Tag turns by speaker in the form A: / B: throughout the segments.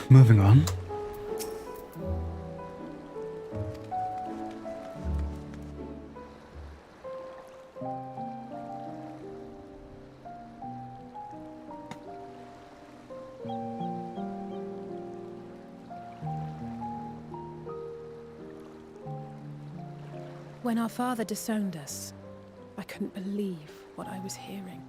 A: Moving on.
B: When our father disowned us, I couldn't believe what I was hearing.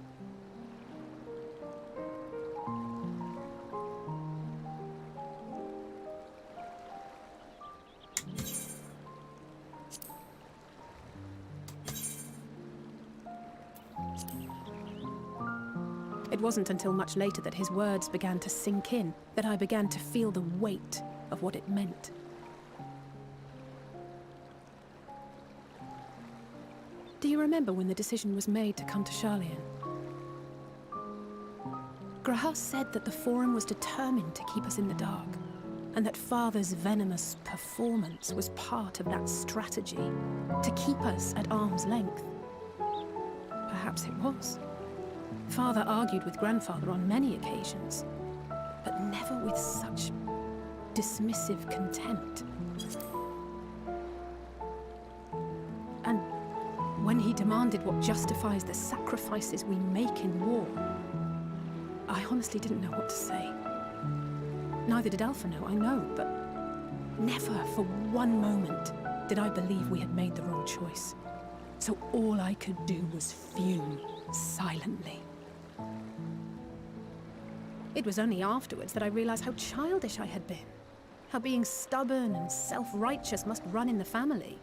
B: It wasn't until much later that his words began to sink in, that I began to feel the weight of what it meant. Do you remember when the decision was made to come to Charlian? Graham said that the Forum was determined to keep us in the dark, and that Father's venomous performance was part of that strategy, to keep us at arm's length. Perhaps it was. Father argued with Grandfather on many occasions, but never with such dismissive contempt. And when he demanded what justifies the sacrifices we make in war, I honestly didn't know what to say. Neither did Alpha know, I know, but never for one moment did I believe we had made the wrong choice. So all I could do was fume silently. It was only afterwards that I realized how childish I had been, how being stubborn and self-righteous must run in the family.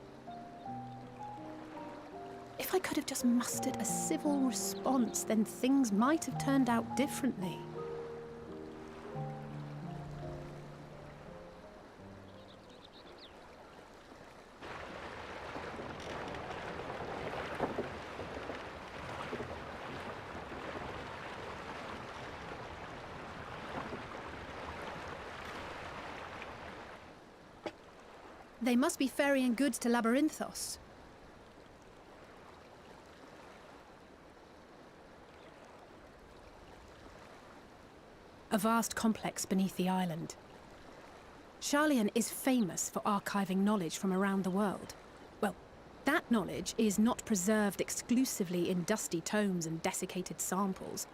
B: If I could have just mustered a civil response, then things might have turned out differently. They must be ferrying goods to Labyrinthos. A vast complex beneath the island. Charlian is famous for archiving knowledge from around the world. Well, that knowledge is not preserved exclusively in dusty tomes and desiccated samples.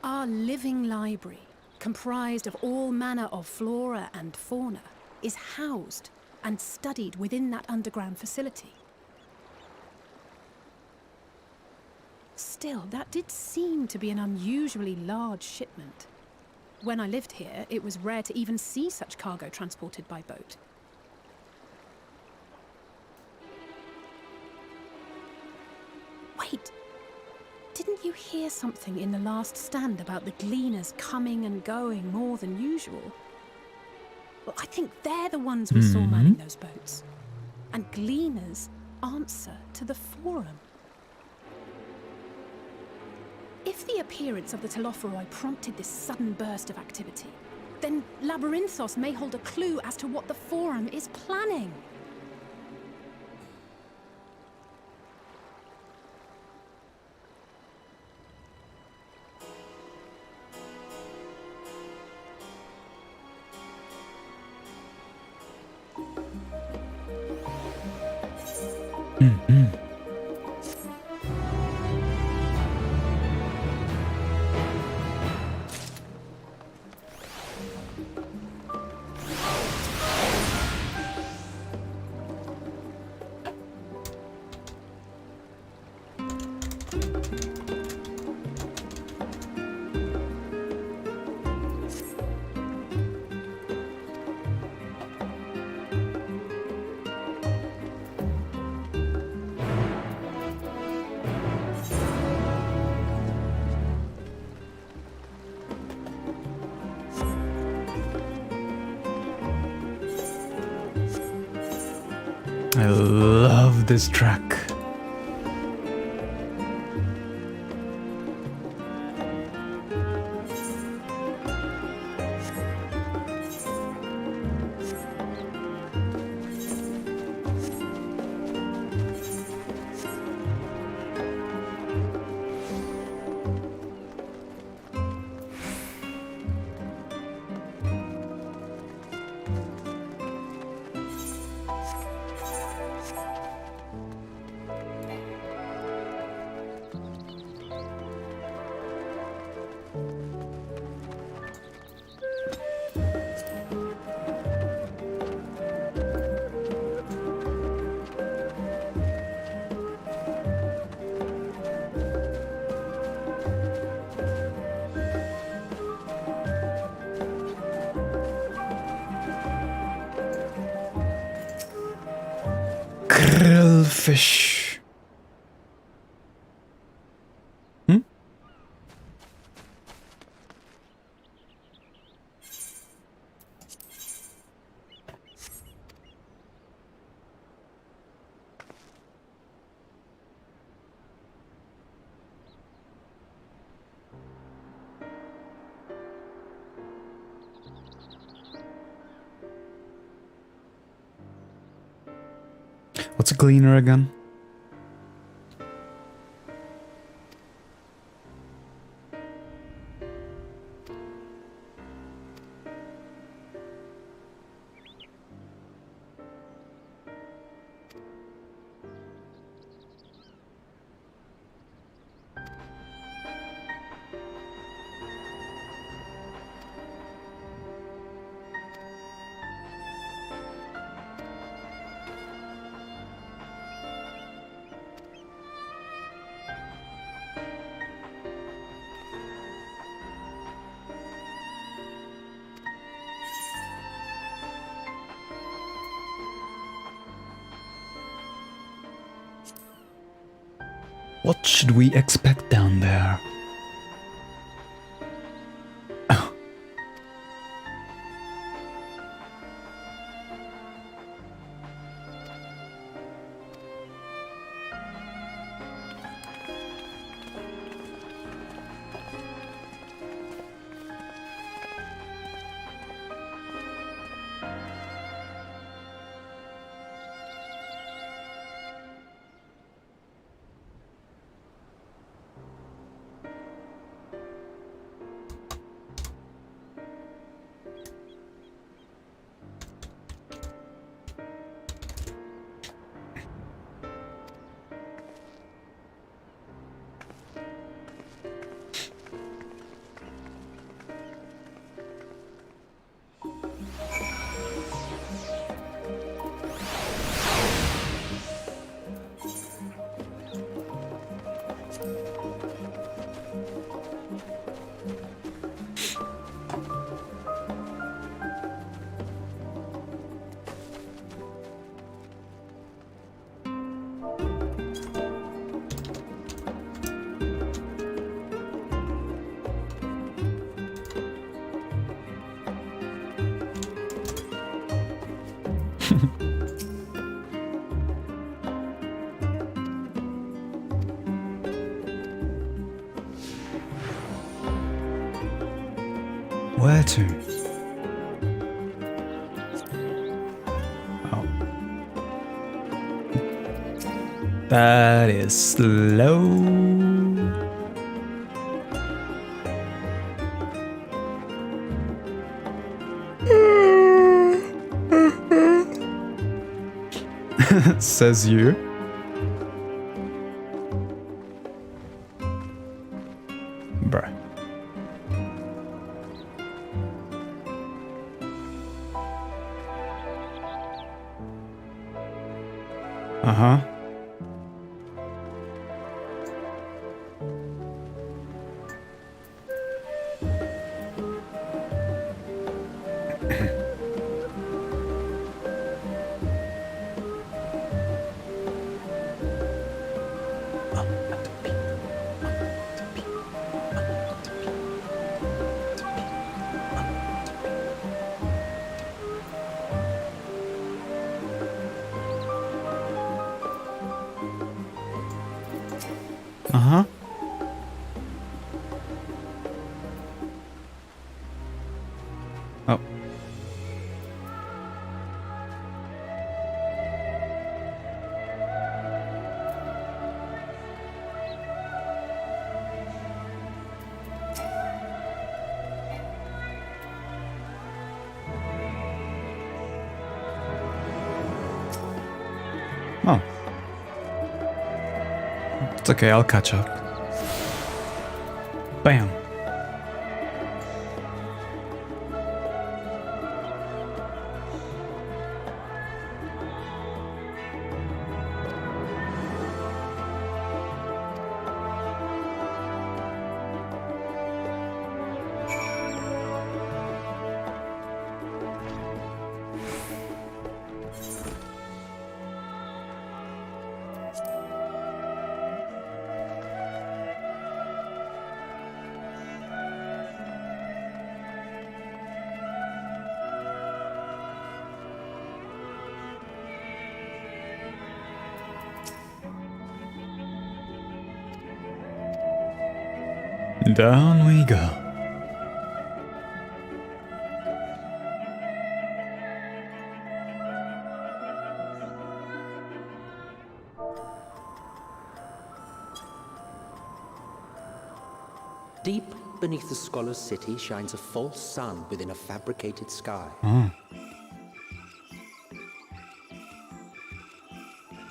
B: Our living library, comprised of all manner of flora and fauna, is housed and studied within that underground facility. Still, that did seem to be an unusually large shipment. When I lived here, it was rare to even see such cargo transported by boat. Wait! Didn't you hear something in the last stand about the gleaners coming and going more than usual? Well, I think they're the ones we saw manning those boats. And gleaners answer to the Forum. If the appearance of the Telophoroi prompted this sudden burst of activity, then Labyrinthos may hold a clue as to what the Forum is planning.
A: I love this track. Grillfish. Hmm? What's a cleaner again? What should we expect down there? Where to? Oh. That is slow. Says you. Bruh. Uh-huh. Uh-huh. Oh. Oh. It's okay, I'll catch up. Bam. Down we go.
C: Deep beneath the scholar's city shines a false sun within a fabricated sky.
A: Oh.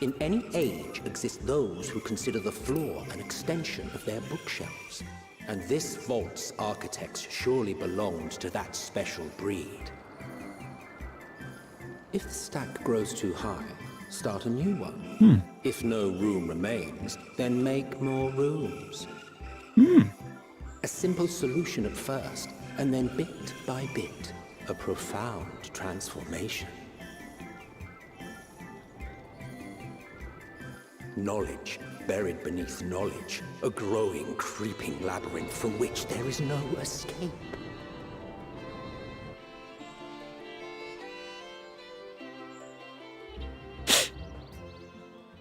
C: In any age exist those who consider the floor an extension of their bookshelves. And this vault's architects surely belonged to that special breed. If the stack grows too high, start a new one. If no room remains, then make more rooms. A simple solution at first, and then bit by bit, a profound transformation. Knowledge buried beneath knowledge, a growing, creeping labyrinth from which there is no escape.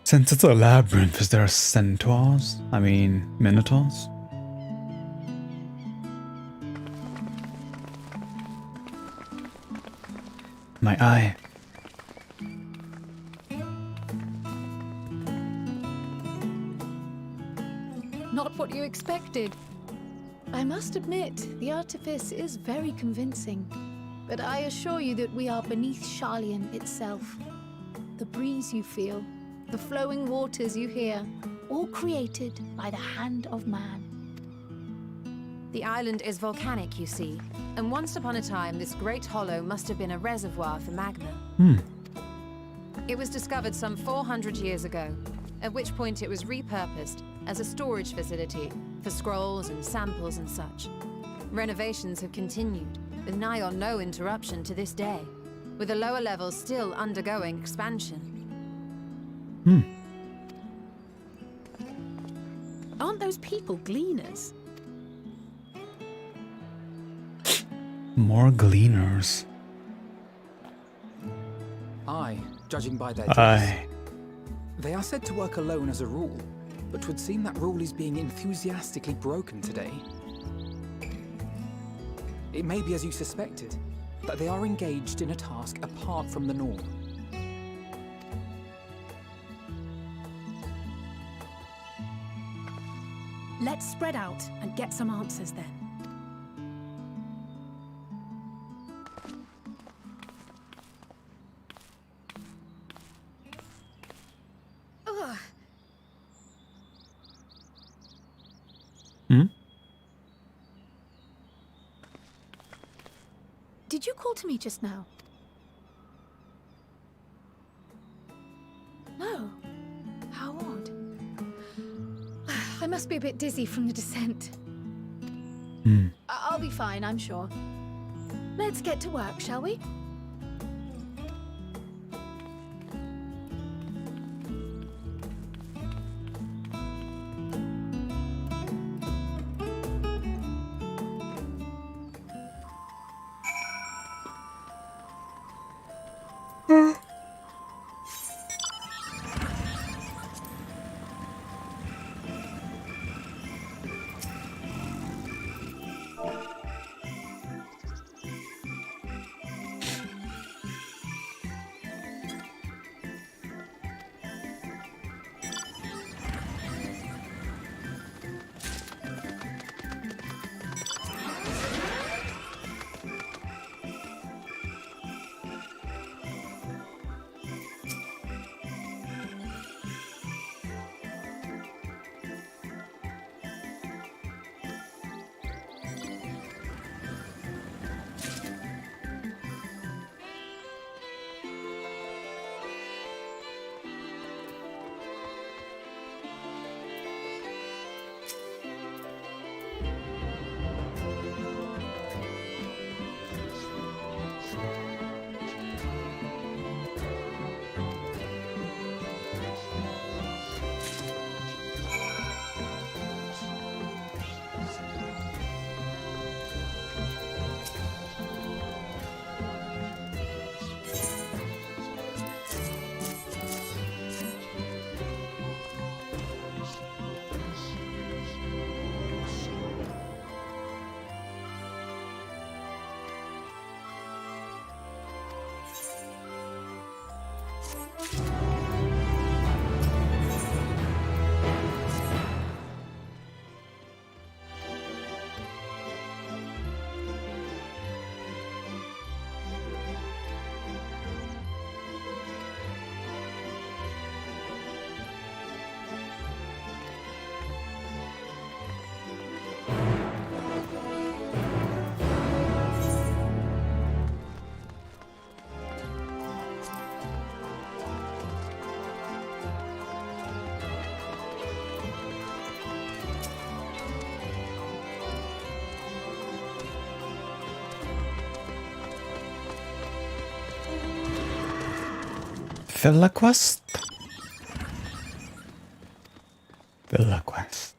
A: Since it's a labyrinth, is there centaurs? I mean, minotaurs? My eye.
B: Not what you expected. I must admit, the artifice is very convincing. But I assure you that we are beneath Sharlayan itself. The breeze you feel, the flowing waters you hear, all created by the hand of man.
D: The island is volcanic, you see, and once upon a time this great hollow must have been a reservoir for magma. It was discovered some 400 years ago, at which point it was repurposed as a storage facility for scrolls and samples and such. Renovations have continued, with nigh on no interruption to this day, with the lower levels still undergoing expansion.
B: Aren't those people gleaners?
A: More gleaners.
E: Aye, judging by their dress.
A: Aye.
E: They are said to work alone as a rule, but 'twould seem that rule is being enthusiastically broken today. It may be as you suspected, that they are engaged in a task apart from the norm.
B: Let's spread out and get some answers then. Ugh. Did you call to me just now? No. How odd. I must be a bit dizzy from the descent. I'll be fine, I'm sure. Let's get to work, shall we?
A: Villa quest? Villa quest.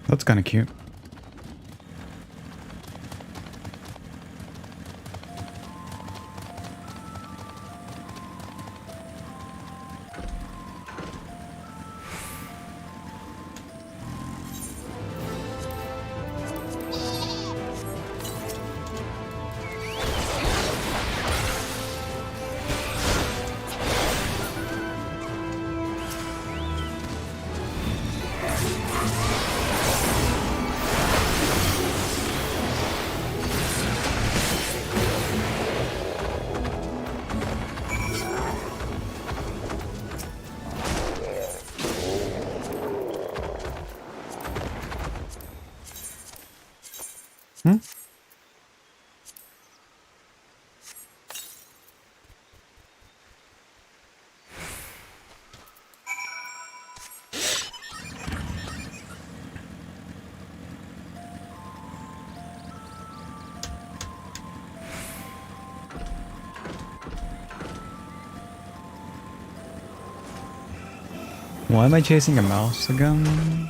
A: That's kind of cute. Why am I chasing a mouse again?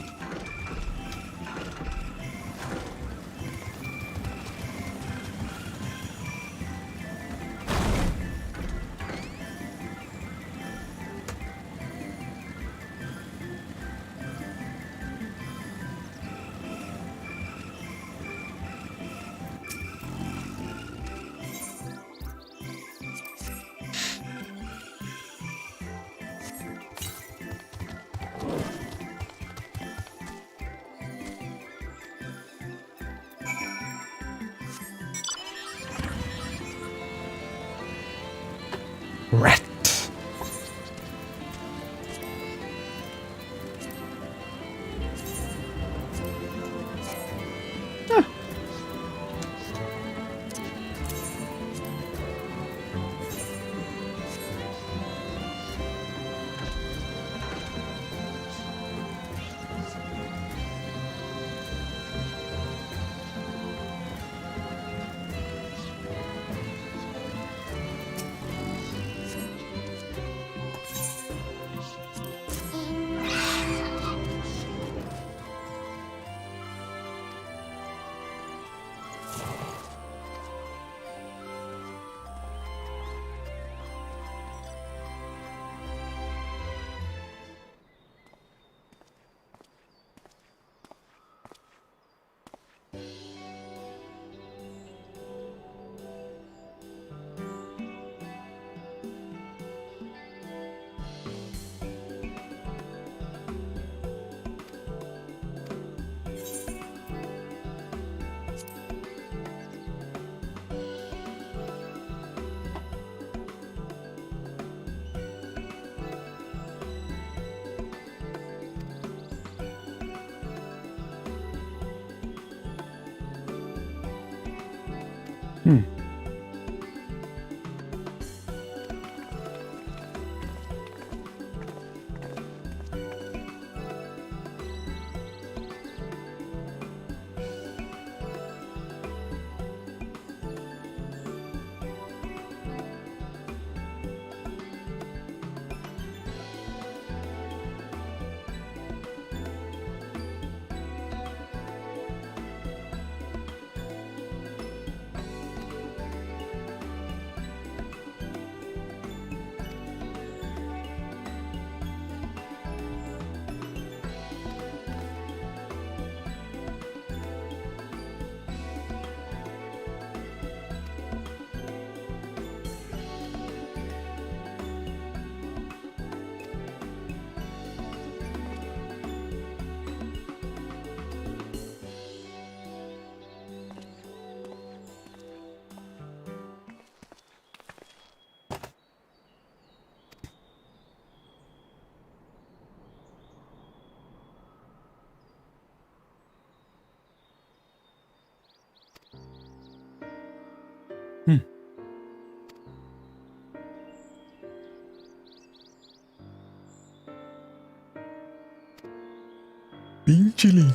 A: Being chilling.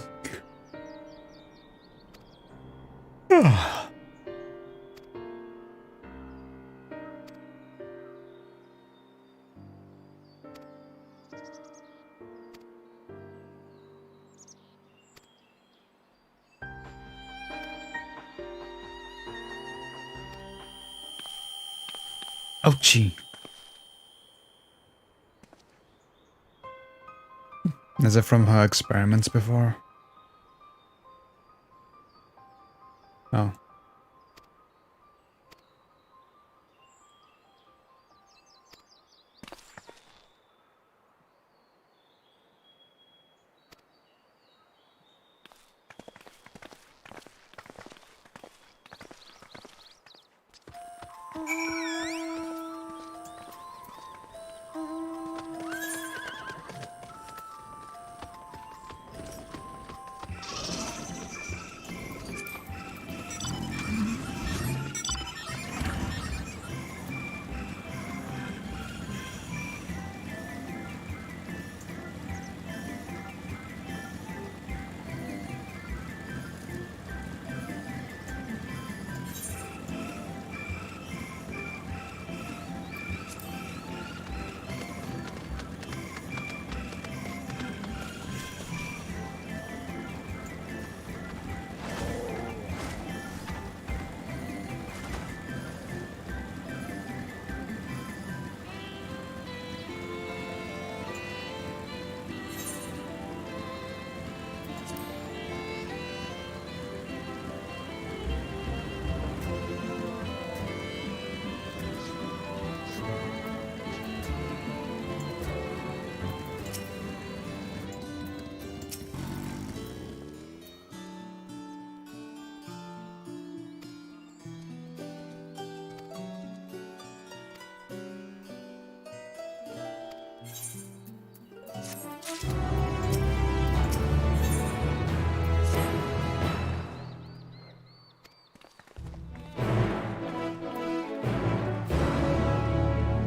A: Ah. Ouchie. Is it from her experiments before? Oh.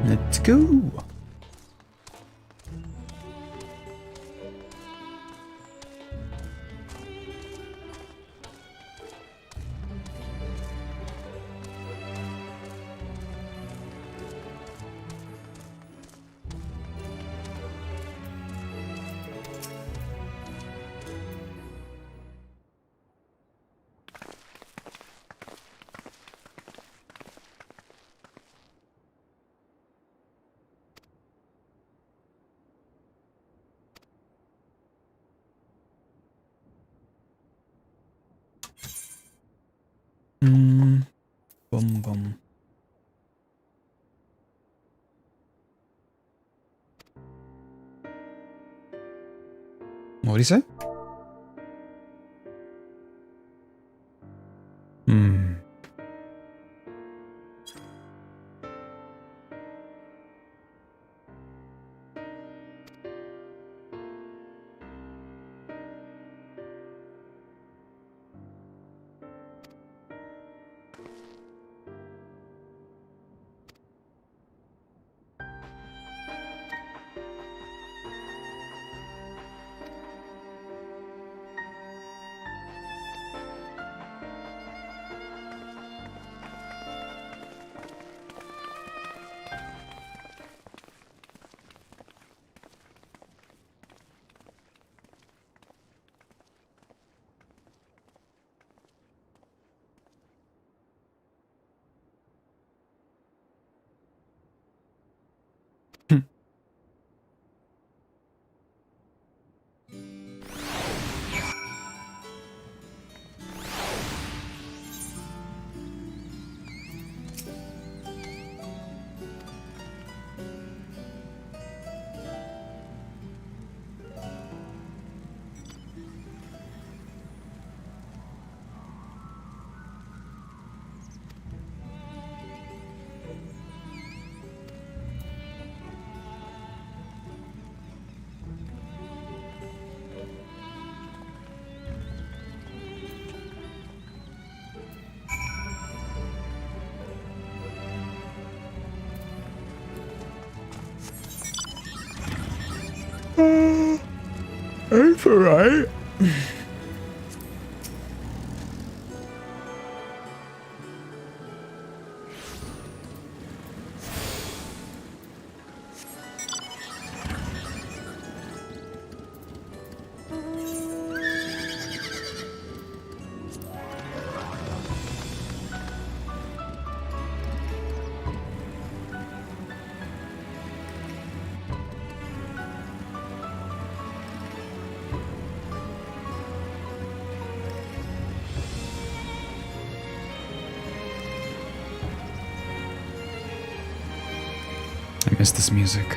A: Let's go. Boom, boom. What did he say? It's alright. I miss this music.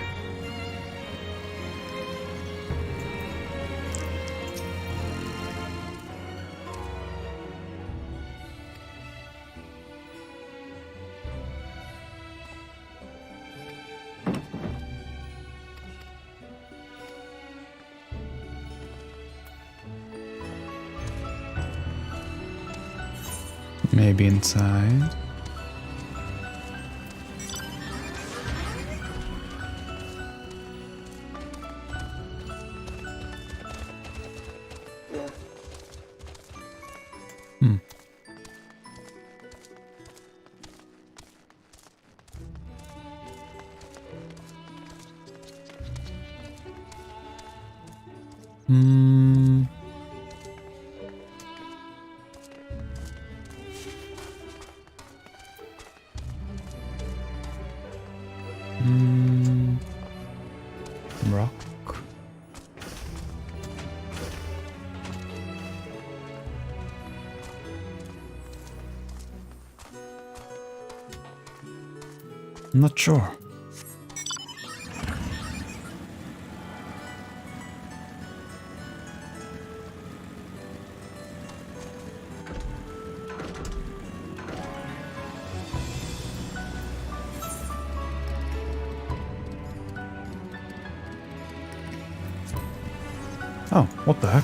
A: Maybe inside. Hmm. Rock. I'm not sure. Oh, what the heck?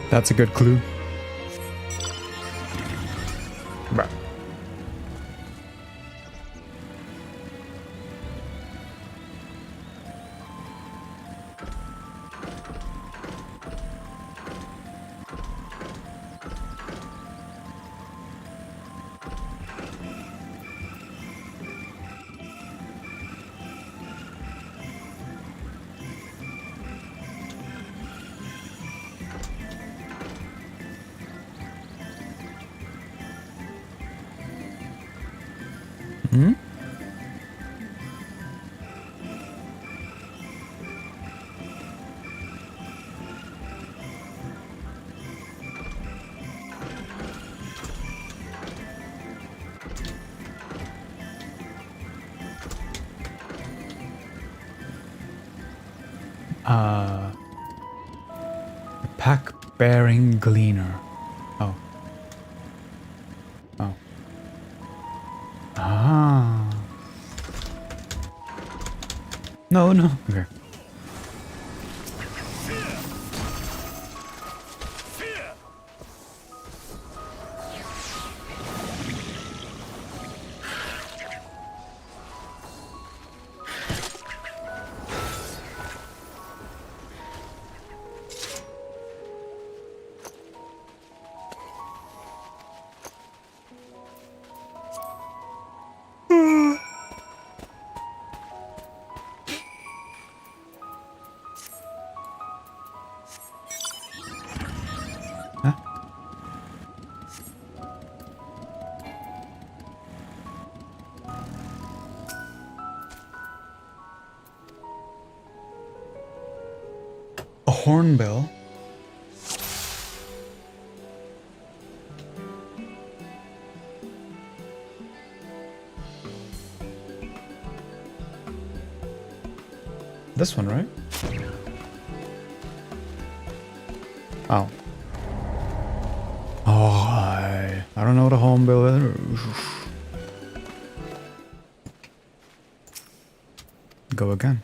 A: That's a good clue. Right. Hmm? A pack-bearing gleaner. Oh. Oh. Ah. No, no. Okay. Huh? A hornbill? This one, right? Oh. Oh, I don't know what a hornbill is. Go again.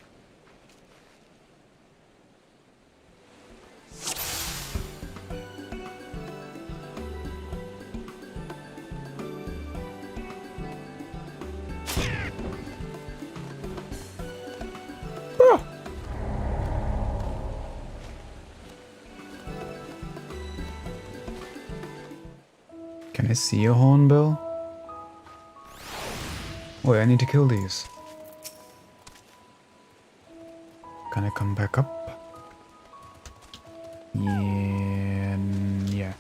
A: Can I see a hornbill? Wait, I need to kill these. Can I come back up? Yeah. Yeah.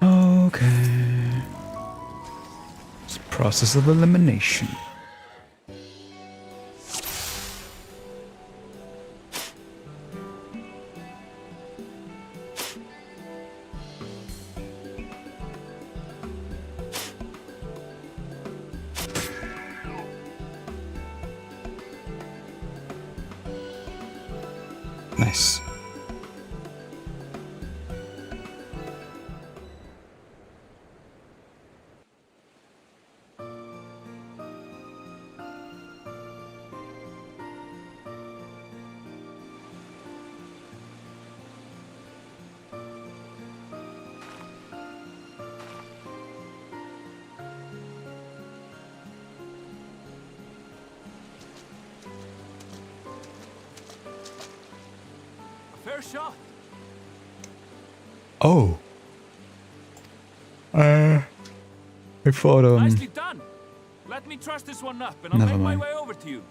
A: Okay. It's a process of elimination. Nice.
F: Fair shot.
A: Oh. I thought
F: Nicely done. Let me truss this one up, and I'll
A: Never
F: make my
A: mind.
F: way over to you.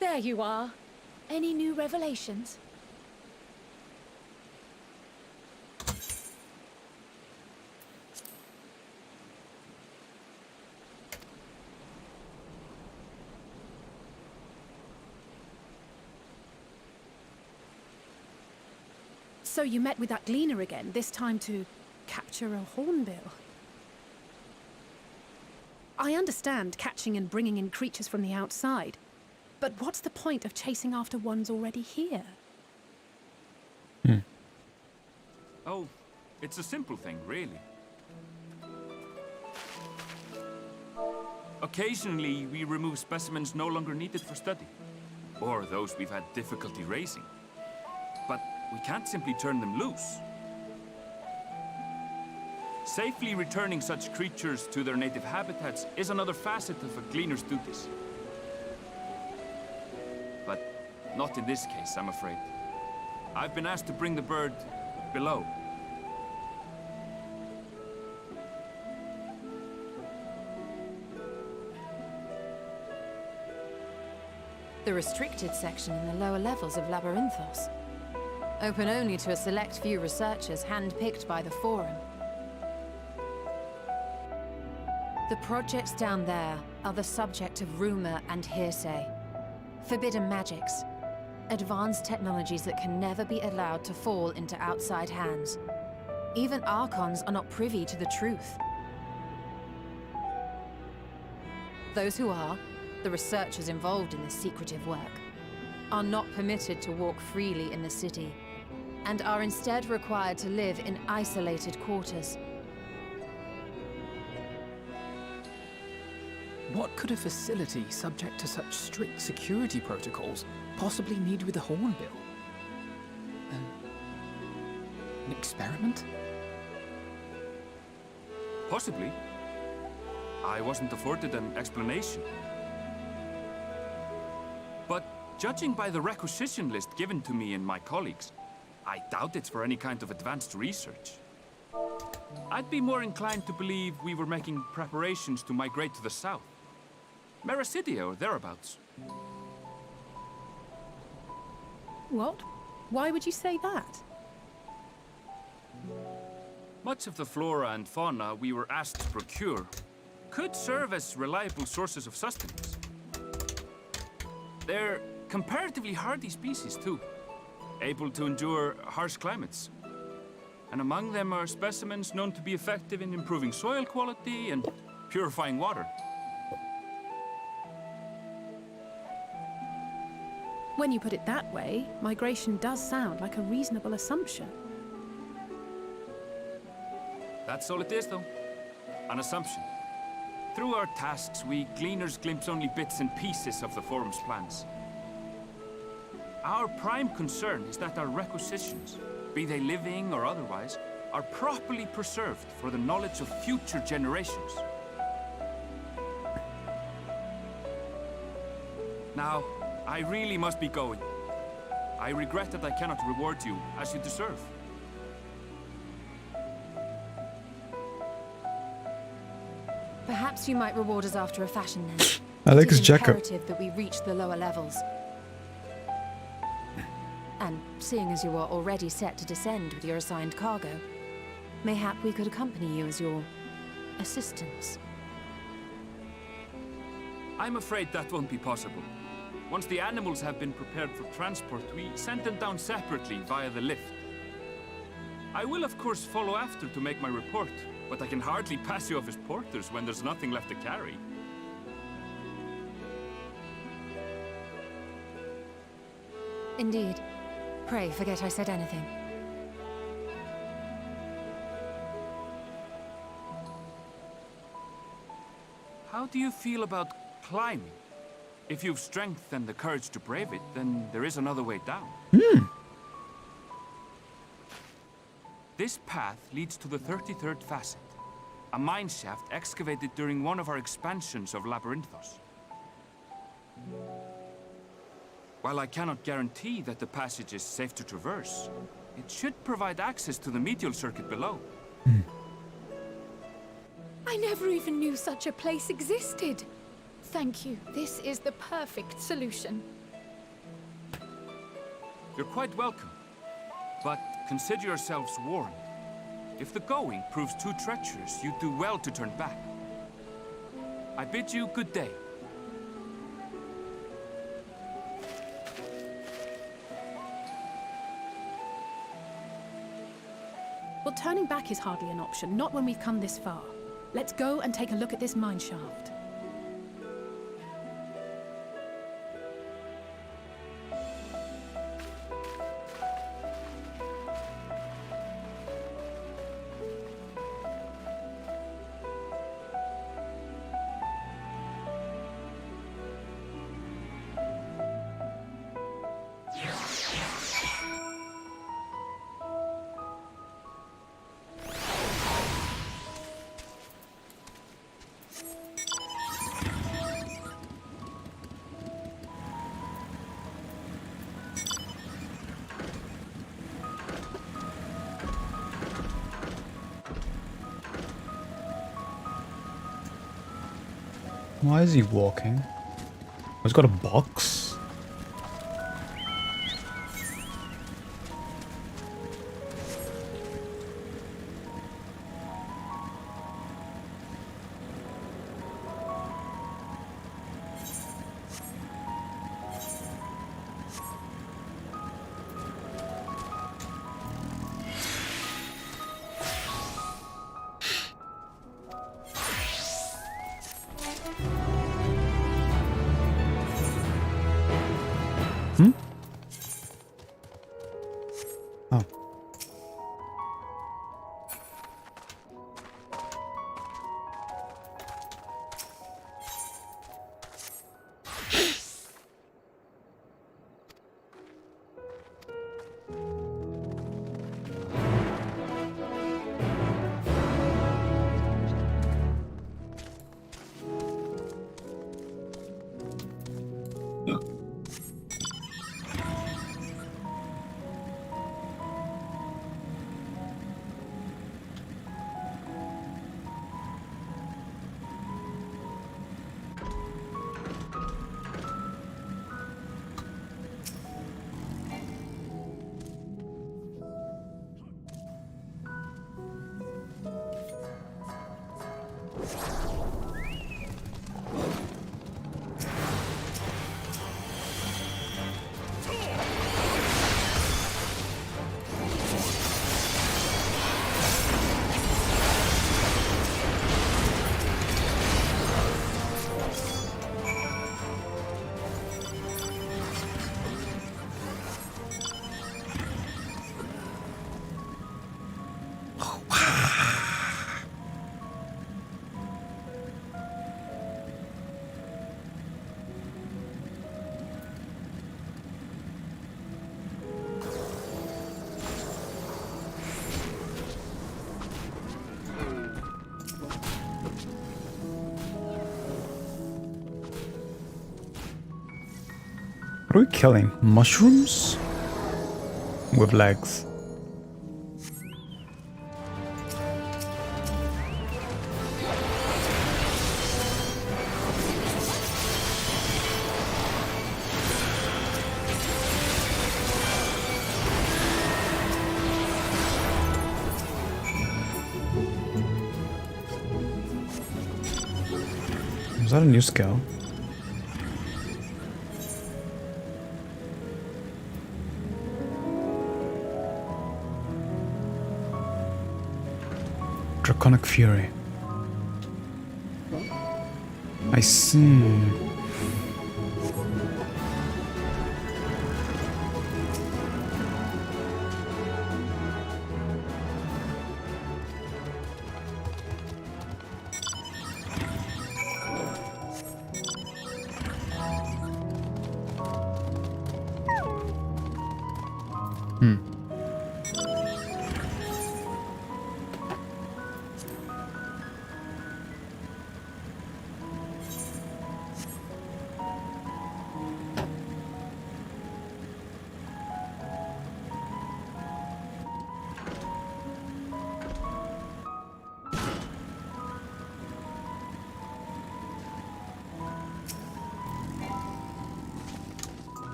B: There you are. Any new revelations? So you met with that gleaner again, this time to capture a hornbill. I understand catching and bringing in creatures from the outside, but what's the point of chasing after ones already here?
F: Oh, it's a simple thing, really. Occasionally, we remove specimens no longer needed for study, or those we've had difficulty raising. But we can't simply turn them loose. Safely returning such creatures to their native habitats is another facet of a gleaner's duties. But not in this case, I'm afraid. I've been asked to bring the bird below.
D: The restricted section in the lower levels of Labyrinthos. Open only to a select few researchers handpicked by the Forum. The projects down there are the subject of rumor and hearsay. Forbidden magics. Advanced technologies that can never be allowed to fall into outside hands. Even Archons are not privy to the truth. Those who are, the researchers involved in this secretive work, are not permitted to walk freely in the city, and are instead required to live in isolated quarters.
E: What could a facility subject to such strict security protocols possibly need with a hornbill? An experiment?
F: Possibly. I wasn't afforded an explanation. But judging by the requisition list given to me and my colleagues, I doubt it's for any kind of advanced research. I'd be more inclined to believe we were making preparations to migrate to the south. Mericidia or thereabouts.
B: What? Why would you say that?
F: Much of the flora and fauna we were asked to procure could serve as reliable sources of sustenance. They're comparatively hardy species, too, able to endure harsh climates. And among them are specimens known to be effective in improving soil quality and purifying water.
B: When you put it that way, migration does sound like a reasonable assumption.
F: That's all it is, though. An assumption. Through our tasks, we gleaners glimpse only bits and pieces of the Forum's plans. Our prime concern is that our requisitions, be they living or otherwise, are properly preserved for the knowledge of future generations. Now, I really must be going. I regret that I cannot reward you as you deserve.
D: Perhaps you might reward us after a fashion then.
A: I like
D: It
A: his
D: is
A: jacket.
D: imperative that we reach the lower levels. And seeing as you are already set to descend with your assigned cargo, mayhap we could accompany you as your assistants.
F: I'm afraid that won't be possible. Once the animals have been prepared for transport, we send them down separately via the lift. I will of course follow after to make my report, but I can hardly pass you off as porters when there's nothing left to carry.
D: Indeed. Pray forget I said anything.
F: How do you feel about climbing? If you've strength and the courage to brave it, then there is another way down. This path leads to the 33rd facet, a mine shaft excavated during one of our expansions of Labyrinthos. While I cannot guarantee that the passage is safe to traverse, it should provide access to the medial circuit below.
G: I never even knew such a place existed. Thank you. This is the perfect solution.
F: You're quite welcome, but consider yourselves warned. If the going proves too treacherous, you'd do well to turn back. I bid you good day.
B: Well, turning back is hardly an option, not when we've come this far. Let's go and take a look at this mine shaft.
A: Why is he walking? Oh, he's got a box. Oh. are we killing? Mushrooms? With legs. Is that a new skill? Draconic Fury. I see.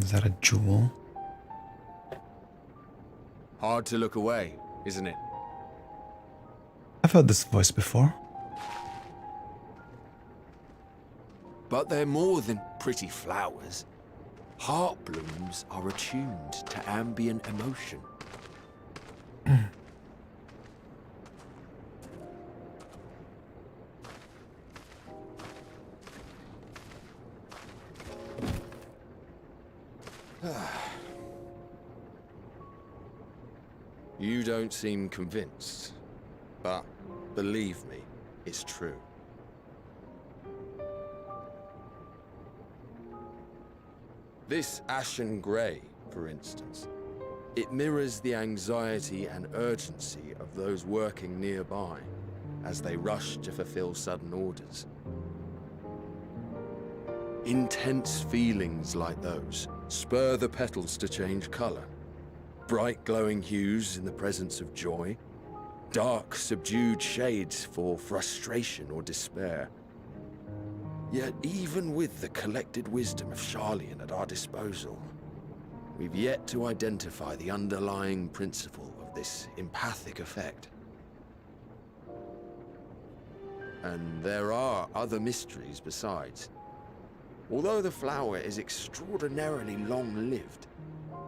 A: Is that a jewel?
H: Hard to look away, isn't it?
A: I've heard this voice before.
H: But they're more than pretty flowers. Heart blooms are attuned to ambient emotion. You don't seem convinced, but believe me, it's true. This ashen grey, for instance, it mirrors the anxiety and urgency of those working nearby as they rush to fulfill sudden orders. Intense feelings like those spur the petals to change colour. Bright glowing hues in the presence of joy, dark subdued shades for frustration or despair. Yet even with the collected wisdom of Charlian at our disposal, we've yet to identify the underlying principle of this empathic effect. And there are other mysteries besides. Although the flower is extraordinarily long-lived,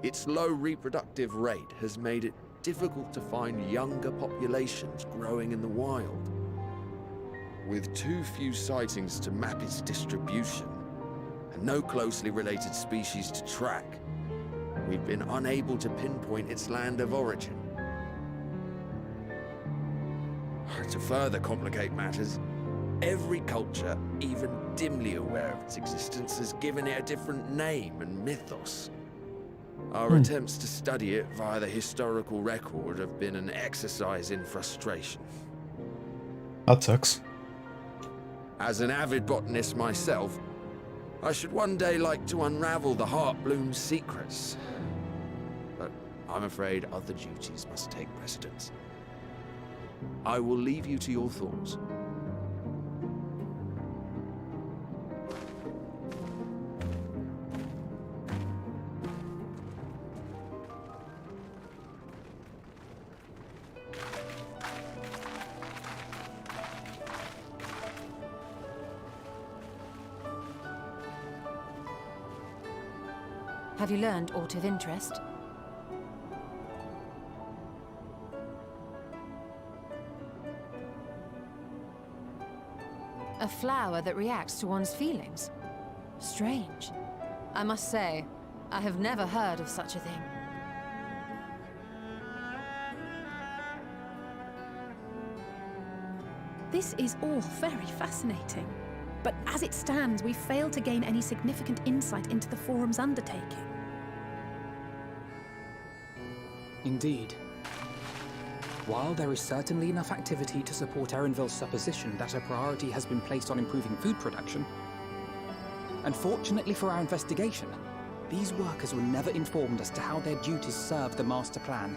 H: its low reproductive rate has made it difficult to find younger populations growing in the wild. With too few sightings to map its distribution, and no closely related species to track, we've been unable to pinpoint its land of origin. To further complicate matters, every culture, even dimly aware of its existence, has given it a different name and mythos. Our attempts to study it via the historical record have been an exercise in frustration.
A: That sucks.
H: As an avid botanist myself, I should one day like to unravel the Heartbloom's secrets. But I'm afraid other duties must take precedence. I will leave you to your thoughts.
D: Have you learned aught of interest? A flower that reacts to one's feelings? Strange. I must say, I have never heard of such a thing.
B: This is all very fascinating. But as it stands, we've failed to gain any significant insight into the Forum's undertaking.
E: Indeed. While there is certainly enough activity to support Erenville's supposition that a priority has been placed on improving food production, unfortunately for our investigation, these workers were never informed as to how their duties serve the master plan.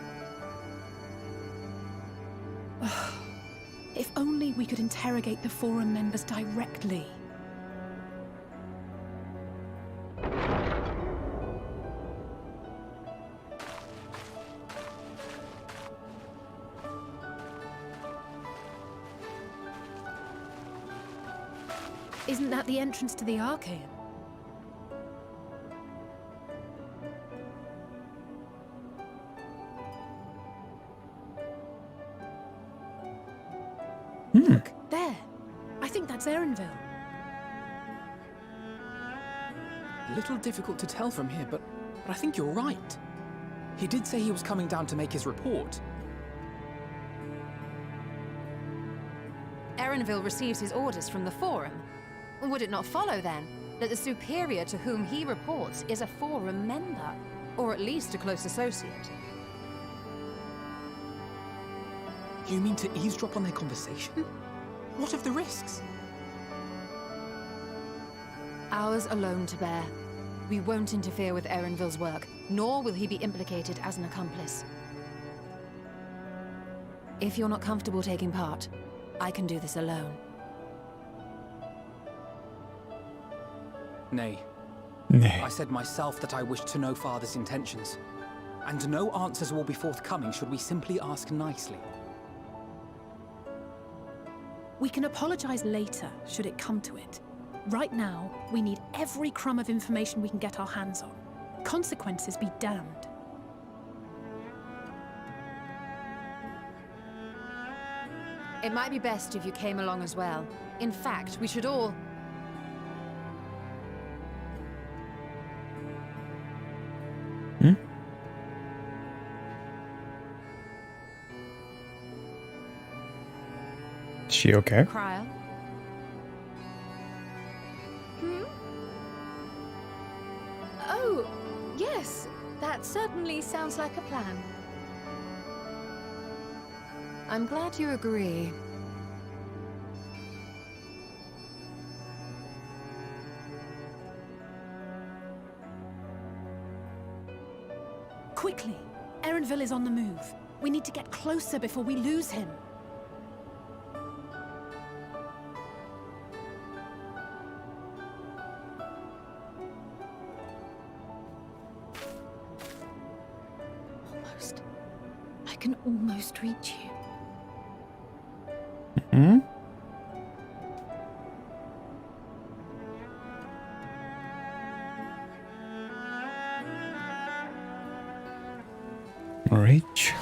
B: If only we could interrogate the Forum members directly. Isn't that the entrance to the Archaeum? Look, there. I think that's Erenville.
E: A little difficult to tell from here, but I think you're right. He did say he was coming down to make his report.
D: Erenville receives his orders from the Forum. Would it not follow, then, that the superior to whom he reports is a Forum member, or at least a close associate?
E: You mean to eavesdrop on their conversation? What of the risks?
D: Ours alone to bear. We won't interfere with Erenville's work, nor will he be implicated as an accomplice. If you're not comfortable taking part, I can do this alone.
E: Nay.
A: Nay.
E: I said myself that I wished to know Father's intentions. And no answers will be forthcoming should we simply ask nicely.
B: We can apologize later, should it come to it. Right now, we need every crumb of information we can get our hands on. Consequences be damned.
D: It might be best if you came along as well. In fact, we should all...
A: She okay?
D: Cryle?
G: Oh, yes. That certainly sounds like a plan.
D: I'm glad you agree.
B: Quickly! Erenville is on the move. We need to get closer before we lose him.
G: Almost. I can almost reach you.
A: Hmm? Reach.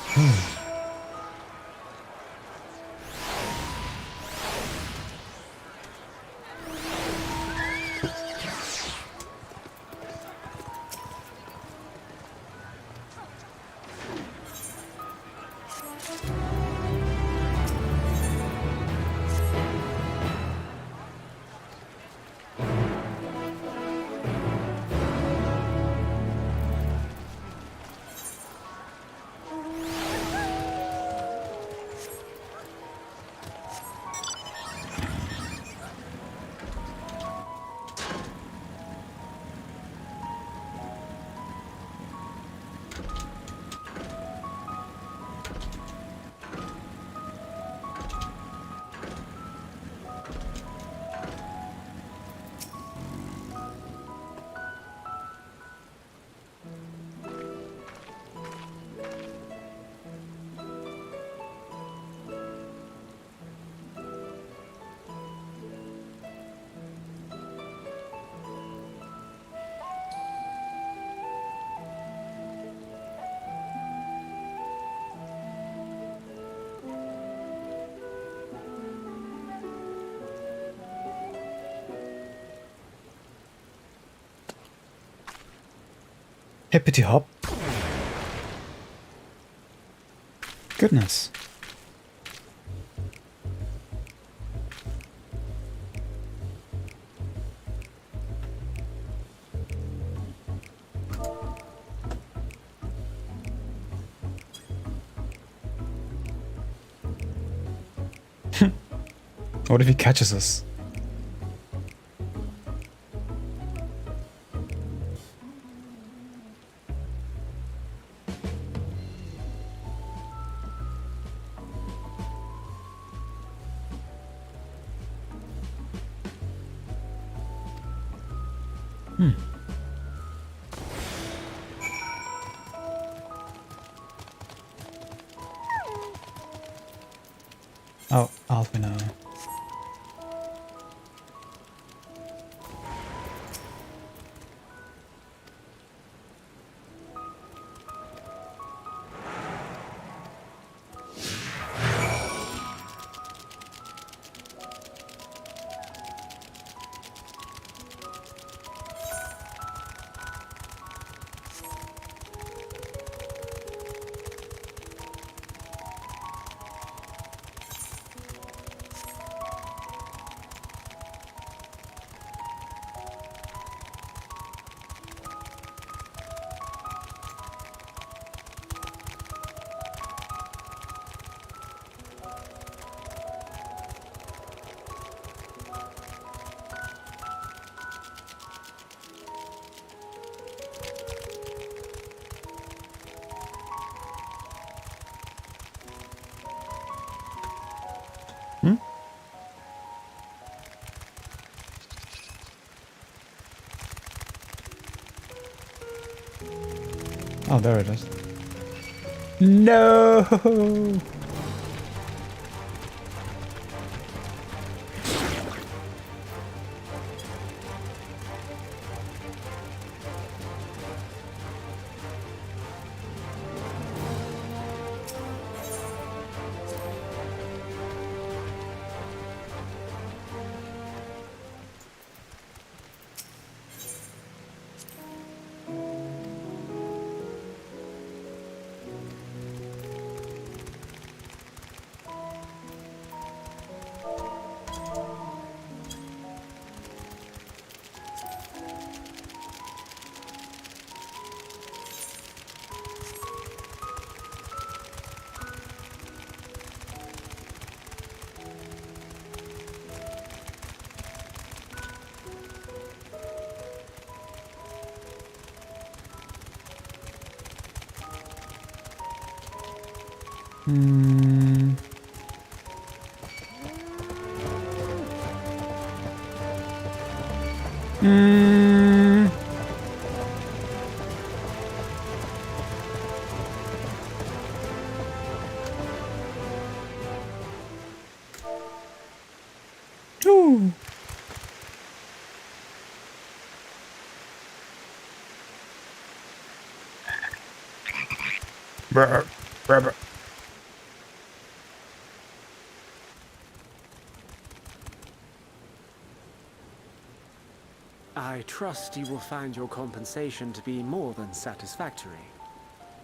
A: Hippity hop. Goodness. What if he catches us? Oh, Alpino. Hmm? Oh, there it is. No! Hmm. Hmm. Ooh. Brr, brr, brr.
I: I trust you will find your compensation to be more than satisfactory.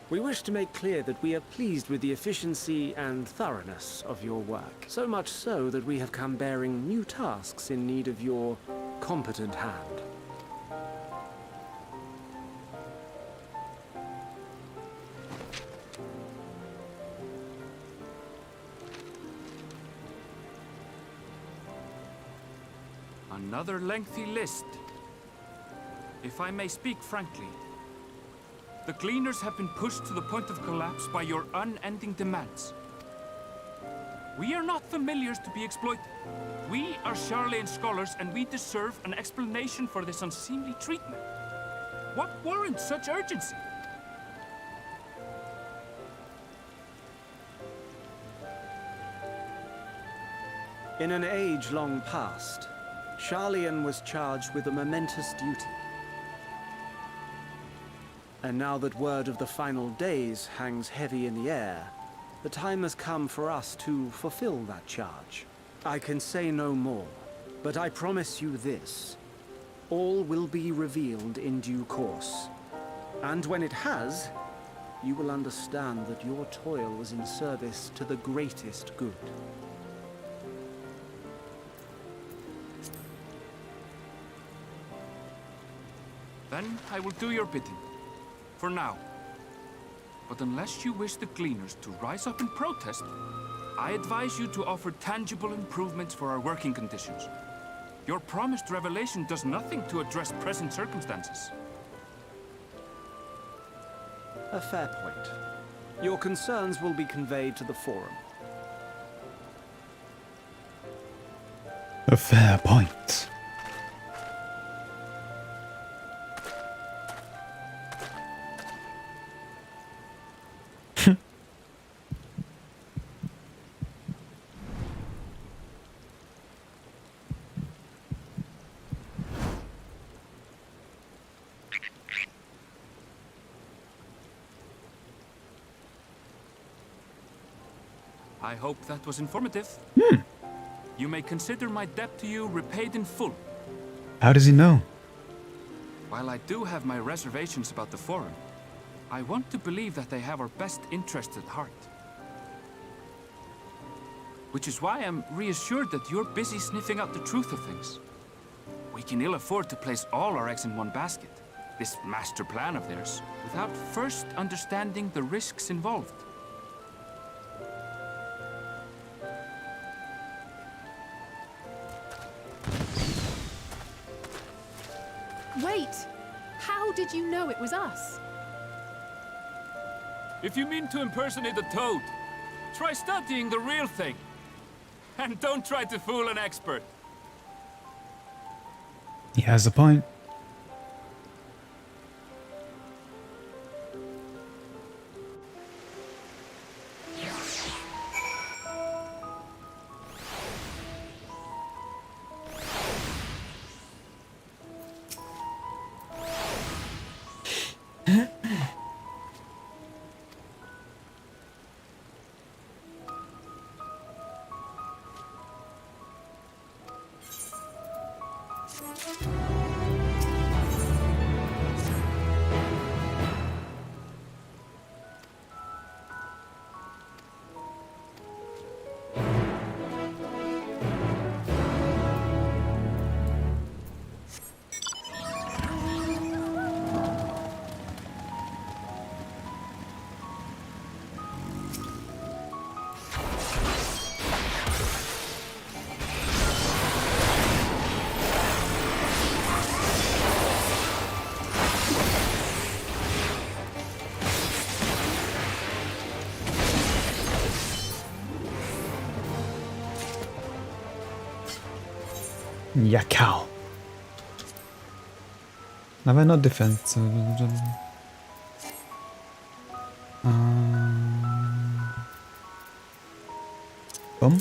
I: We wish to make clear that we are pleased with the efficiency and thoroughness of your work. So much so that we have come bearing new tasks in need of your competent hand.
F: Another lengthy list. If I may speak frankly, the Gleaners have been pushed to the point of collapse by your unending demands. We are not familiars to be exploited. We are Charlean scholars, and we deserve an explanation for this unseemly treatment. What warrants such urgency?
I: In an age long past, Charlean was charged with a momentous duty. And now that word of the final days hangs heavy in the air, the time has come for us to fulfill that charge. I can say no more, but I promise you this. All will be revealed in due course. And when it has, you will understand that your toil was in service to the greatest good.
F: Then I will do your bidding. For now. But unless you wish the Gleaners to rise up in protest, I advise you to offer tangible improvements for our working conditions. Your promised revelation does nothing to address present circumstances.
I: A fair point. Your concerns will be conveyed to the Forum.
A: A fair point.
F: I hope that was informative. You may consider my debt to you repaid in full.
A: How does he know?
F: While I do have my reservations about the Forum, I want to believe that they have our best interests at heart. Which is why I'm reassured that you're busy sniffing out the truth of things. We can ill afford to place all our eggs in one basket, this master plan of theirs, without first understanding the risks involved.
B: Wait! How did you know it was us?
F: If you mean to impersonate a toad, try studying the real thing. And don't try to fool an expert.
A: He has a point. Yakao. Have I not defensive? Boom.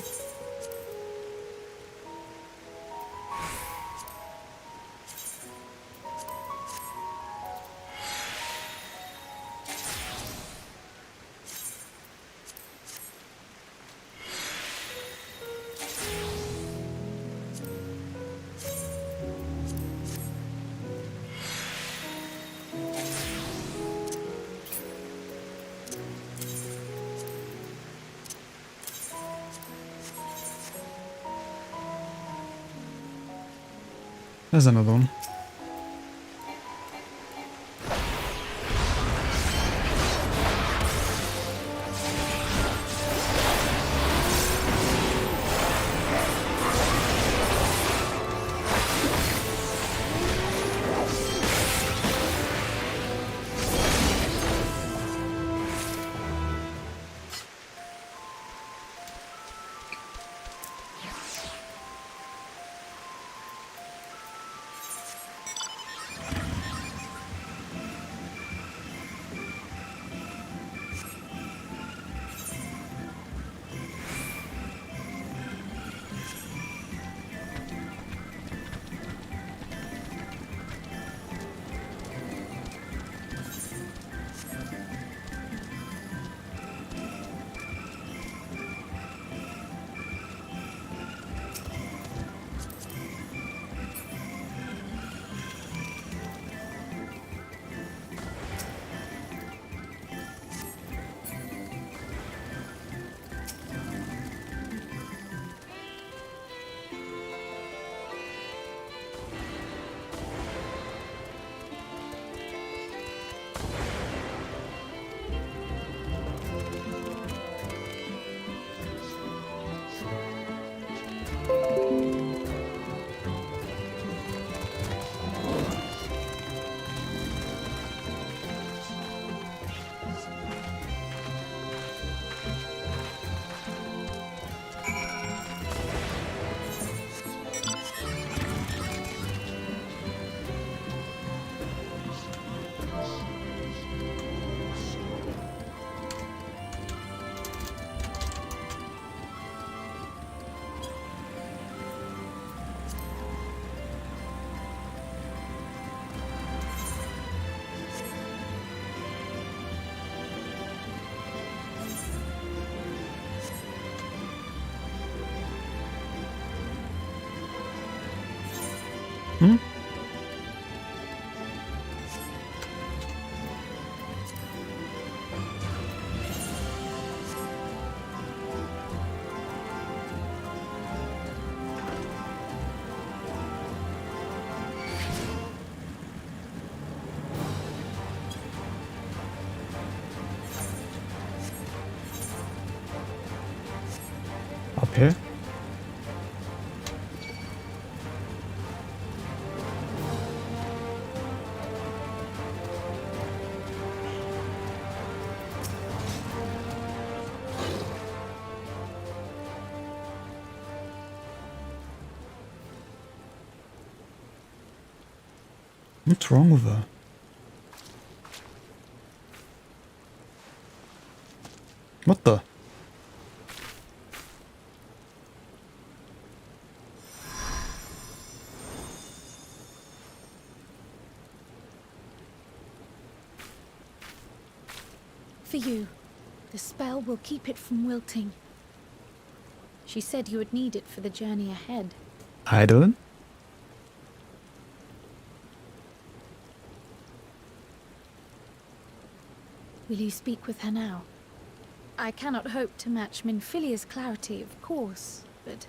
A: There's another one. Hmm? Up here? What's wrong with her? What the?
G: For you. The spell will keep it from wilting. She said you would need it for the journey ahead.
A: Idolin?
G: Will you speak with her now? I cannot hope to match Minfilia's clarity, of course, but...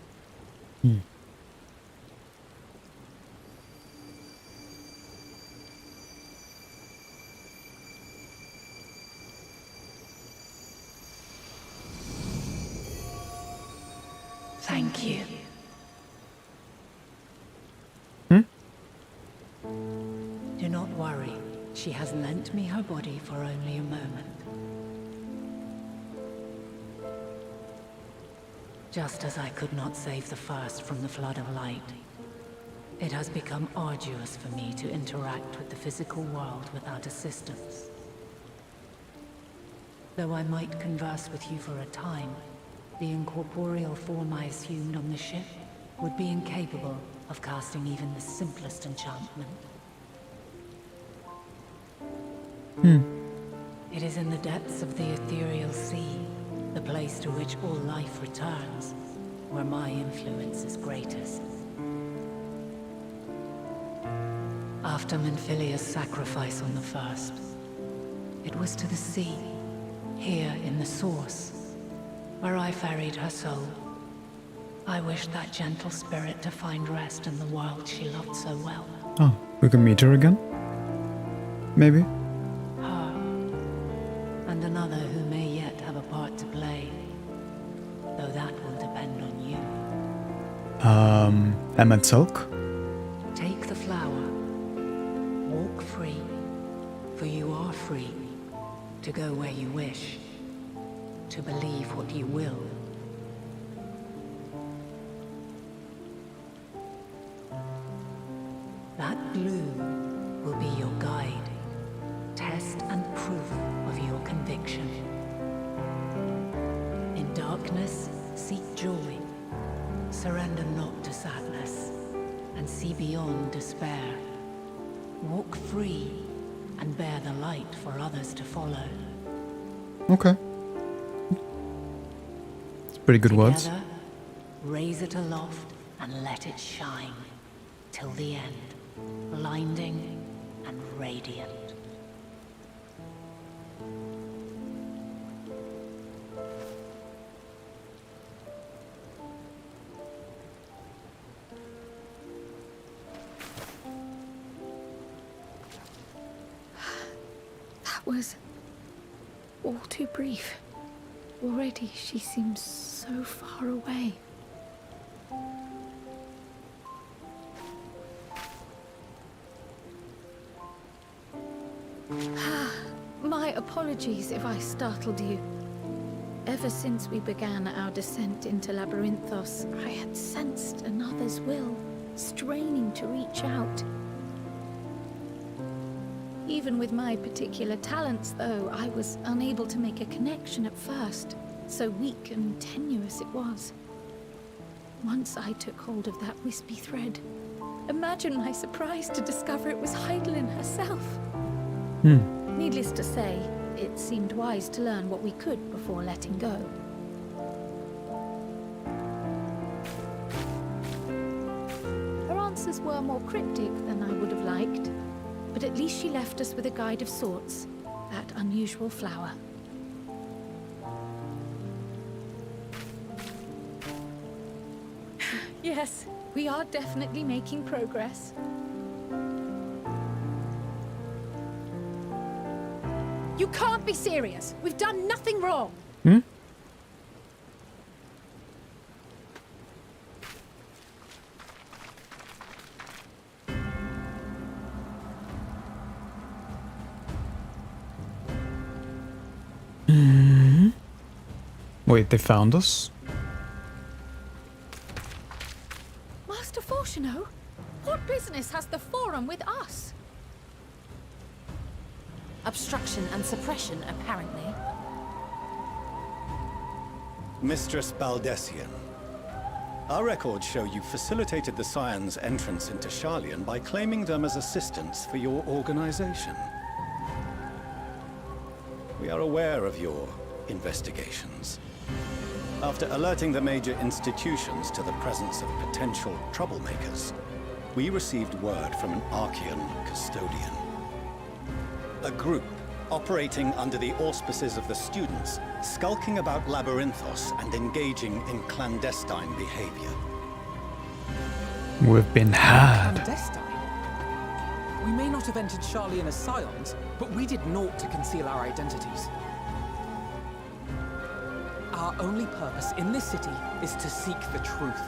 J: Thank you. Do not worry. She has lent me her body for only a moment. Just as I could not save the first from the flood of light, It has become arduous for me to interact with the physical world without assistance. Though I might converse with you for a time, the incorporeal form I assumed on the ship would be incapable of casting even the simplest enchantment. It is in the depths of the ethereal sea, the place to which all life returns, where my influence is greatest. After Menphilia's sacrifice on the first, it was to the sea, here in the source, where I ferried her soul. I wished that gentle spirit to find rest in the world she loved so well.
A: Oh, we can meet her again? Maybe?
J: Her, and another who may yet have a part to play, though that will depend on you.
A: Emmett Silk?
J: Take the flower, walk free, for you are free, to go where you wish, to believe what you will. That bloom will be your guide, test and proof of your conviction. In darkness, seek joy, surrender not to sadness, and see beyond despair. Walk free and bear the light for others to follow.
A: Okay. It's pretty good words.
J: Together, raise it aloft and let it shine till the end, blinding and radiant.
G: That was all too brief. Already she seems so far away. My apologies if I startled you. Ever since we began our descent into Labyrinthos, I had sensed another's will, straining to reach out. Even with my particular talents, though, I was unable to make a connection at first. So weak and tenuous it was. Once I took hold of that wispy thread, imagine my surprise to discover it was Heidelin herself. Needless to say, it seemed wise to learn what we could before letting go. Her answers were more cryptic than I would have liked, but at least she left us with a guide of sorts, that unusual flower. Yes, we are definitely making progress. You can't be serious. We've done nothing wrong.
A: Wait, they found us?
G: Master Fortuno, what business has the Forum with us?
D: Obstruction and suppression, apparently.
K: Mistress Baldessian, our records show you facilitated the Scions' entrance into Sharlayan by claiming them as assistants for your organization. We are aware of your investigations. After alerting the major institutions to the presence of potential troublemakers, we received word from an Archean custodian. A group operating under the auspices of the students, skulking about Labyrinthos and engaging in clandestine behavior.
A: We've been had.
E: Clandestine? We may not have entered Sharlayan as Scions, but we did naught to conceal our identities. Our only purpose in this city is to seek the truth.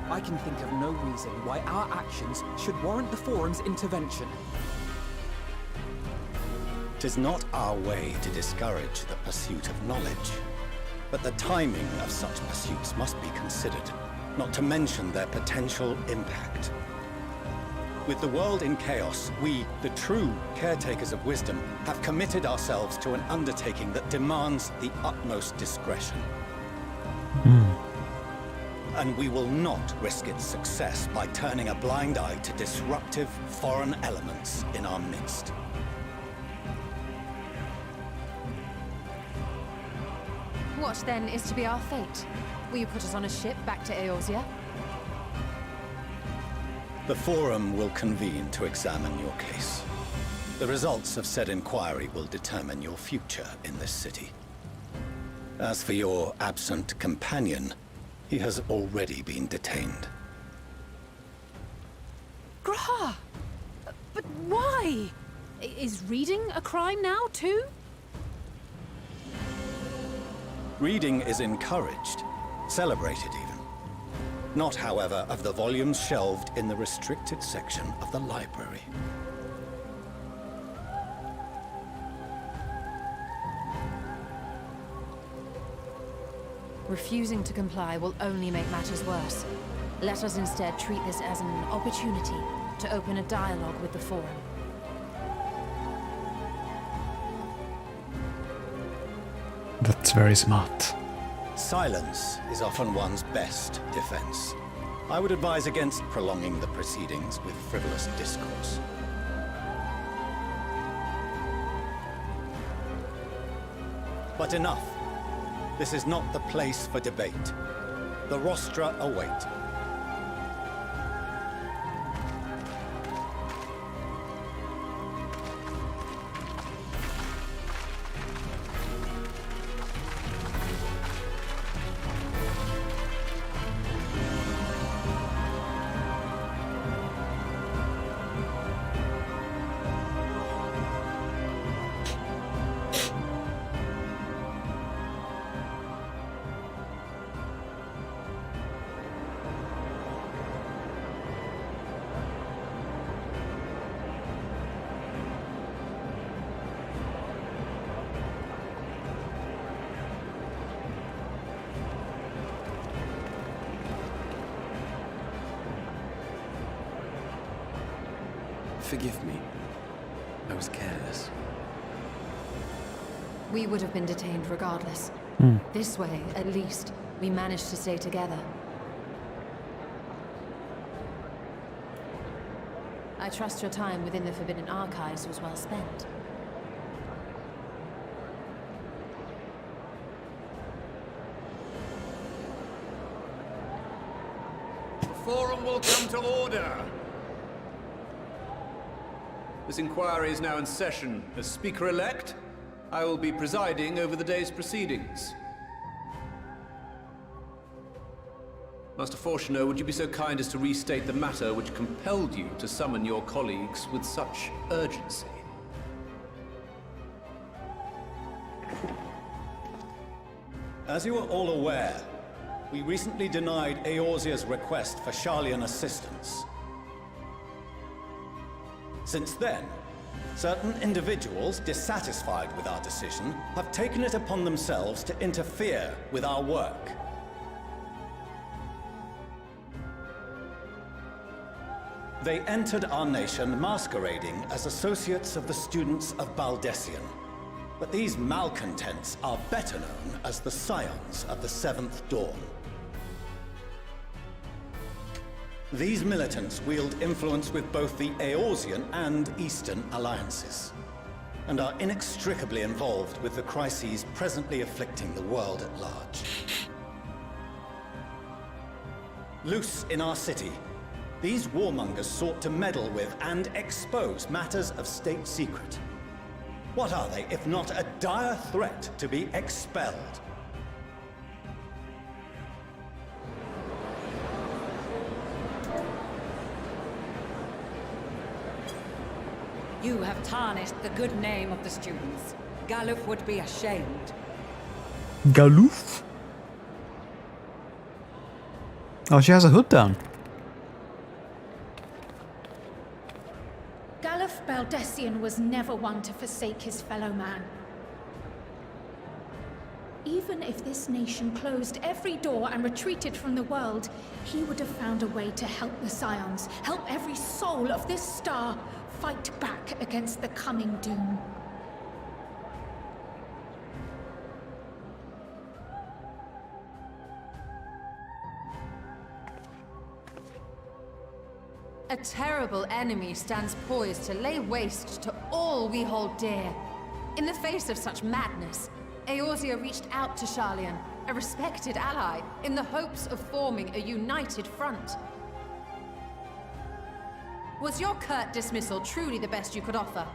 E: I can think of no reason why our actions should warrant the Forum's intervention.
K: 'Tis not our way to discourage the pursuit of knowledge, but the timing of such pursuits must be considered, not to mention their potential impact. With the world in chaos, we, the true caretakers of wisdom, have committed ourselves to an undertaking that demands the utmost discretion. And we will not risk its success by turning a blind eye to disruptive foreign elements in our midst.
D: What then is to be our fate? Will you put us on a ship back to Eorzea?
K: The Forum will convene to examine your case. The results of said inquiry will determine your future in this city. As for your absent companion, he has already been detained.
B: Graha! But why? Is reading a crime now, too?
K: Reading is encouraged, celebrated even. Not, however, of the volumes shelved in the restricted section of the library.
D: Refusing to comply will only make matters worse. Let us instead treat this as an opportunity to open a dialogue with the Forum.
A: That's very smart.
K: Silence is often one's best defense. I would advise against prolonging the proceedings with frivolous discourse. But enough. This is not the place for debate. The rostra await.
C: Forgive me. I was careless.
D: We would have been detained regardless. This way, at least, we managed to stay together. I trust your time within the Forbidden Archives was well spent.
L: The Forum will come to order. This inquiry is now in session. As Speaker-elect, I will be presiding over the day's proceedings. Master Fortuner, would you be so kind as to restate the matter which compelled you to summon your colleagues with such urgency?
K: As you are all aware, we recently denied Eorzea's request for Sharlayan assistance. Since then, certain individuals dissatisfied with our decision have taken it upon themselves to interfere with our work. They entered our nation masquerading as associates of the students of Baldessian. But these malcontents are better known as the Scions of the Seventh Dawn. These militants wield influence with both the Eorzean and Eastern alliances, and are inextricably involved with the crises presently afflicting the world at large. Loose in our city, these warmongers sought to meddle with and expose matters of state secret. What are they, if not a dire threat to be expelled?
M: You have tarnished the good name of the students. Galuf would be ashamed.
A: Galuf? Oh, she has a hood down.
G: Galuf Baldessian was never one to forsake his fellow man. Even if this nation closed every door and retreated from the world, he would have found a way to help the Scions, help every soul of this star fight back against the coming doom.
D: A terrible enemy stands poised to lay waste to all we hold dear. In the face of such madness, Eorzea reached out to Sharlayan, a respected ally, in the hopes of forming a united front. Was your curt dismissal truly the best you could offer?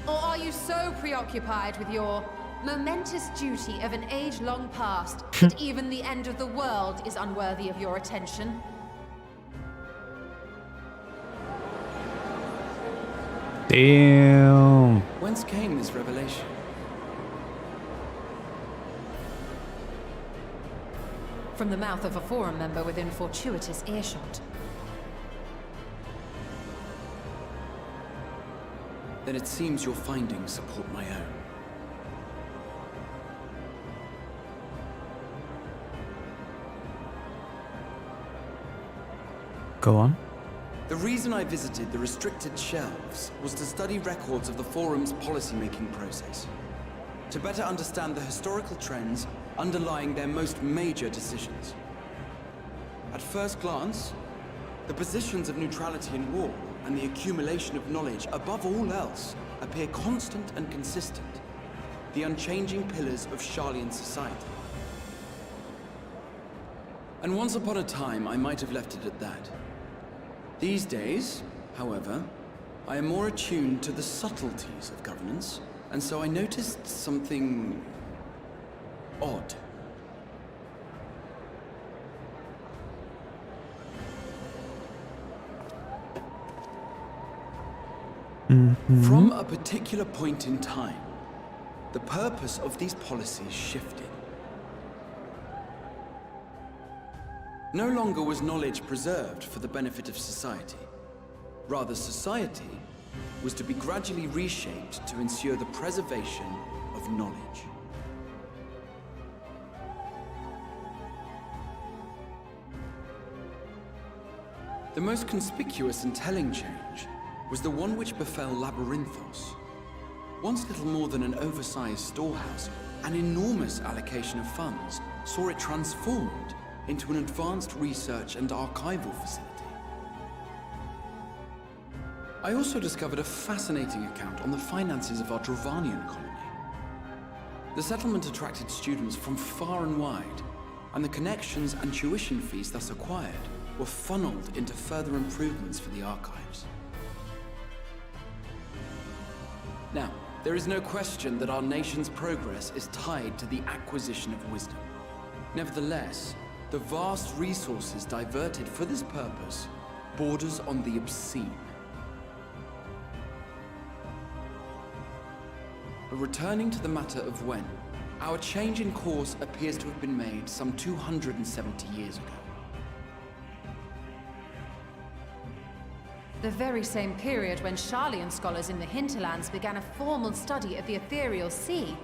D: Or are you so preoccupied with your momentous duty of an age-long past that even the end of the world is unworthy of your attention?
A: Damn.
L: Whence came this revelation?
D: From the mouth of a Forum member within fortuitous earshot.
L: Then it seems your findings support my own.
A: Go on.
L: The reason I visited the restricted shelves was to study records of the Forum's policymaking process, to better understand the historical trends underlying their most major decisions. At first glance, the positions of neutrality in war and the accumulation of knowledge above all else appear constant and consistent, the unchanging pillars of Sharlayan society. And once upon a time, I might have left it at that. These days, however, I am more attuned to the subtleties of governance, and so I noticed something odd. From a particular point in time, the purpose of these policies shifted. No longer was knowledge preserved for the benefit of society. Rather, society was to be gradually reshaped to ensure the preservation of knowledge. The most conspicuous and telling change was the one which befell Labyrinthos. Once little more than an oversized storehouse, an enormous allocation of funds saw it transformed into an advanced research and archival facility. I also discovered a fascinating account on the finances of our Dravanian colony. The settlement attracted students from far and wide, and the connections and tuition fees thus acquired were funneled into further improvements for the archives. Now, there is no question that our nation's progress is tied to the acquisition of wisdom. Nevertheless, the vast resources diverted for this purpose borders on the obscene. But returning to the matter of when, our change in course appears to have been made some 270 years ago.
D: The very same period when Sharlayan scholars in the hinterlands began a formal study of the ethereal sea.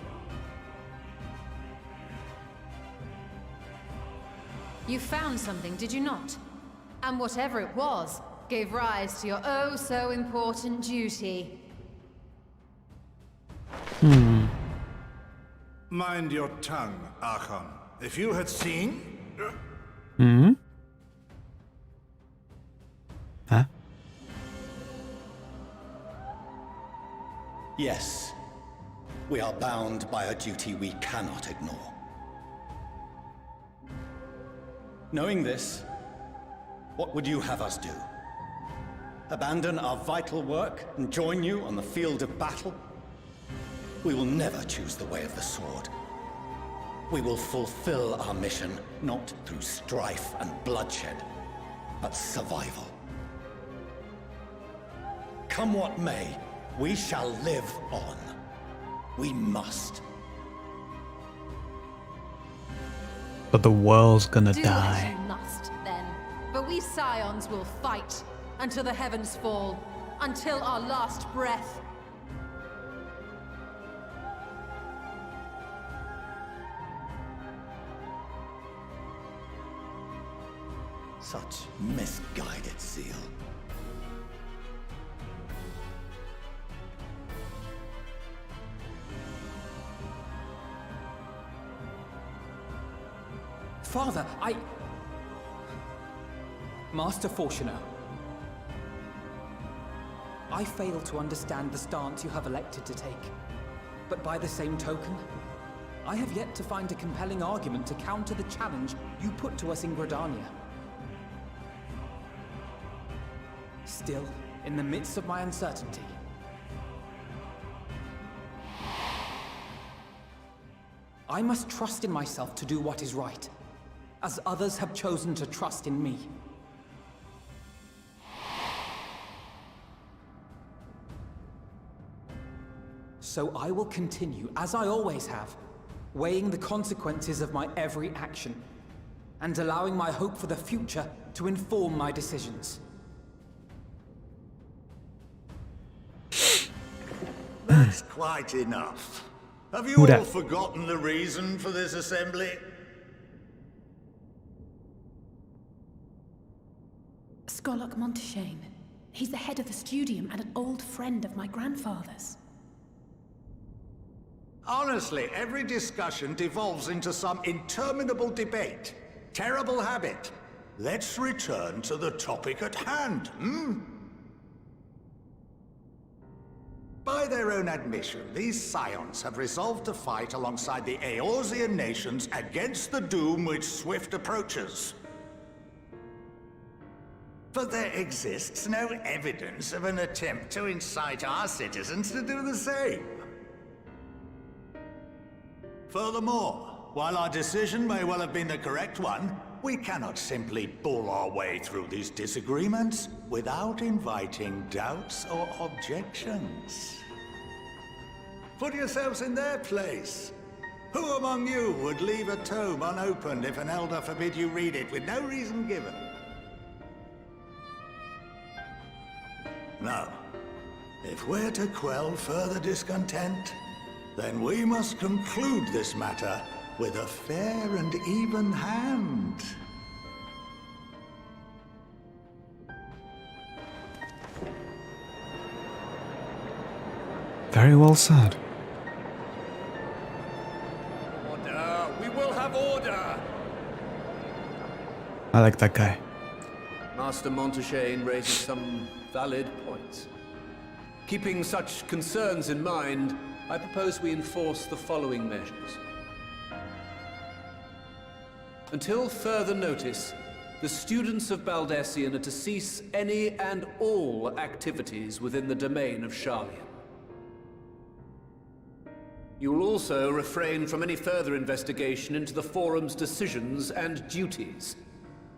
D: You found something, did you not? And whatever it was, gave rise to your oh-so-important duty.
N: Mind your tongue, Archon. If you had seen...
A: Huh?
K: Yes. We are bound by a duty we cannot ignore. Knowing this, what would you have us do? Abandon our vital work and join you on the field of battle? We will never choose the way of the sword. We will fulfill our mission, not through strife and bloodshed, but survival. Come what may, we shall live on. We must.
A: But the world's gonna
D: Do
A: die.
D: as you must, then. But we Scions will fight until the heavens fall, until our last breath.
K: Such misguided zeal.
E: Father, Master Fortuner, I fail to understand the stance you have elected to take. But by the same token, I have yet to find a compelling argument to counter the challenge you put to us in Gridania. Still, in the midst of my uncertainty, I must trust in myself to do what is right, as others have chosen to trust in me. So I will continue, as I always have, weighing the consequences of my every action, and allowing my hope for the future to inform my decisions.
N: That's quite enough. Have you all forgotten the reason for this assembly?
B: Skolok Monteshane. He's the head of the Studium and an old friend of my grandfather's.
N: Honestly, every discussion devolves into some interminable debate. Terrible habit. Let's return to the topic at hand, By their own admission, these scions have resolved to fight alongside the Eorzean nations against the doom which swift approaches. But there exists no evidence of an attempt to incite our citizens to do the same. Furthermore, while our decision may well have been the correct one, we cannot simply bull our way through these disagreements without inviting doubts or objections. Put yourselves in their place. Who among you would leave a tome unopened if an elder forbid you read it with no reason given? No. If we're to quell further discontent, then we must conclude this matter with a fair and even hand.
A: Very well said.
O: Order! We will have order!
A: I like that guy.
P: Master Monteshane raises some valid points. Keeping such concerns in mind, I propose we enforce the following measures. Until further notice, the students of Baldesion are to cease any and all activities within the domain of Sharlayan. You will also refrain from any further investigation into the Forum's decisions and duties.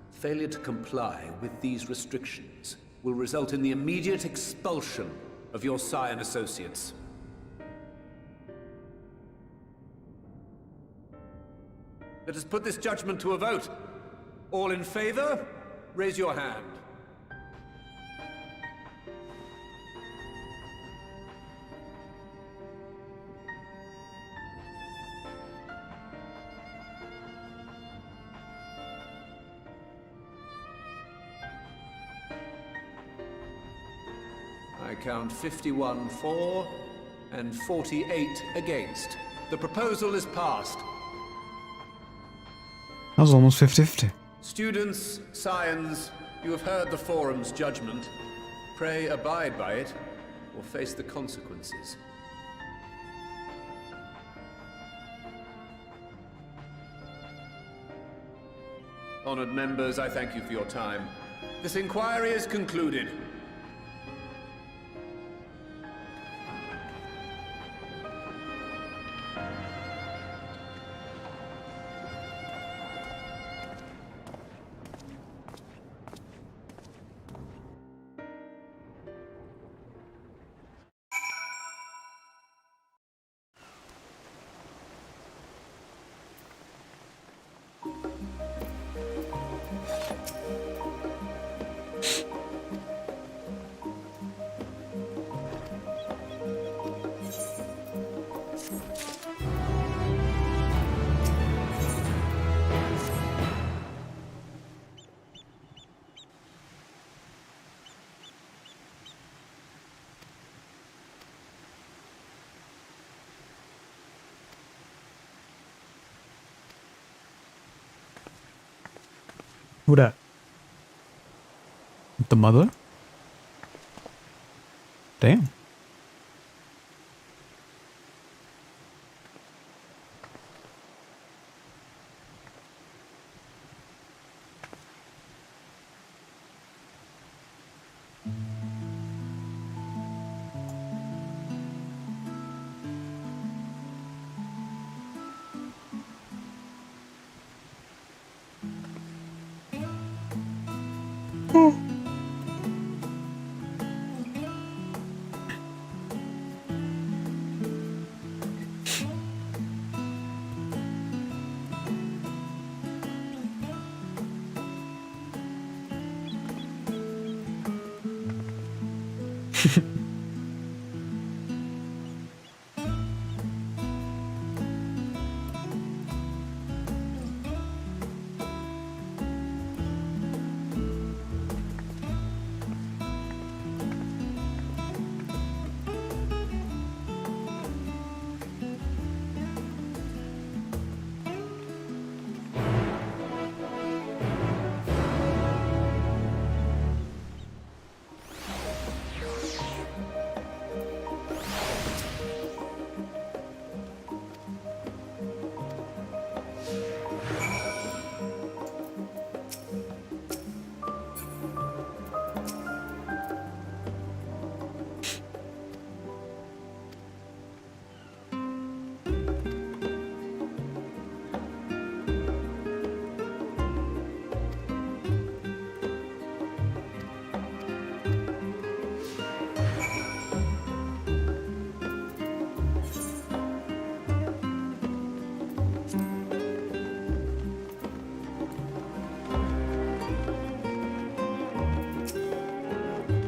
P: Failure to comply with these restrictions will result in the immediate expulsion of your Scion associates. Let us put this judgment to a vote. All in favor, raise your hand. I count 51 for and 48 against. The proposal is passed.
A: That was almost 50-50.
P: Students, scions, you have heard the Forum's judgment. Pray abide by it, or face the consequences. Honored members, I thank you for your time. This inquiry is concluded.
A: Who that? The mother? Damn.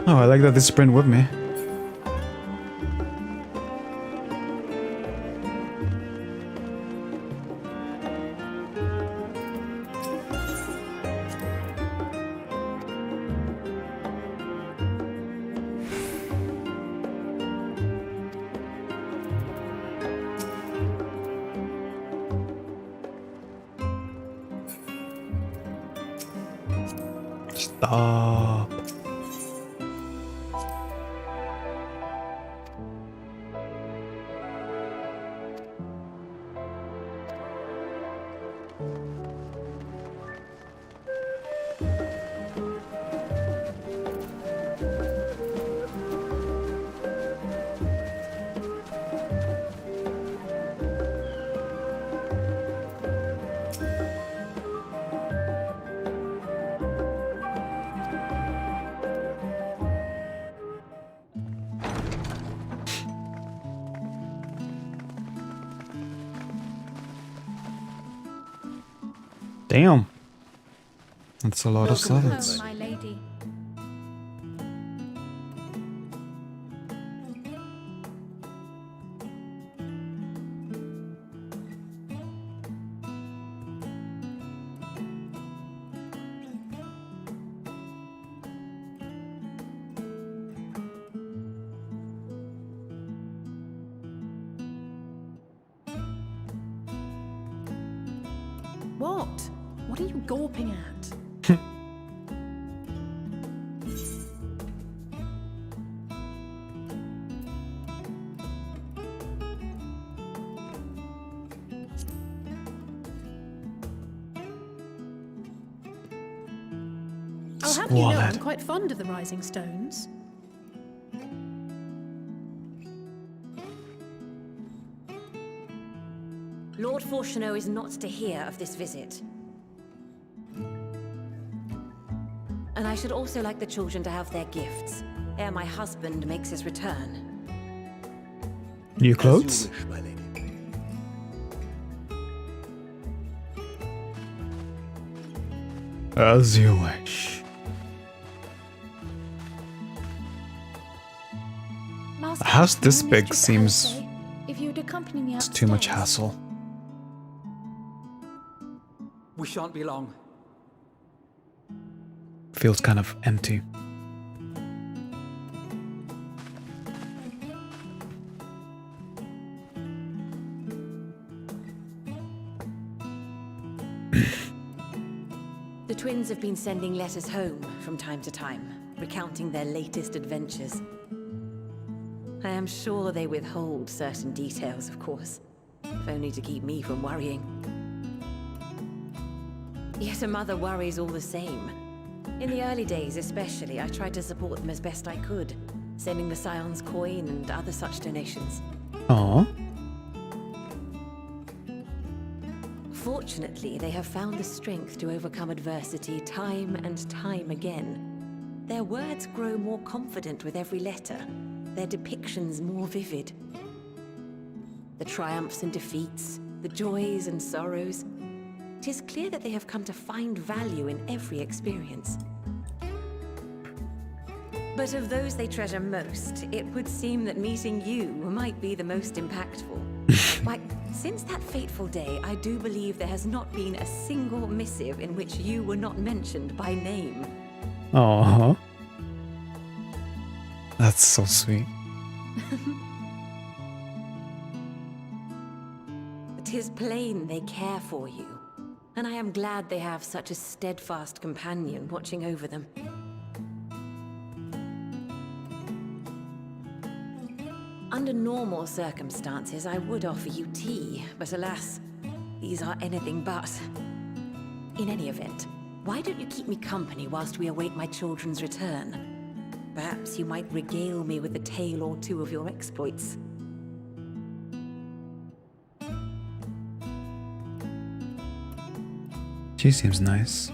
A: Oh, I like that they sprint with me. Stop. Damn. That's a lot of servants.
G: My lady.
B: What? What are you gawping at? I'll have you know I'm quite fond of the Rising Stones.
Q: Lord Fortuneau is not to hear of this visit. And I should also like the children to have their gifts, ere my husband makes his return.
A: New clothes?
K: As you wish, my lady.
A: As you wish.
G: Master,
A: A house this
G: my
A: big
G: mistress
A: seems
G: Alice, if you would accompany me
A: it's
G: upstairs.
A: too much hassle.
E: We shan't be long.
A: Feels kind of empty.
Q: The twins have been sending letters home from time to time, recounting their latest adventures. I am sure they withhold certain details, of course, if only to keep me from worrying. Yet a mother worries all the same. In the early days especially, I tried to support them as best I could, sending the Scion's coin and other such donations.
A: Aww.
Q: Fortunately, they have found the strength to overcome adversity time and time again. Their words grow more confident with every letter, their depictions more vivid. The triumphs and defeats, the joys and sorrows. 'Tis clear that they have come to find value in every experience. But of those they treasure most, it would seem that meeting you might be the most impactful. Why, since that fateful day, I do believe there has not been a single missive in which you were not mentioned by name.
A: Aww. That's so sweet.
Q: 'Tis plain they care for you, and I am glad they have such a steadfast companion watching over them. Under normal circumstances, I would offer you tea, but alas, these are anything but. In any event, why don't you keep me company whilst we await my children's return? Perhaps you might regale me with a tale or two of your exploits.
A: She seems nice.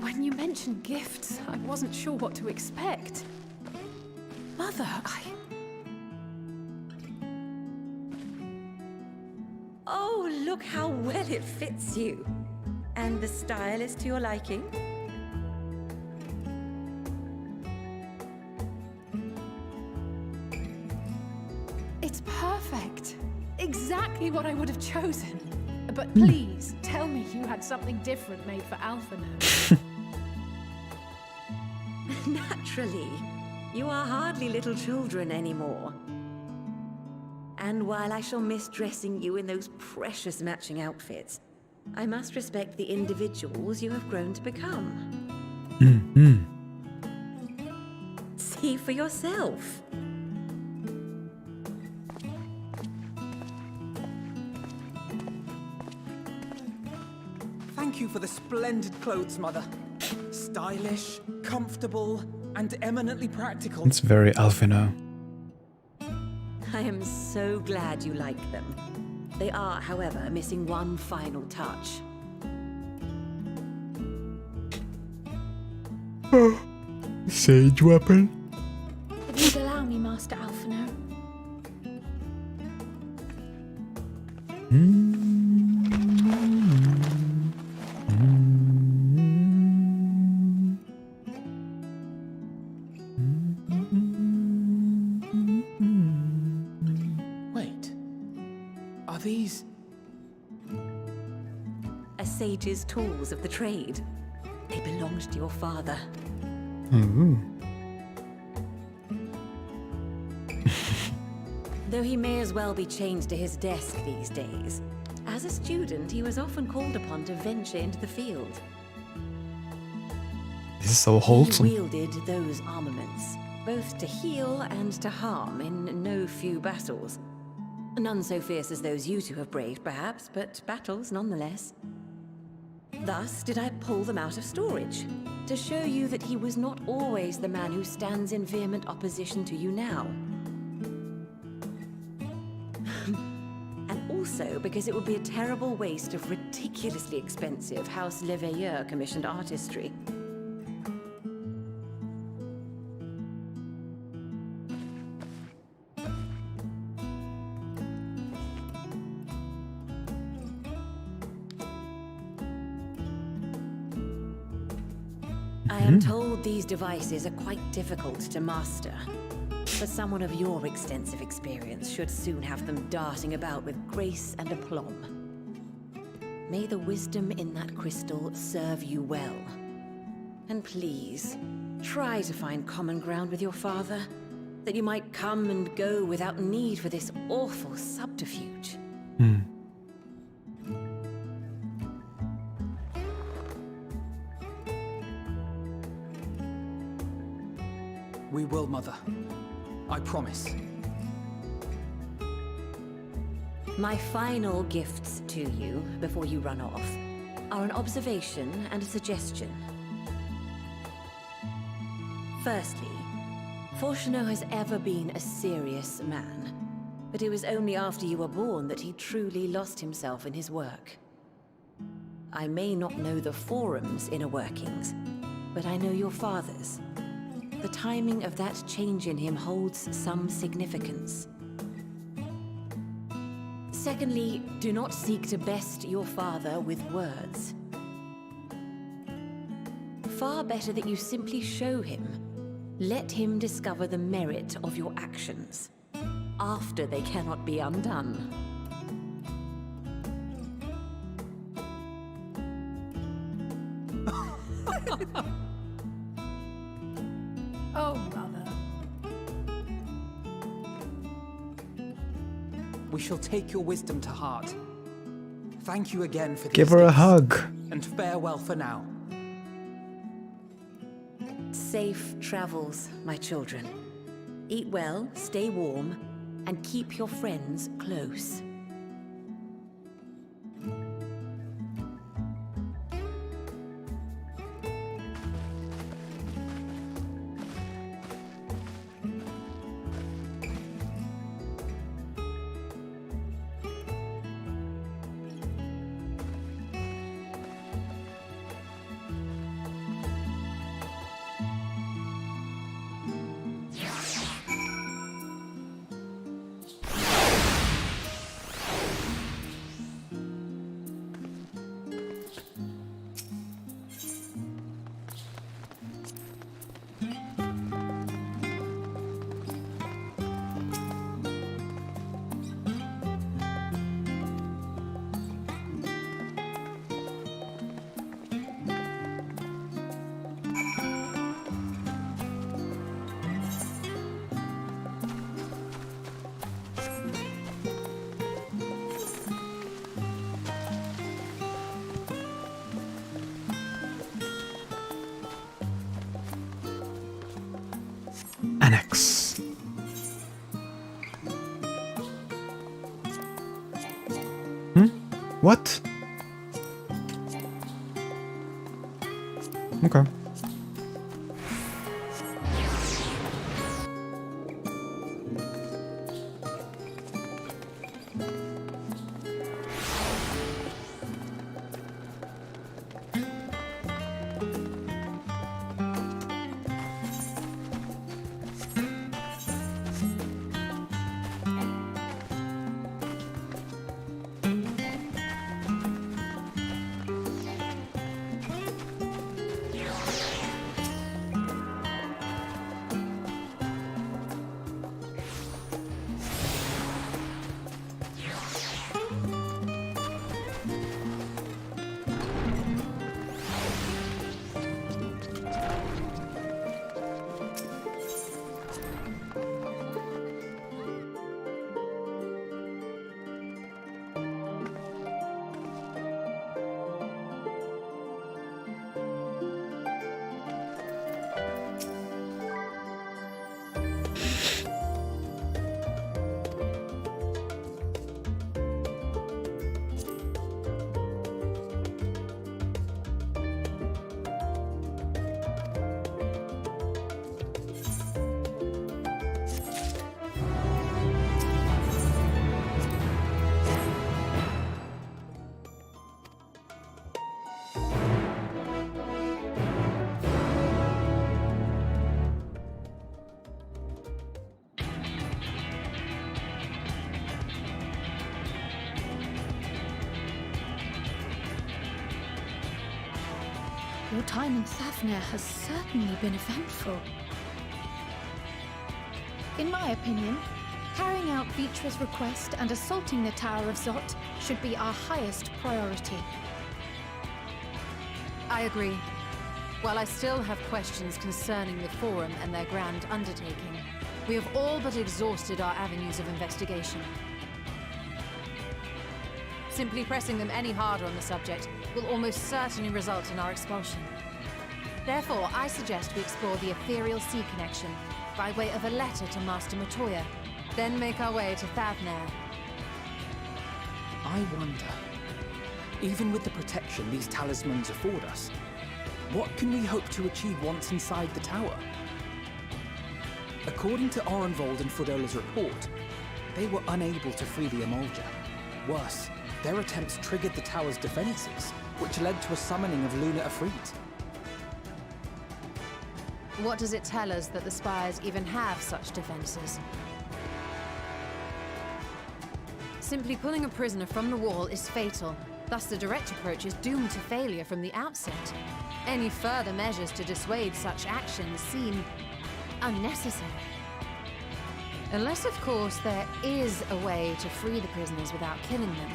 B: When you mentioned gifts, I wasn't sure what to expect. Mother,
Q: Oh, look how well it fits you. And the style is to your liking?
B: It's perfect. Exactly what I would have chosen. But please, tell me you had something different made for Alphino.
Q: Naturally. You are hardly little children anymore. And while I shall miss dressing you in those precious matching outfits, I must respect the individuals you have grown to become. See for yourself.
E: Thank you for the splendid clothes, Mother. Stylish, comfortable, and eminently practical.
A: It's very Alphino.
Q: I am so glad you like them. They are, however, missing one final touch.
A: Sage weapon?
G: If you'd allow me, Master Alphino.
E: Wait. Are these...
Q: A sage's tools of the trade. They belonged to your father. Though he may as well be chained to his desk these days, as a student he was often called upon to venture into the field.
A: This is so wholesome.
Q: He wielded those armaments, both to heal and to harm in no few battles. None so fierce as those you two have braved, perhaps, but battles nonetheless. Thus did I pull them out of storage, to show you that he was not always the man who stands in vehement opposition to you now. And also because it would be a terrible waste of ridiculously expensive House Leveilleur commissioned artistry. I am told these devices are quite difficult to master, but someone of your extensive experience should soon have them darting about with grace and aplomb. May the wisdom in that crystal serve you well. And please, try to find common ground with your father, that you might come and go without need for this awful subterfuge.
E: We will, Mother. I promise.
Q: My final gifts to you, before you run off, are an observation and a suggestion. Firstly, Fortuno has ever been a serious man, but it was only after you were born that he truly lost himself in his work. I may not know the Forum's inner workings, but I know your father's. The timing of that change in him holds some significance. Secondly, do not seek to best your father with words. Far better that you simply show him. Let him discover the merit of your actions, after they cannot be undone.
B: Oh, Mother.
E: We shall take your wisdom to heart. Thank you again for
A: Give
E: these
A: her a
E: gifts,
A: hug.
E: and farewell for now.
Q: Safe travels, my children. Eat well, stay warm, and keep your friends close.
A: Annex. What? Okay.
G: Your time in Thafnir has certainly been eventful. In my opinion, Carrying out Vitra's request and assaulting the Tower of Zot should be our highest priority.
D: I agree. While I still have questions concerning the Forum and their grand undertaking, we have all but exhausted our avenues of investigation. Simply pressing them any harder on the subject will almost certainly result in our expulsion. Therefore, I suggest we explore the ethereal sea connection by way of a letter to Master Matoya, then make our way to Thavnair.
R: I wonder, even with the protection these talismans afford us, what can we hope to achieve once inside the tower? According to Orenvold and Frodola's report, they were unable to free the Emolja. Worse, their attempts triggered the tower's defenses, which led to a summoning of Luna Afrit.
D: What does it tell us that the Spires even have such defenses? Simply pulling a prisoner from the wall is fatal. Thus, the direct approach is doomed to failure from the outset. Any further measures to dissuade such actions seem unnecessary. Unless, of course, there is a way to free the prisoners without killing them.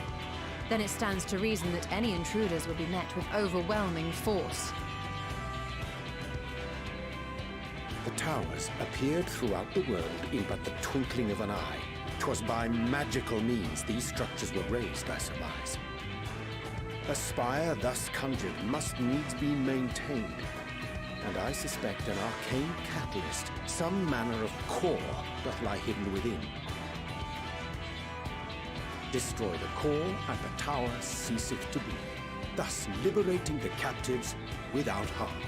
D: Then it stands to reason that any intruders will be met with overwhelming force.
S: The towers appeared throughout the world in but the twinkling of an eye. 'Twas by magical means these structures were raised, I surmise. A spire thus conjured must needs be maintained, and I suspect an arcane catalyst, some manner of core, doth lie hidden within. Destroy the core, and the tower ceaseth to be, thus liberating the captives without harm.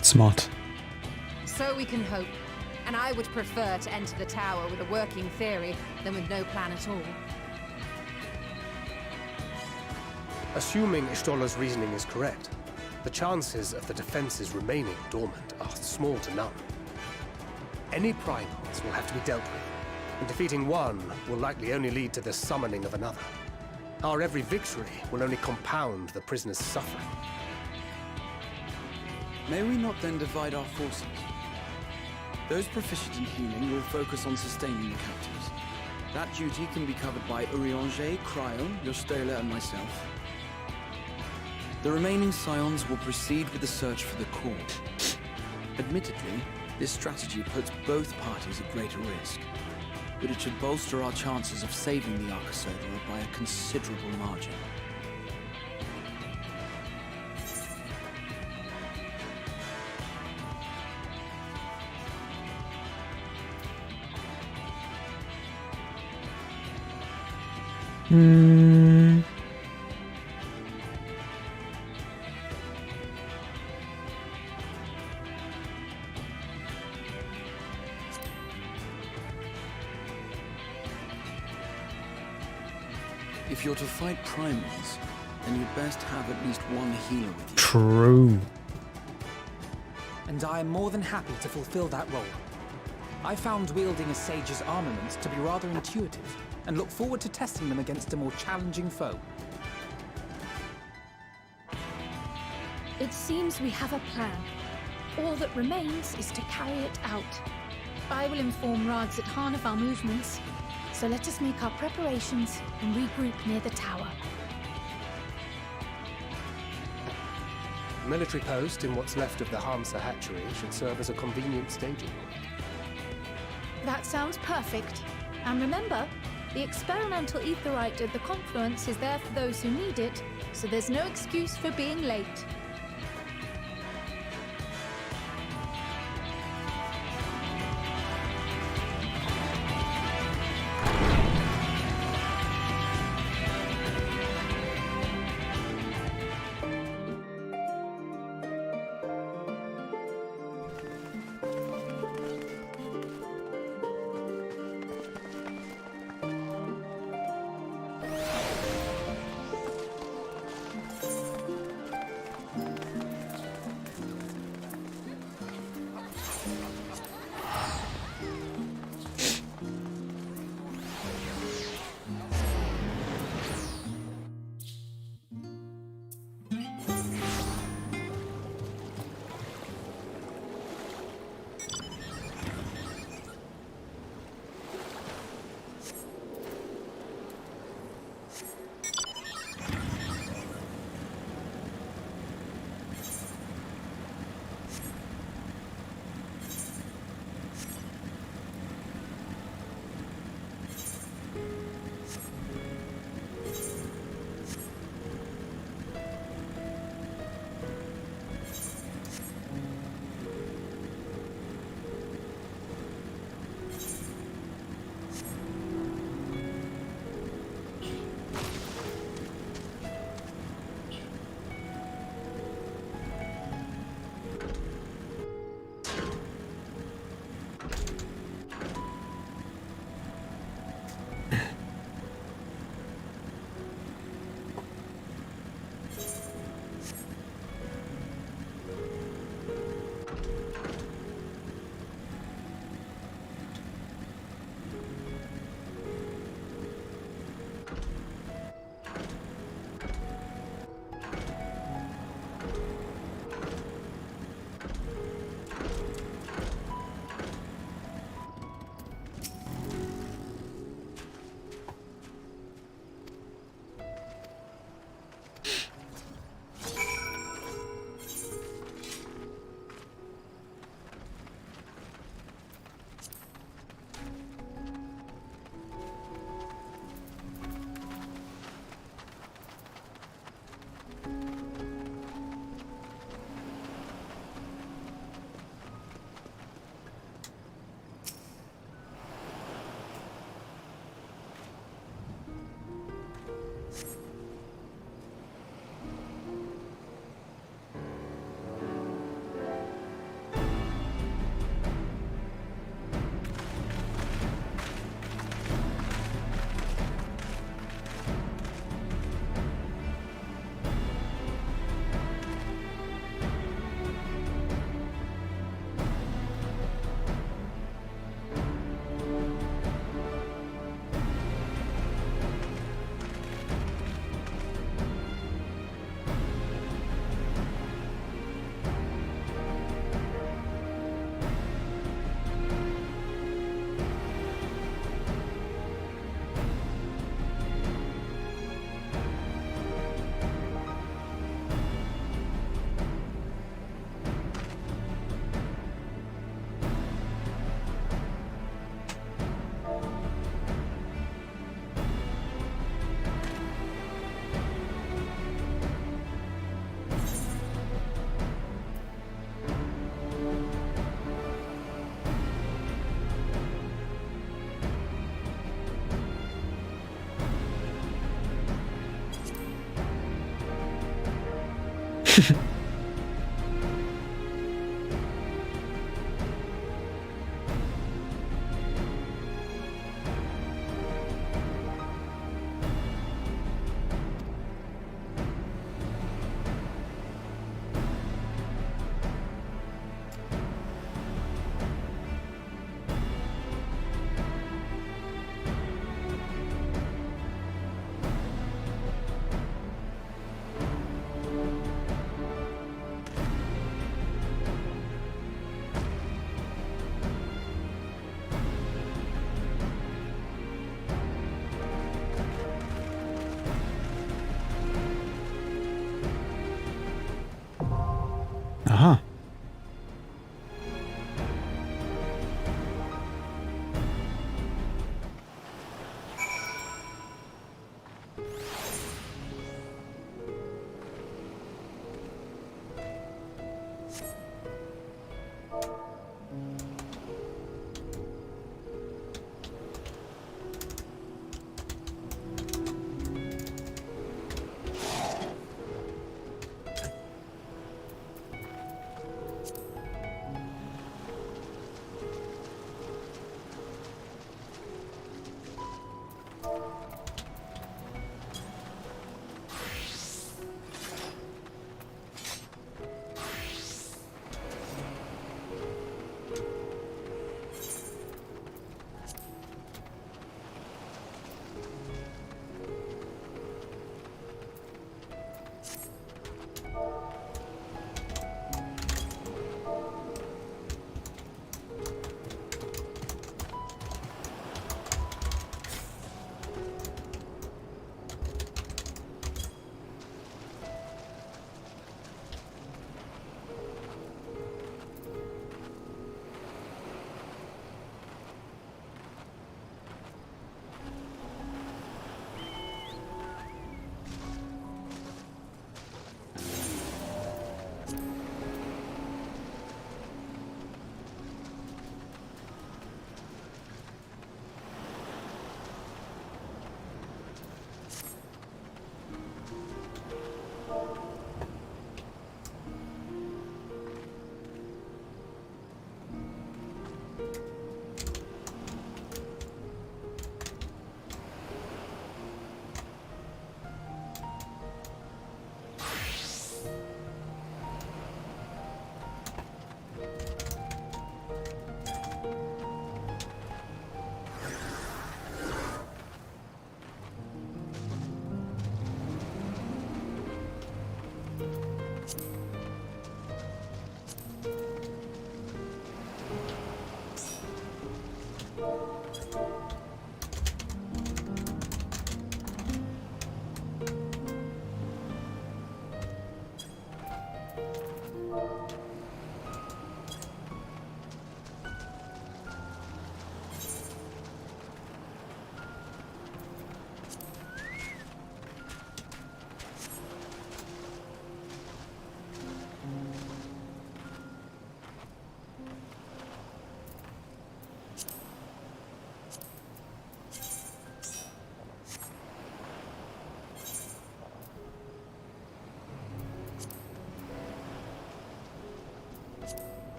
A: Smart.
D: So we can hope. And I would prefer to enter the tower with a working theory than with no plan at all.
T: Assuming Ishtola's reasoning is correct, the chances of the defenses remaining dormant are small to none. Any primals will have to be dealt with, and defeating one will likely only lead to the summoning of another. Our every victory will only compound the prisoner's suffering.
L: May we not then divide our forces? Those proficient in healing will focus on sustaining the captives. That duty can be covered by Urianger, Cryon, Yostola, and myself. The remaining Scions will proceed with the search for the core. Admittedly, this strategy puts both parties at greater risk, but it should bolster our chances of saving the Arcosodora by a considerable margin. If you're to fight primals, then you'd best have at least one healer with you.
A: True.
R: And I am more than happy to fulfill that role. I found wielding a sage's armaments to be rather intuitive, and look forward to testing them against a more challenging foe.
G: It seems we have a plan. All that remains is to carry it out. I will inform Rags at Han of our movements, so let us make our preparations and regroup near the tower.
T: A military post in what's left of the Hamsa hatchery should serve as a convenient staging point.
G: That sounds perfect. And remember, the experimental aetheryte at the confluence is there for those who need it, so there's no excuse for being late.
A: Aha.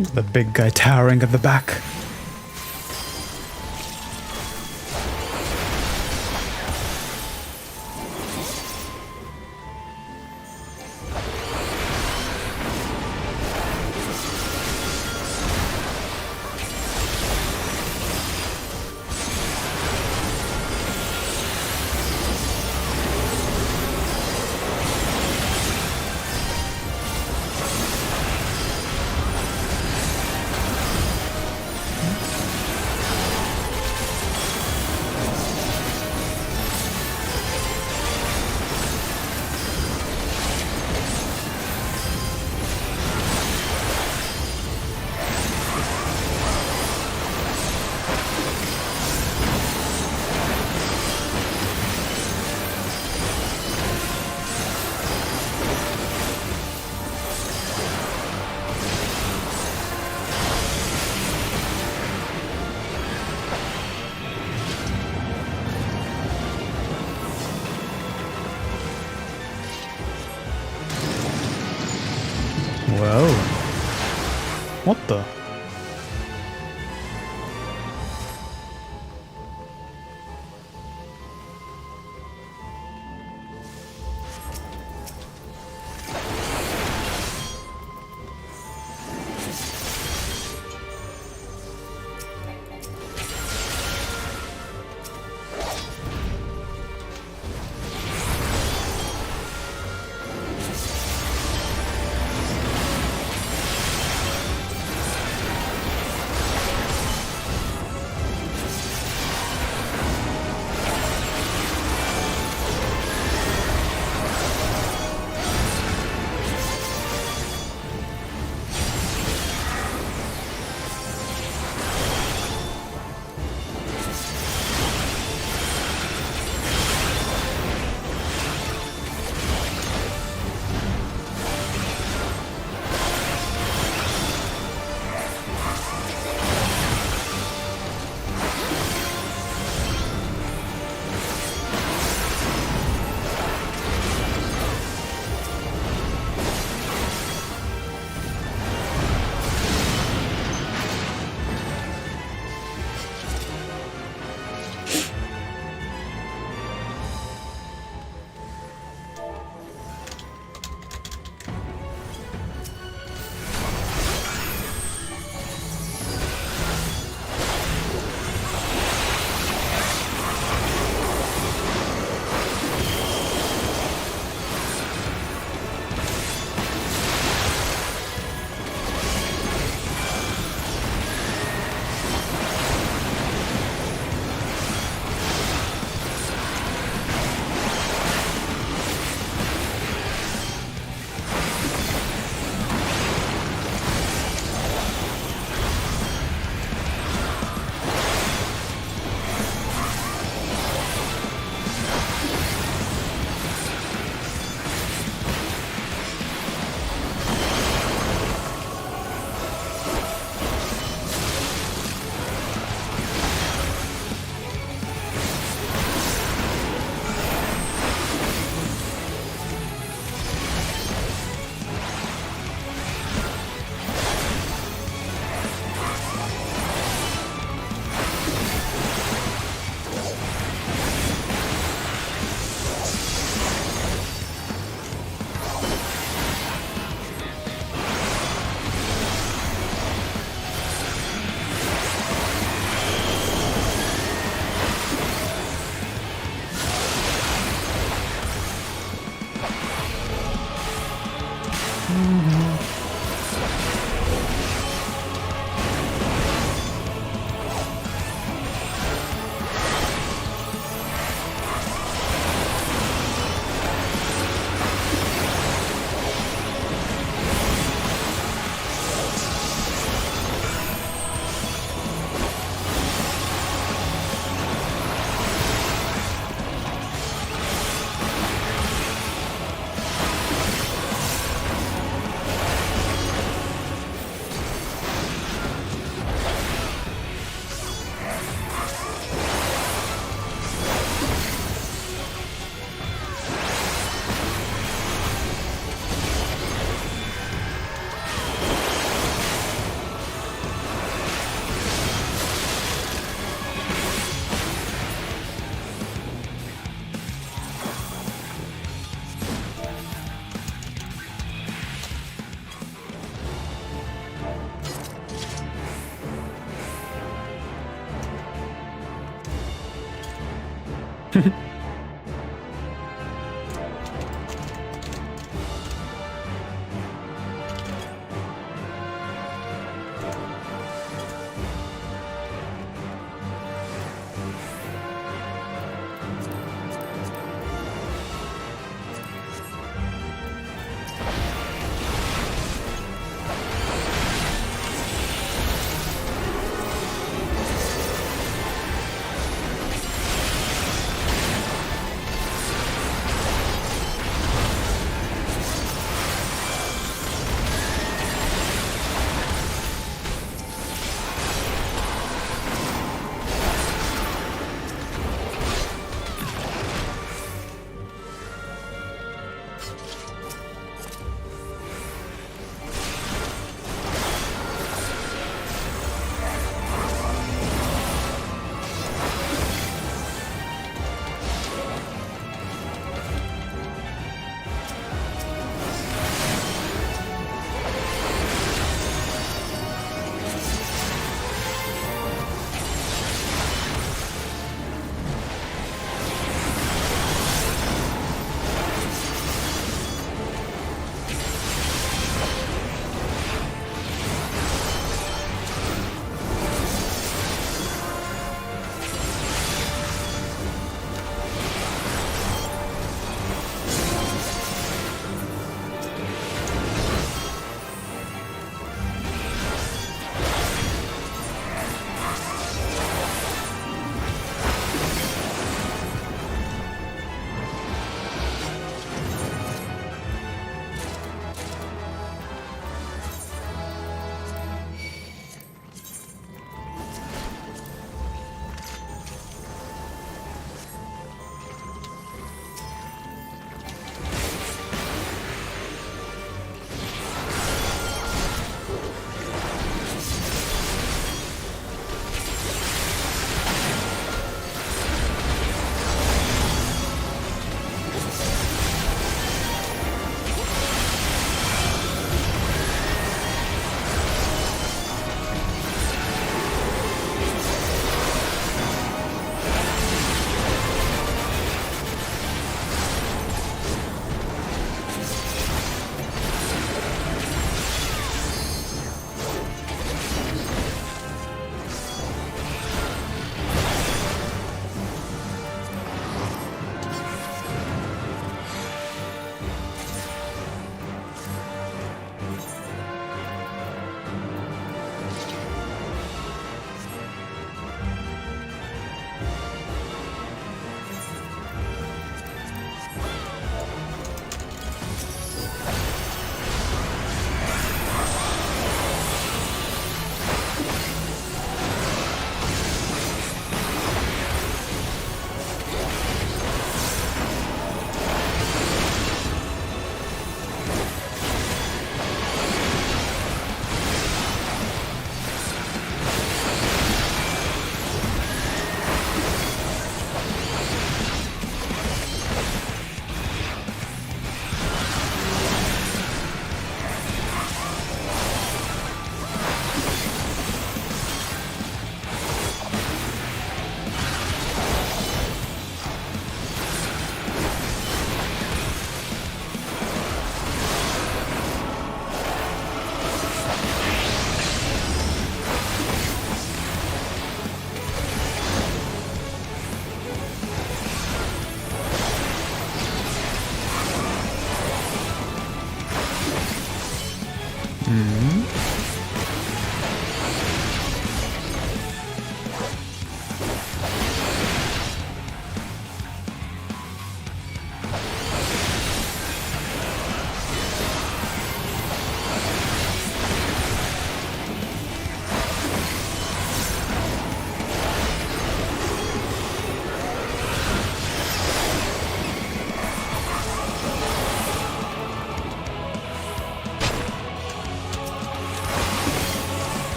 A: The big guy towering at the back. What the?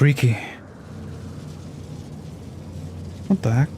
A: freaky. What the heck?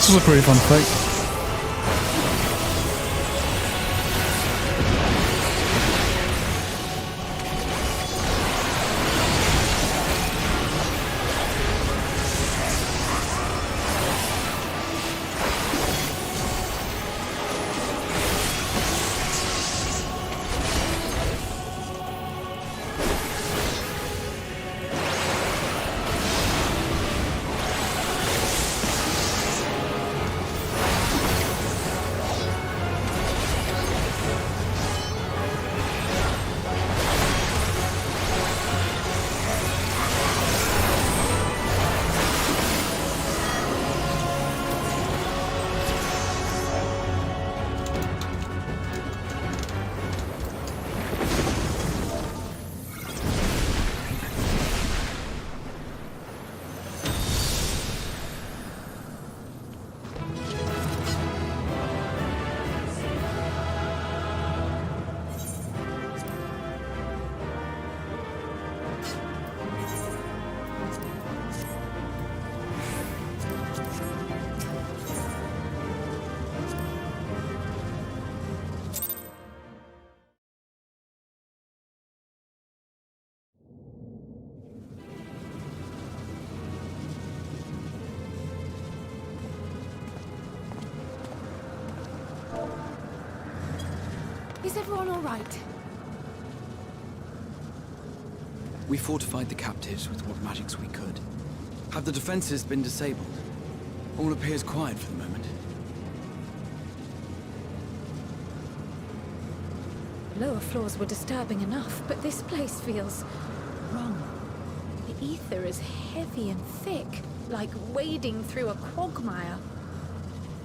A: This was a pretty fun fight.
B: Is everyone all right?
L: We fortified the captives with what magics we could. Have the defenses been disabled? All appears quiet for the moment.
G: Lower floors were disturbing enough, but this place feels wrong. The ether is heavy and thick, like wading through a quagmire.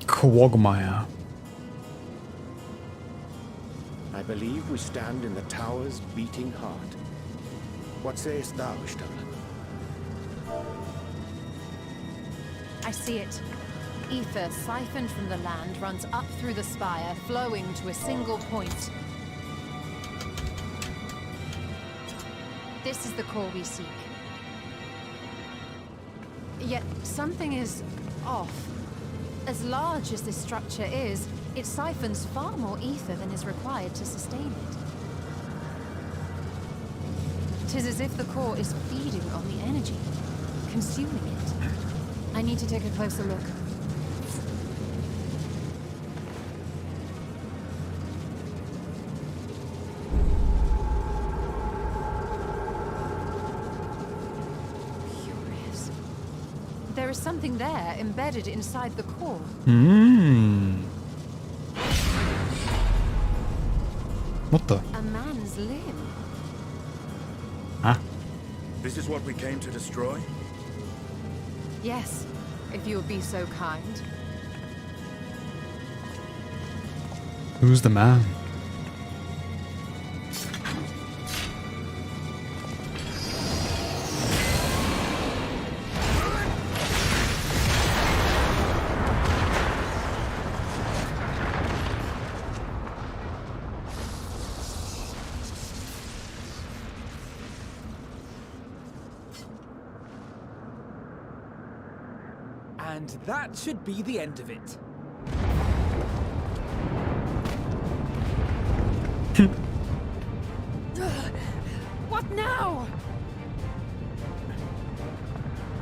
A: Quagmire.
S: I believe we stand in the tower's beating heart. What sayest thou, Stolen?
D: I see it. Ether siphoned from the land runs up through the spire, flowing to a single point. This is the core we seek. Yet something is off. As large as this structure is, it siphons far more ether than is required to sustain it. 'Tis as if the core is feeding on the energy, consuming it. I need to take a closer look. Curious. There is something there embedded inside the core.
A: What the?
D: A man's limb.
A: Huh?
O: This is what we came to destroy?
D: Yes, if you would be so kind.
A: Who's the man?
R: And that should be the end of it.
B: What now?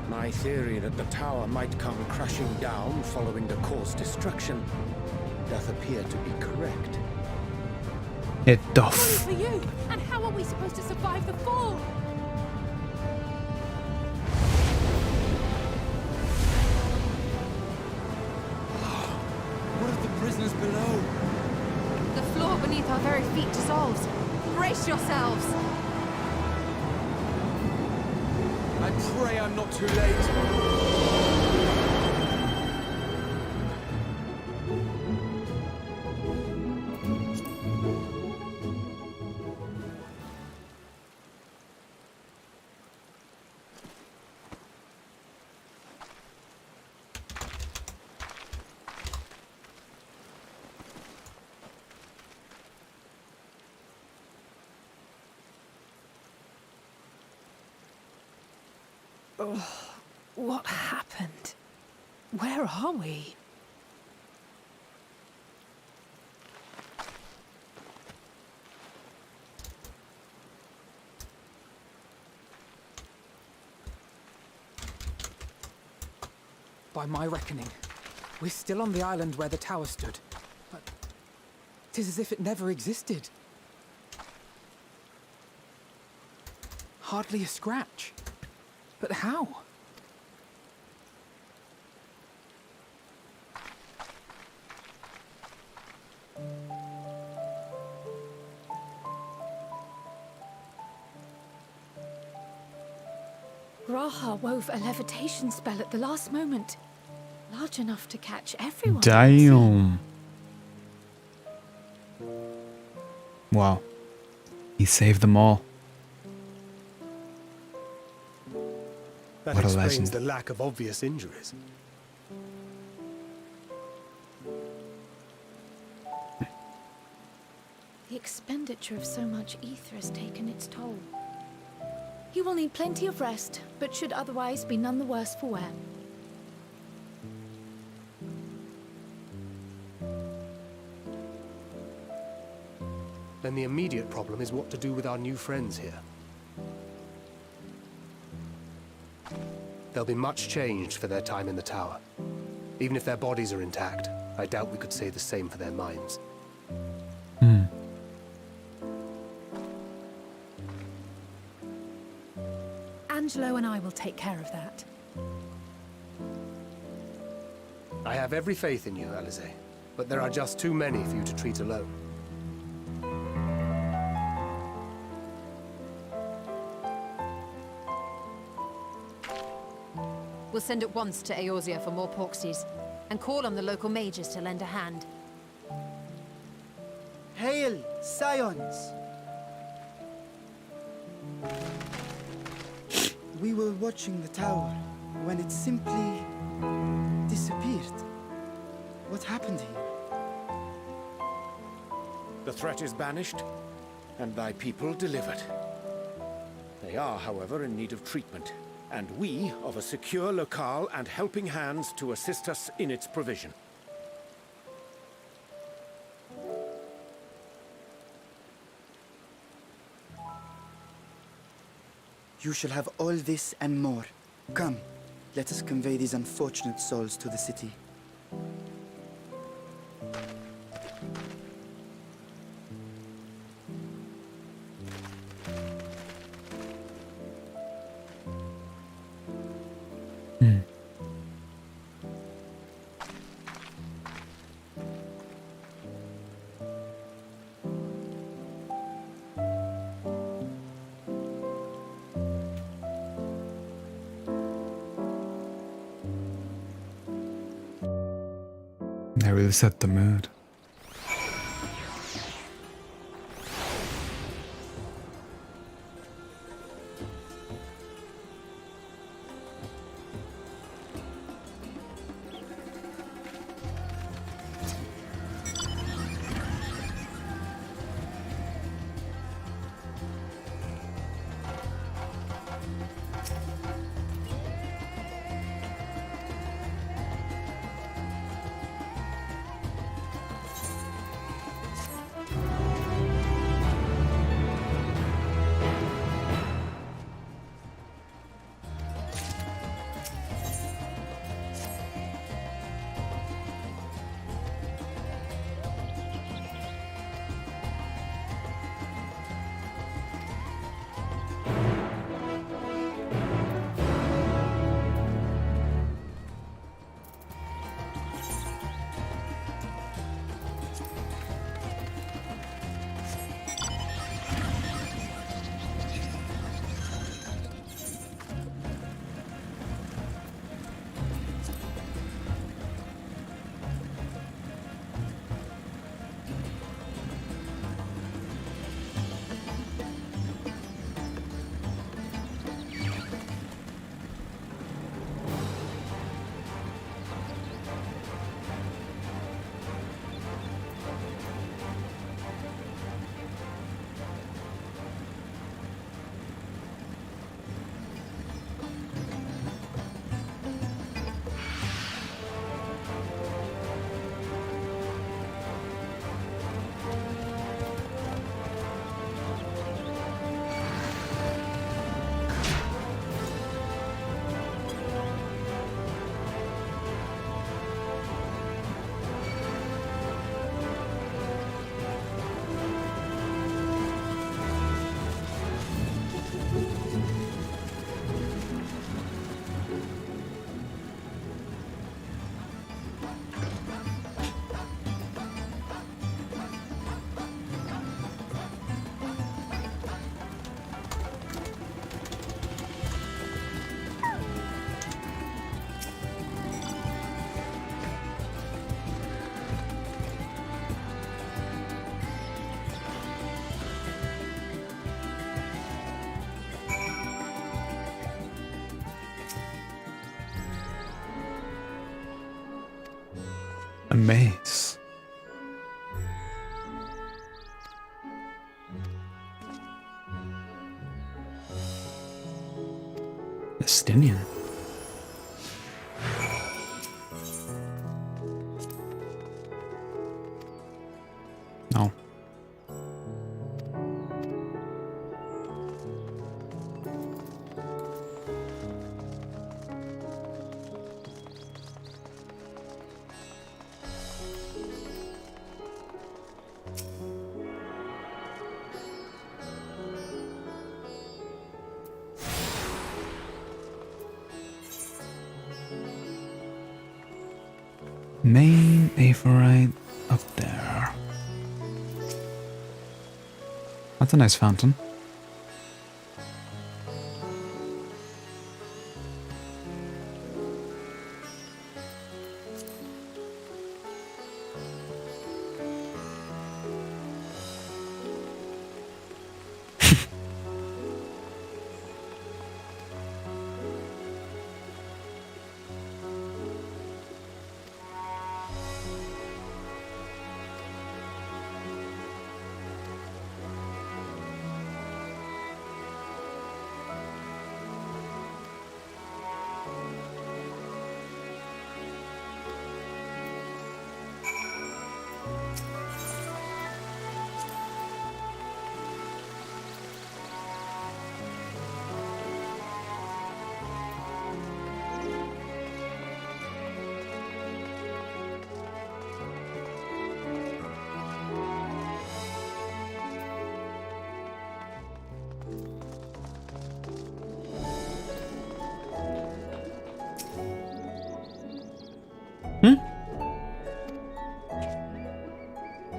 S: My theory that the tower might come crashing down following the core's destruction doth appear to be correct.
A: It doth.
B: For you! And how are we supposed to survive the fall?
L: What of the prisoners below?
D: The floor beneath our very feet dissolves. Brace yourselves!
L: I pray I'm not too late.
B: Oh, what happened? Where are we?
R: By my reckoning, we're still on the island where the tower stood. But 'tis as if it never existed. Hardly a scratch. But how?
G: Raha wove a levitation spell at the last moment. Large enough to catch everyone.
A: Damn. Wow. He saved them all.
T: That
A: What a
T: explains
A: legend.
T: the lack of obvious injuries.
G: The expenditure of so much ether has taken its toll. He will need plenty of rest, but should otherwise be none the worse for wear.
T: Then the immediate problem is what to do with our new friends here. They'll be much changed for their time in the tower. Even if their bodies are intact, I doubt we could say the same for their minds.
B: Angelo and I will take care of that.
T: I have every faith in you, Alize, but there are just too many for you to treat alone.
D: We'll send at once to Eorzea for more porksies, and call on the local mages to lend a hand.
U: Hail, Scions! We were watching the tower when it simply disappeared. What happened here?
S: The threat is banished, and thy people delivered. They are, however, in need of treatment, and we of a secure locale and helping hands to assist us in its provision.
U: You shall have all this and more. Come, let us convey these unfortunate souls to the city.
A: They really set the mood. A mace. Estinian. No. Main Aephorite up there. That's a nice fountain.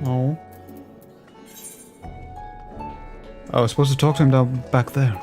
A: Oh. I was supposed to talk to him down back there.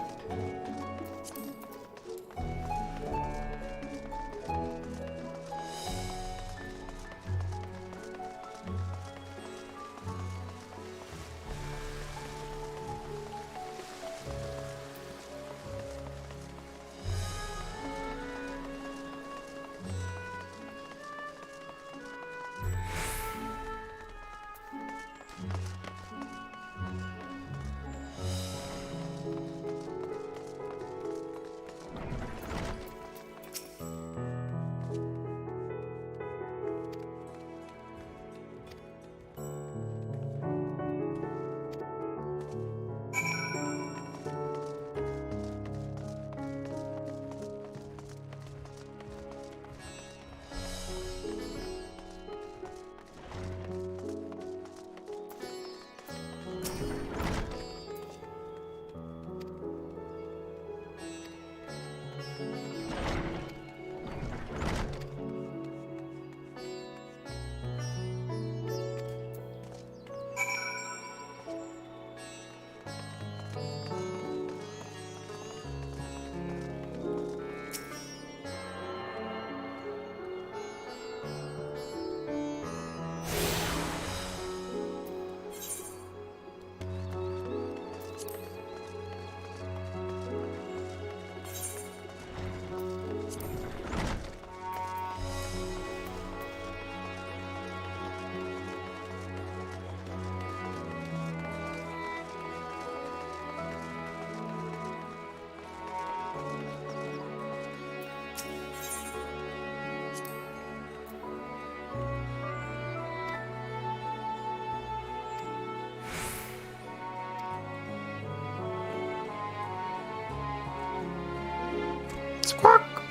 A: Squawk!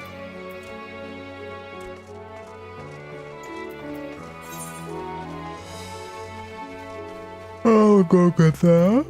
A: I'll go get that.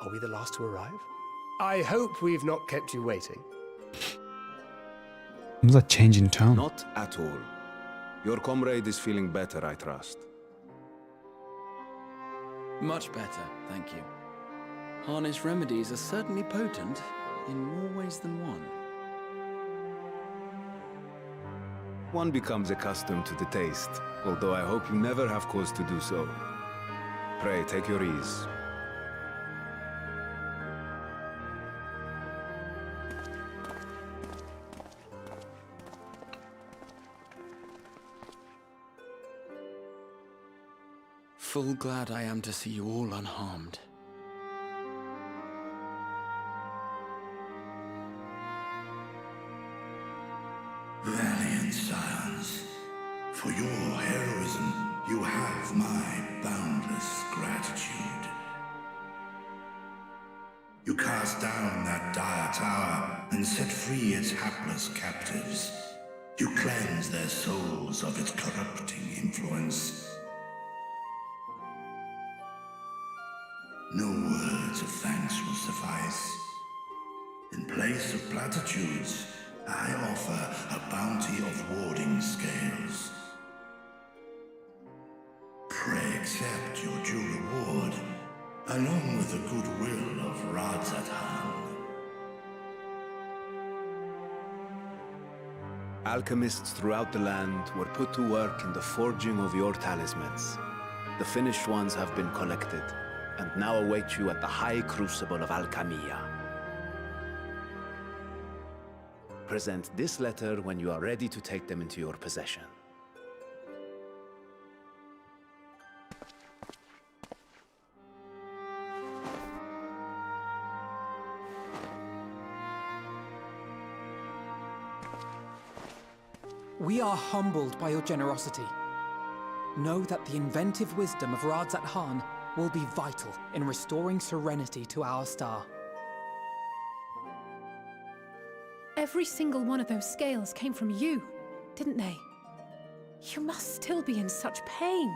T: Are we the last to arrive? I hope we've not kept you waiting.
A: Was that change in tone?
H: Not at all. Your comrade is feeling better, I trust.
L: Much better, thank you. Harnish remedies are certainly potent, in more ways than one.
H: One becomes accustomed to the taste, although I hope you never have cause to do so. Pray, take your ease.
L: Full glad I am to see you all unharmed.
V: Valiant scions, for your heroism, you have my boundless gratitude. You cast down that dire tower and set free its hapless captives. You cleanse their souls of its corrupting influence. No words of thanks will suffice. In place of platitudes, I offer a bounty of warding scales. Pray accept your due reward, along with the goodwill of Radzathan.
H: Alchemists throughout the land were put to work in the forging of your talismans. The finished ones have been collected, and now await you at the high crucible of Alchemia. Present this letter when you are ready to take them into your possession.
R: We are humbled by your generosity. Know that the inventive wisdom of Radzathan will be vital in restoring serenity to our star.
B: Every single one of those scales came from you, didn't they? You must still be in such pain.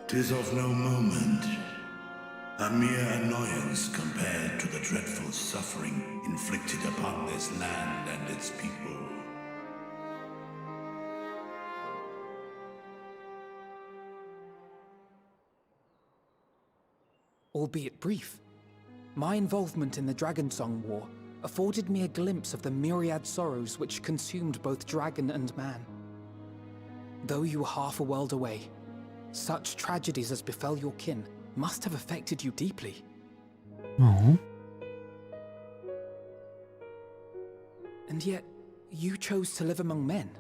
V: 'Tis of no moment. A mere annoyance compared to the dreadful suffering inflicted upon this land and its people.
R: Albeit brief, my involvement in the Dragonsong War afforded me a glimpse of the myriad sorrows which consumed both dragon and man. Though you were half a world away, such tragedies as befell your kin must have affected you deeply.
A: Oh.
R: And yet, you chose to live among men.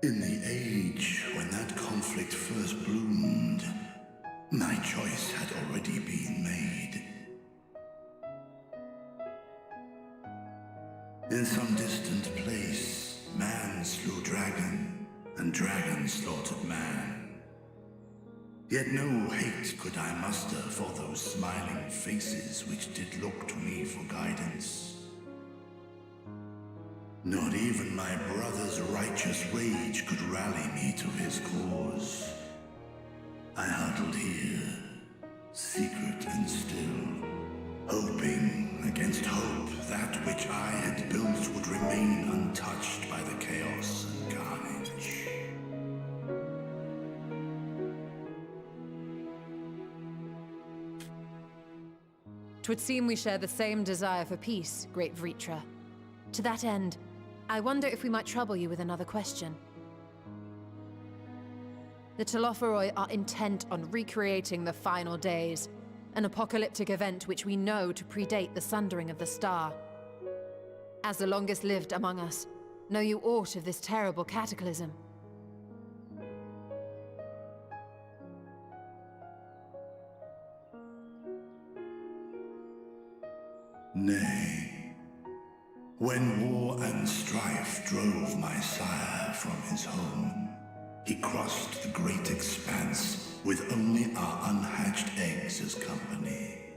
V: In the age when that conflict first bloomed, my choice had already been made. In some distant place, man slew dragon, and dragon slaughtered man. Yet no hate could I muster for those smiling faces which did look to me for guidance. Not even my brother's righteous rage could rally me to his cause. I huddled here, secret and still, hoping against hope that which I had built would remain untouched by the chaos and carnage.
D: 'Twould seem we share the same desire for peace, great Vritra. To that end, I wonder if we might trouble you with another question. The Telophoroi are intent on recreating the final days, an apocalyptic event which we know to predate the sundering of the star. As the longest lived among us, know you aught of this terrible cataclysm?
V: Nay. When war and strife drove my sire from his home, he crossed the great expanse with only our unhatched eggs as company.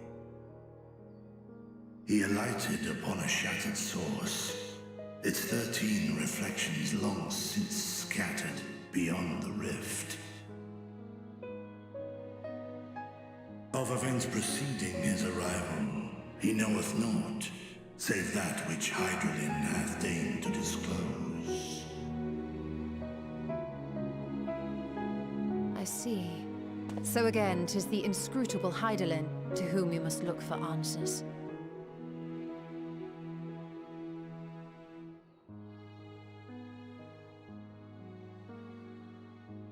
V: He alighted upon a shattered source, its 13 reflections long since scattered beyond the rift. Of events preceding his arrival, he knoweth naught, save that which Hydralin hath deigned to disclose.
D: I see. So again, 'tis the inscrutable Hydralin to whom we must look for answers.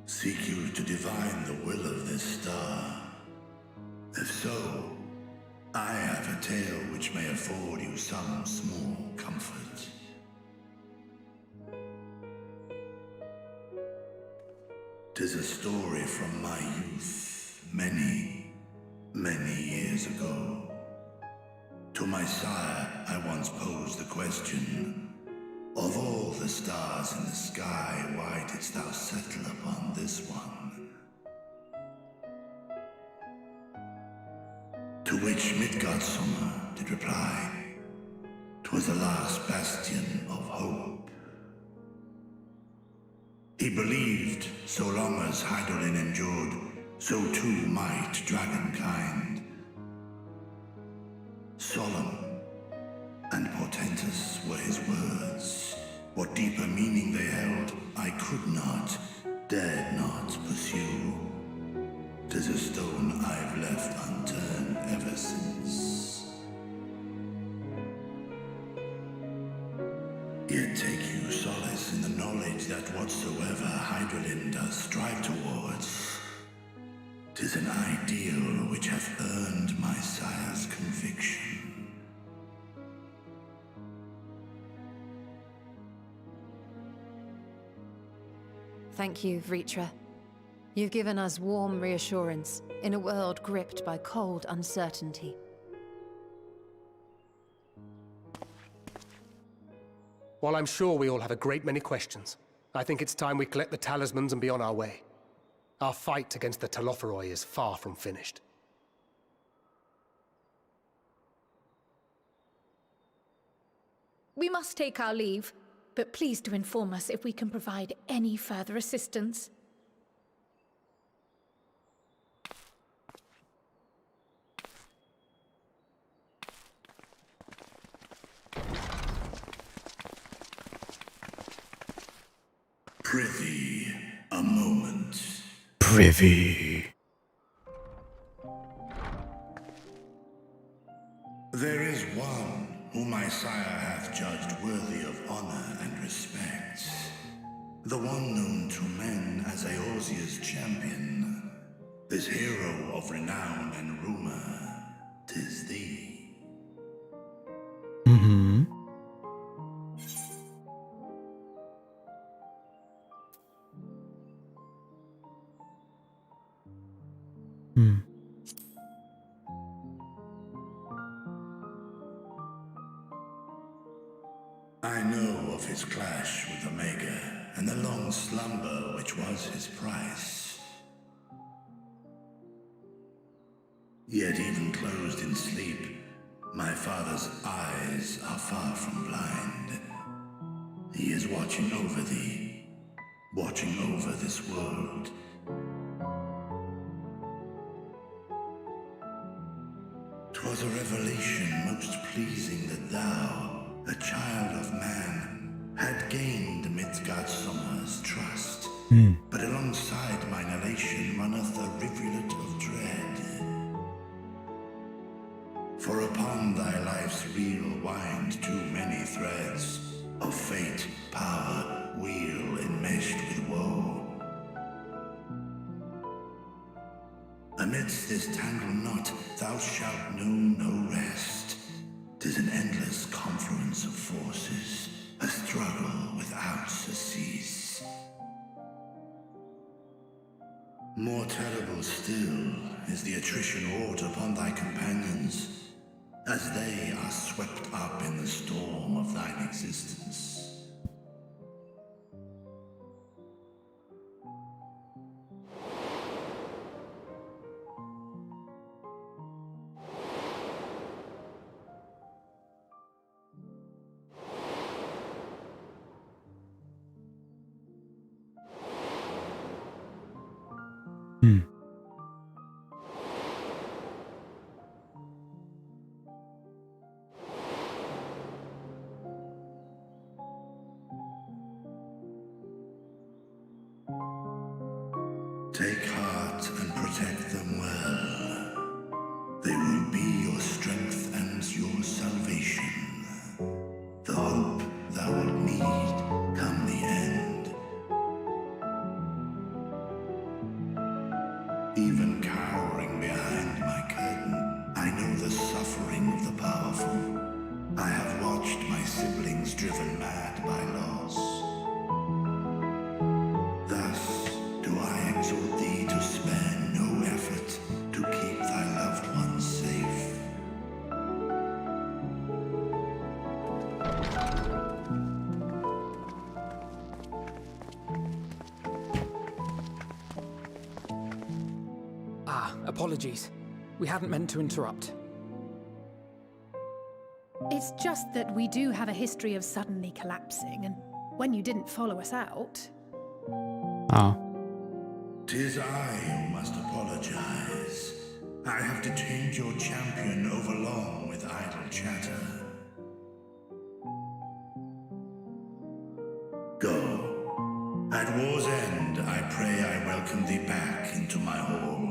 V: Seek you to divine the will of this star? If so, I have a tale which may afford you some small comfort. 'Tis a story from my youth, many, many years ago. To my sire, I once posed the question, of all the stars in the sky, why didst thou settle upon this one? To which Midgardsummer did reply, 'twas the last bastion of hope. He believed so long as Hydralin endured, so too might dragonkind. Solemn and portentous were his words. What deeper meaning they held, I could not, dared not pursue. 'Tis a stone I've left unturned ever since. Yet take you solace in the knowledge that whatsoever Hydralin does strive towards, 'tis an ideal which hath earned my sire's conviction.
D: Thank you, Vritra. You've given us warm reassurance in a world gripped by cold uncertainty.
T: While I'm sure we all have a great many questions, I think it's time we collect the talismans and be on our way. Our fight against the Telophoroi is far from finished.
G: We must take our leave, but please do inform us if we can provide any further assistance.
V: Prithee, a moment.
A: Privy.
V: There is one whom my sire hath judged worthy of honor and respect. The one known to men as Eorzea's champion. This hero of renown and rumor, 'tis thee.
A: Mm-hmm.
V: I know of his clash with Omega, and the long slumber which was his price. Yet even closed in sleep, my father's eyes are far from blind. He is watching over thee, watching over this world. 'Twas a revelation most pleasing that thou, a child of man, had gained Midgardsummer's trust. But alongside mine elation runneth a rivulet of dread. For upon thy life's reel wind too many threads of fate, power, wheel enmeshed with woe. Amidst this tangled knot thou shalt know no rest. 'Tis an endless confluence of forces, a struggle without surcease. More terrible still is the attrition wrought upon thy companions, as they are swept up in the storm of thine existence. Take heart and protect them well. They will be your strength and your salvation. The hope thou wilt need come the end. Even cowering behind my curtain, I know the suffering of the powerful. I have watched my siblings driven mad by loss. Thus do I exhort thee to spare no effort to keep thy loved ones safe.
R: Apologies. We hadn't meant to interrupt.
B: It's just that we do have a history of suddenly collapsing, and when you didn't follow us out...
A: Oh.
V: 'Tis I who must apologize. I have detained your champion overlong with idle chatter. Go. At war's end, I pray I welcome thee back into my hall,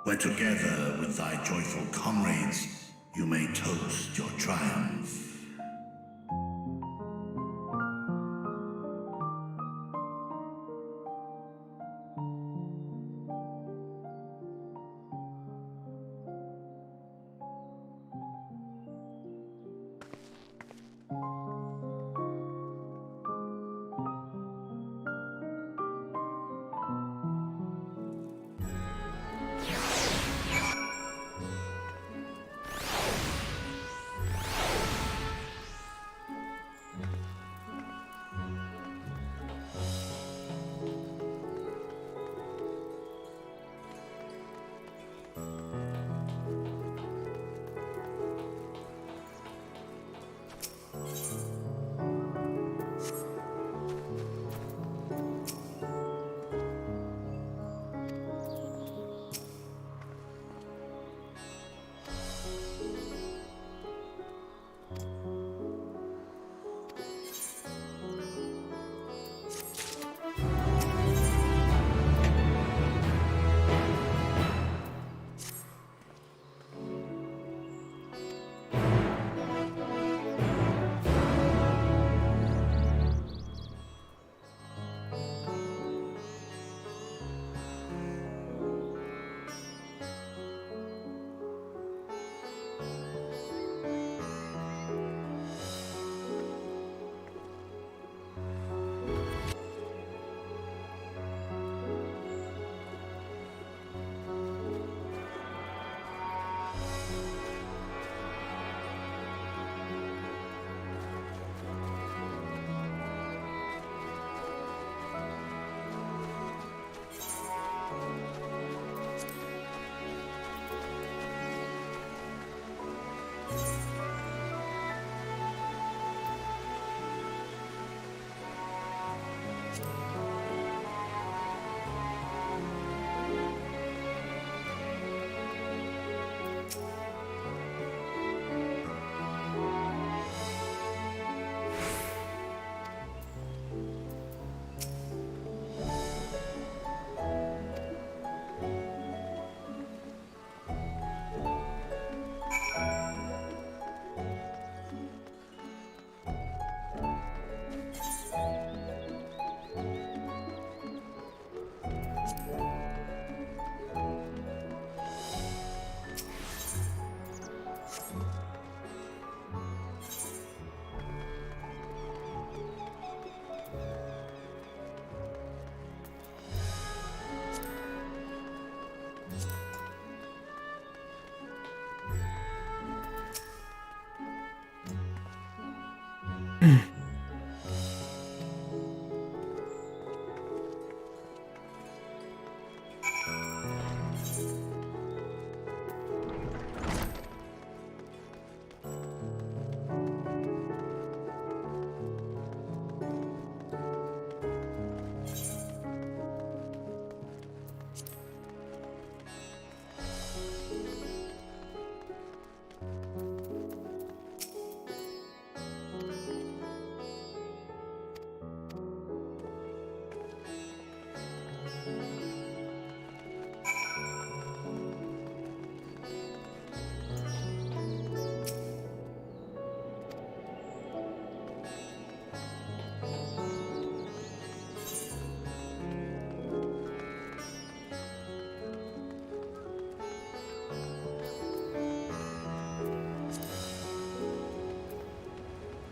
V: where together with thy joyful comrades, you may toast your triumph.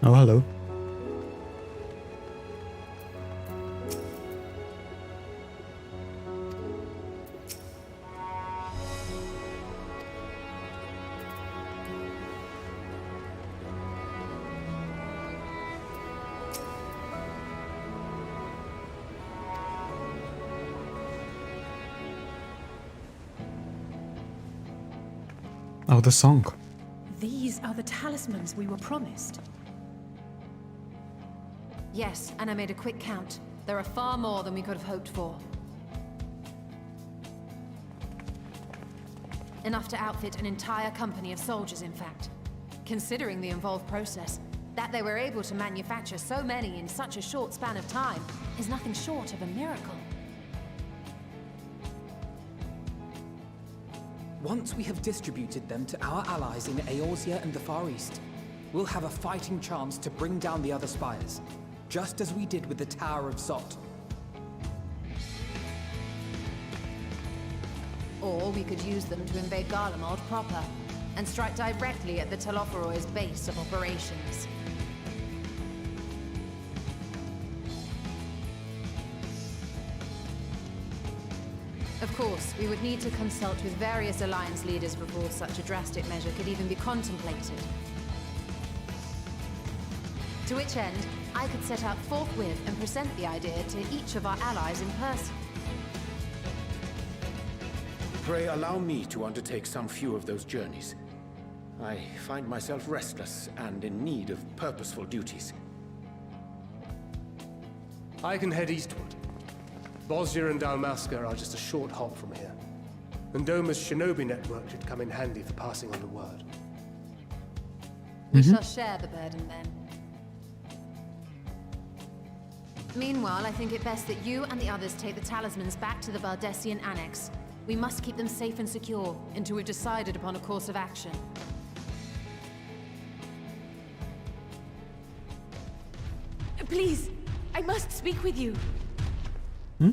A: Oh, hello. Oh, the song.
B: These are the talismans we were promised.
D: Yes, and I made a quick count. There are far more than we could have hoped for. Enough to outfit an entire company of soldiers, in fact. Considering the involved process, that they were able to manufacture so many in such a short span of time is nothing short of a miracle.
E: Once we have distributed them to our allies in Eorzea and the Far East, we'll have a fighting chance to bring down the other spires, just as we did with the Tower of Zot.
D: Or we could use them to invade Garlemald proper, and strike directly at the Telophoroid's base of operations. Of course, we would need to consult with various Alliance leaders before such a drastic measure could even be contemplated. To which end, I could set out forthwith and present the idea to each of our allies in person.
S: Pray allow me to undertake some few of those journeys. I find myself restless and in need of purposeful duties.
T: I can head eastward. Bosnia and Dalmasca are just a short hop from here. And Doma's shinobi network should come in handy for passing on the word.
D: We shall share the burden then. Meanwhile, I think it best that you and the others take the talismans back to the Baldessian Annex. We must keep them safe and secure until we've decided upon a course of action.
G: Please, I must speak with you.
A: Hmm?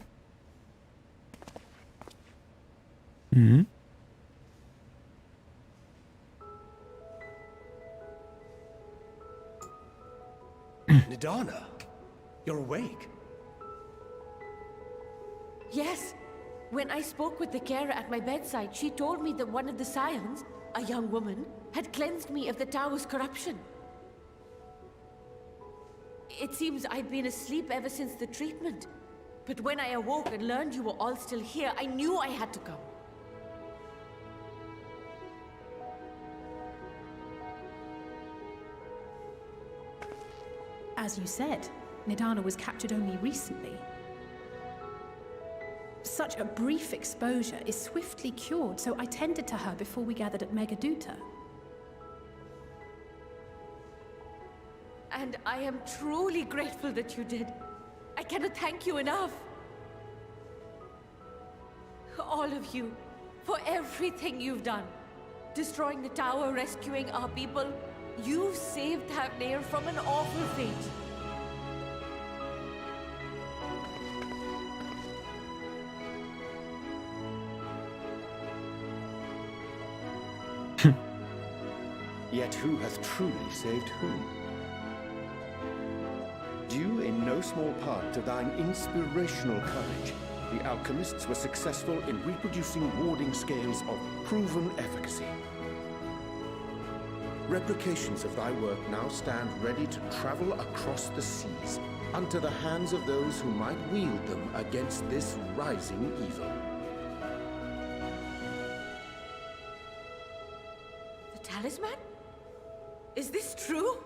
T: Nidana, you're awake.
G: Yes. When I spoke with the carer at my bedside, she told me that one of the scions, a young woman, had cleansed me of the tower's corruption. It seems I'd been asleep ever since the treatment. But when I awoke and learned you were all still here, I knew I had to come.
B: As you said, Nidana was captured only recently. Such a brief exposure is swiftly cured, so I tended to her before we gathered at Megaduta.
G: And I am truly grateful that you did. I cannot thank you enough. All of you, for everything you've done. Destroying the tower, rescuing our people. You've saved Thavnair from an awful fate.
S: Yet who hath truly saved whom? Due in no small part to thine inspirational courage, the alchemists were successful in reproducing warding scales of proven efficacy. Replications of thy work now stand ready to travel across the seas, unto the hands of those who might wield them against this rising evil.
G: The talisman? Is this true?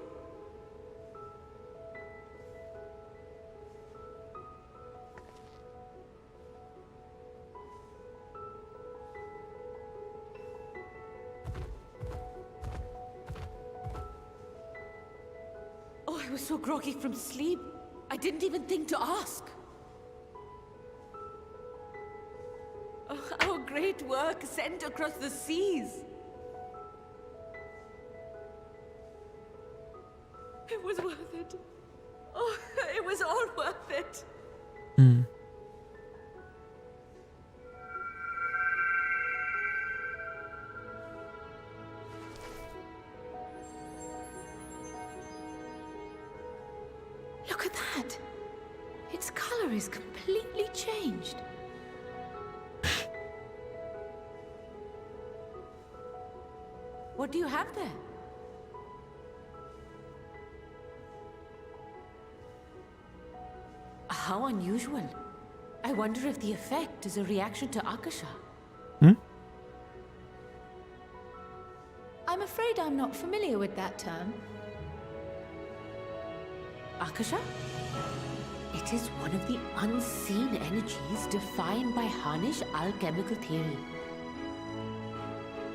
G: Oh, I was so groggy from sleep. I didn't even think to ask. Oh, our great work sent across the seas. It was worth it. Oh, it was all worth it. Look at that! Its color is completely changed.
Q: What do you have there? How unusual. I wonder if the effect is a reaction to Akasha.
G: I'm afraid I'm not familiar with that term.
Q: Akasha? It is one of the unseen energies defined by Harnish alchemical theory.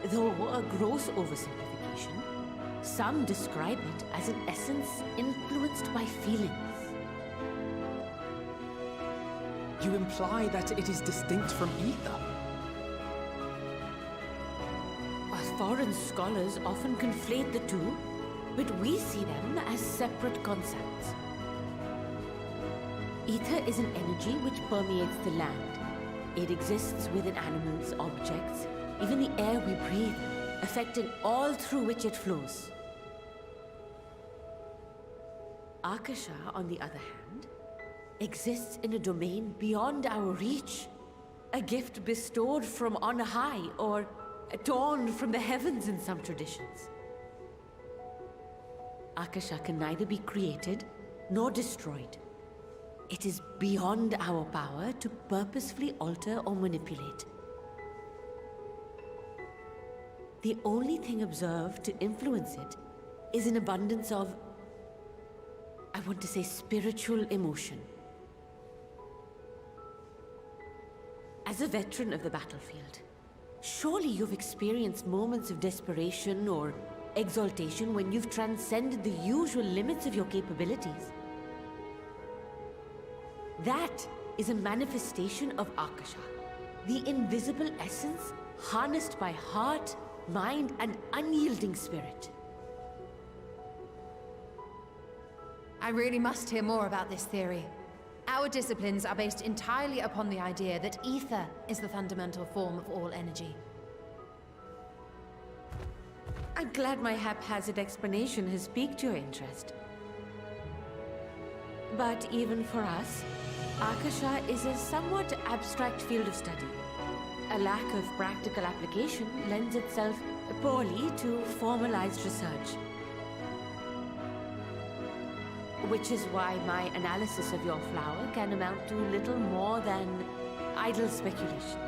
Q: Though a gross oversimplification, some describe it as an essence influenced by feelings.
R: You imply that it is distinct from ether?
Q: Foreign scholars often conflate the two, but we see them as separate concepts. Ether is an energy which permeates the land. It exists within animals, objects, even the air we breathe, affecting all through which it flows. Akasha, on the other hand, exists in a domain beyond our reach. A gift bestowed from on high, or torn from the heavens in some traditions. Akasha can neither be created nor destroyed. It is beyond our power to purposefully alter or manipulate. The only thing observed to influence it is an abundance of, I want to say, spiritual emotion. As a veteran of the battlefield, surely you've experienced moments of desperation or exaltation when you've transcended the usual limits of your capabilities. That is a manifestation of Akasha, the invisible essence harnessed by heart, mind, and unyielding spirit.
D: I really must hear more about this theory. Our disciplines are based entirely upon the idea that ether is the fundamental form of all energy.
Q: I'm glad my haphazard explanation has piqued your interest. But even for us, Akasha is a somewhat abstract field of study. A lack of practical application lends itself poorly to formalized research. Which is why my analysis of your flower can amount to little more than idle speculation.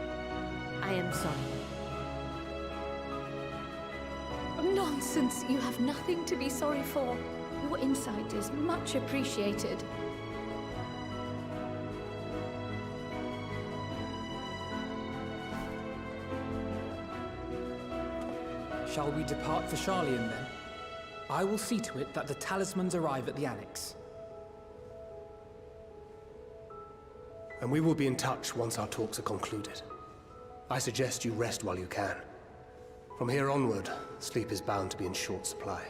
Q: I am sorry.
G: Nonsense! You have nothing to be sorry for. Your insight is much appreciated.
R: Shall we depart for Charlian then? I will see to it that the talismans arrive at the Annex.
T: And we will be in touch once our talks are concluded. I suggest you rest while you can. From here onward, sleep is bound to be in short supply.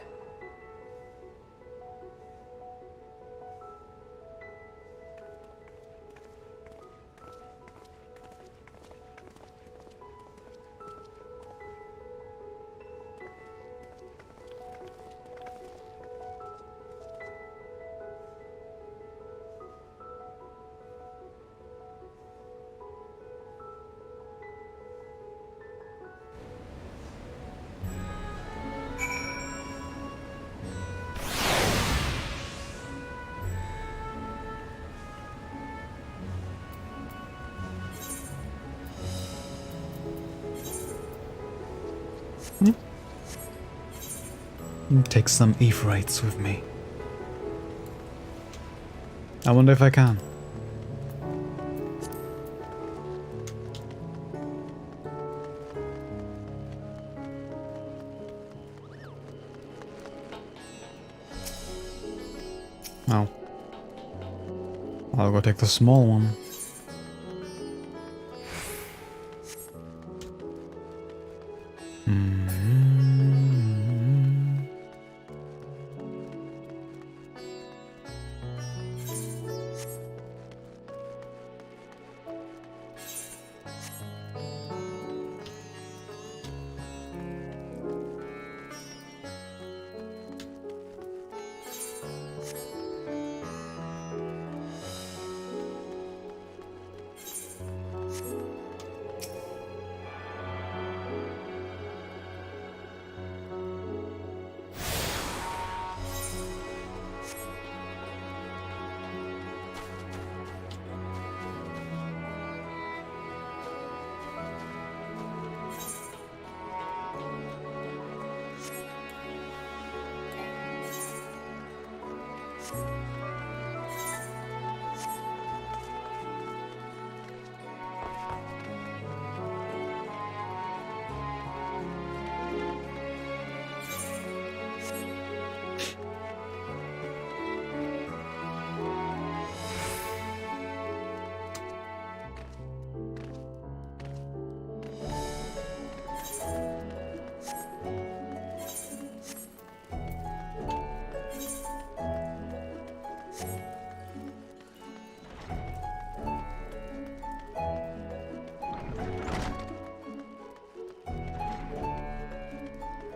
A: Take some Ephrates with me. I wonder if I can. Oh. I'll go take the small one.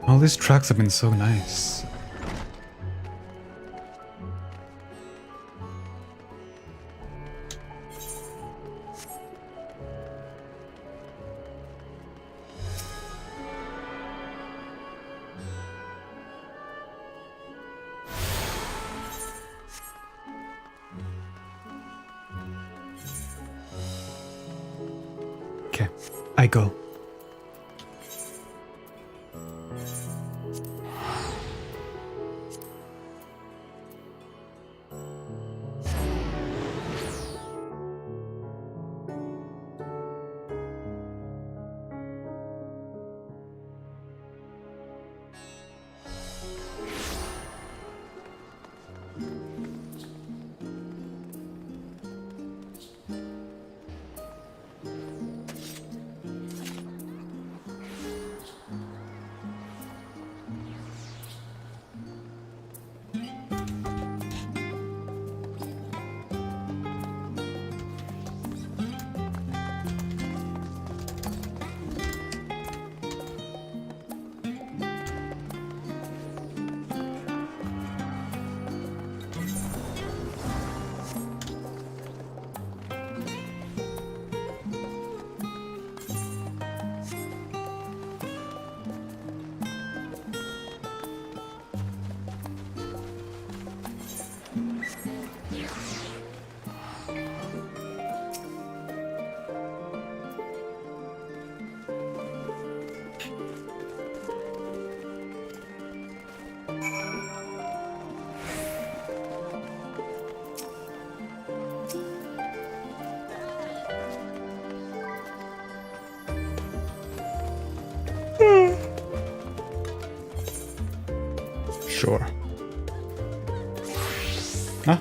A: All these tracks have been so nice. Okay, I go. Sure. Huh?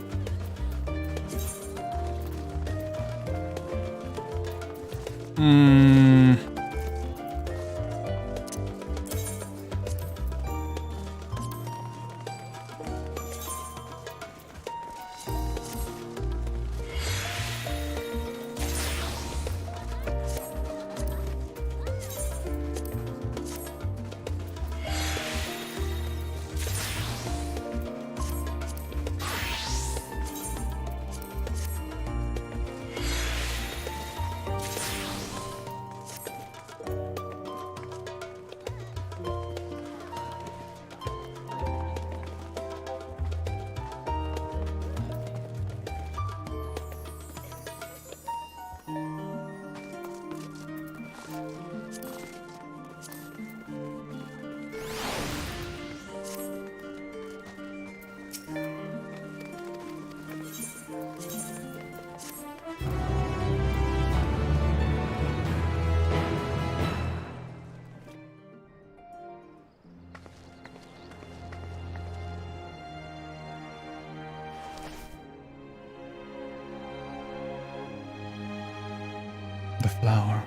A: The flower.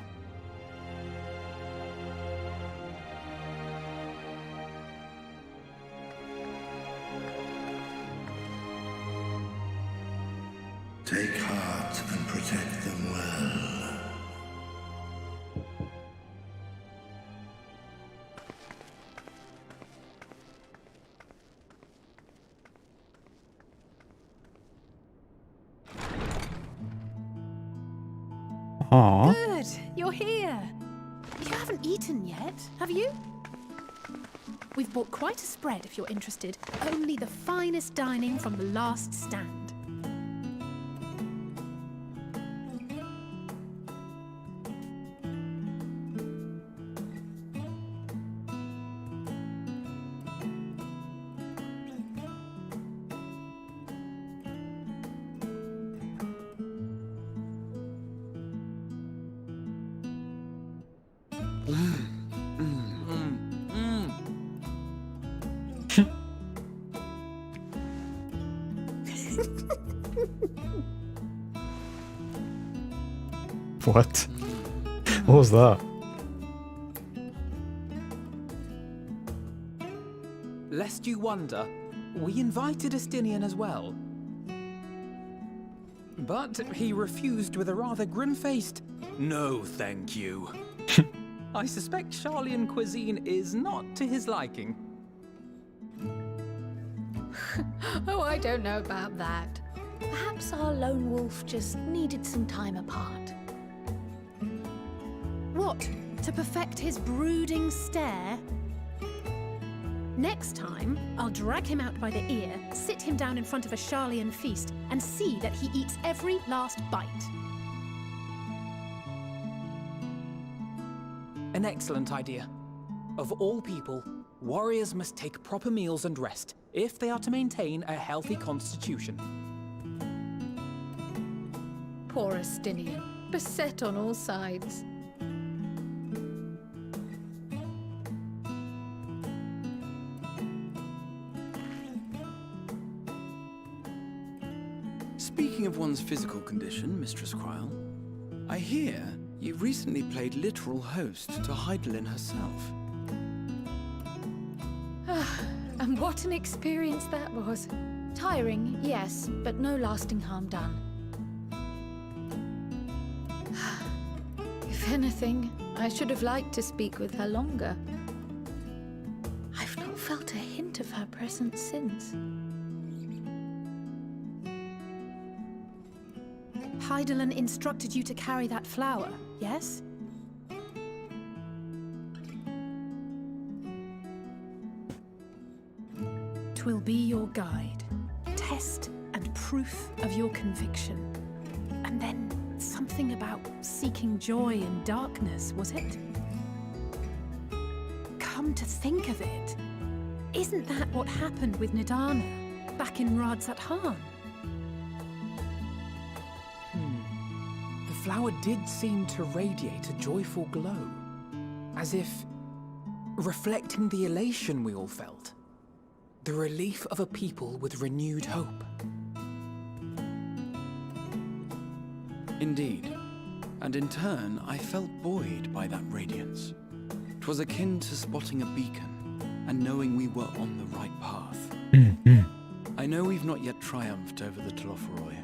V: Take heart and protect them well.
A: Aww.
B: Good, you're here. You haven't eaten yet, have you? We've bought quite a spread if you're interested. Only the finest dining from the last stand.
A: What? What was that?
R: Lest you wonder, we invited Estinian as well. But he refused with a rather grim-faced, "No, thank you." I suspect Charlian cuisine is not to his liking.
G: Oh, I don't know about that. Perhaps our lone wolf just needed some time apart.
B: What? To perfect his brooding stare? Next time, I'll drag him out by the ear, sit him down in front of a Charlian feast, and see that he eats every last bite.
R: An excellent idea. Of all people, warriors must take proper meals and rest if they are to maintain a healthy constitution.
G: Poor Estinian, beset on all sides.
L: Speaking of one's physical condition, Mistress Cryle, I hear you recently played literal host to Heidelin herself.
G: And what an experience that was. Tiring, yes, but no lasting harm done. If anything, I should have liked to speak with her longer. I've not felt a hint of her presence since.
B: Heidelin instructed you to carry that flower, yes? Twill be your guide, test and proof of your conviction. And then something about seeking joy in darkness, was it? Come to think of it, isn't that what happened with Nidana back in Radzat Han?
R: The flower did seem to radiate a joyful glow, as if reflecting the elation we all felt. The relief of a people with renewed hope.
L: Indeed. And in turn, I felt buoyed by that radiance. 'Twas akin to spotting a beacon and knowing we were on the right path. I know we've not yet triumphed over the Telophoroi,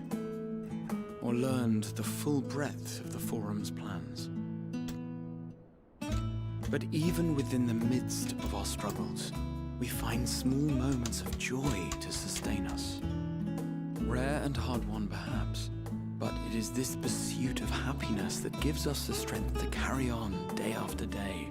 L: or learned the full breadth of the Forum's plans. But even within the midst of our struggles, we find small moments of joy to sustain us. Rare and hard-won, perhaps, but it is this pursuit of happiness that gives us the strength to carry on day after day.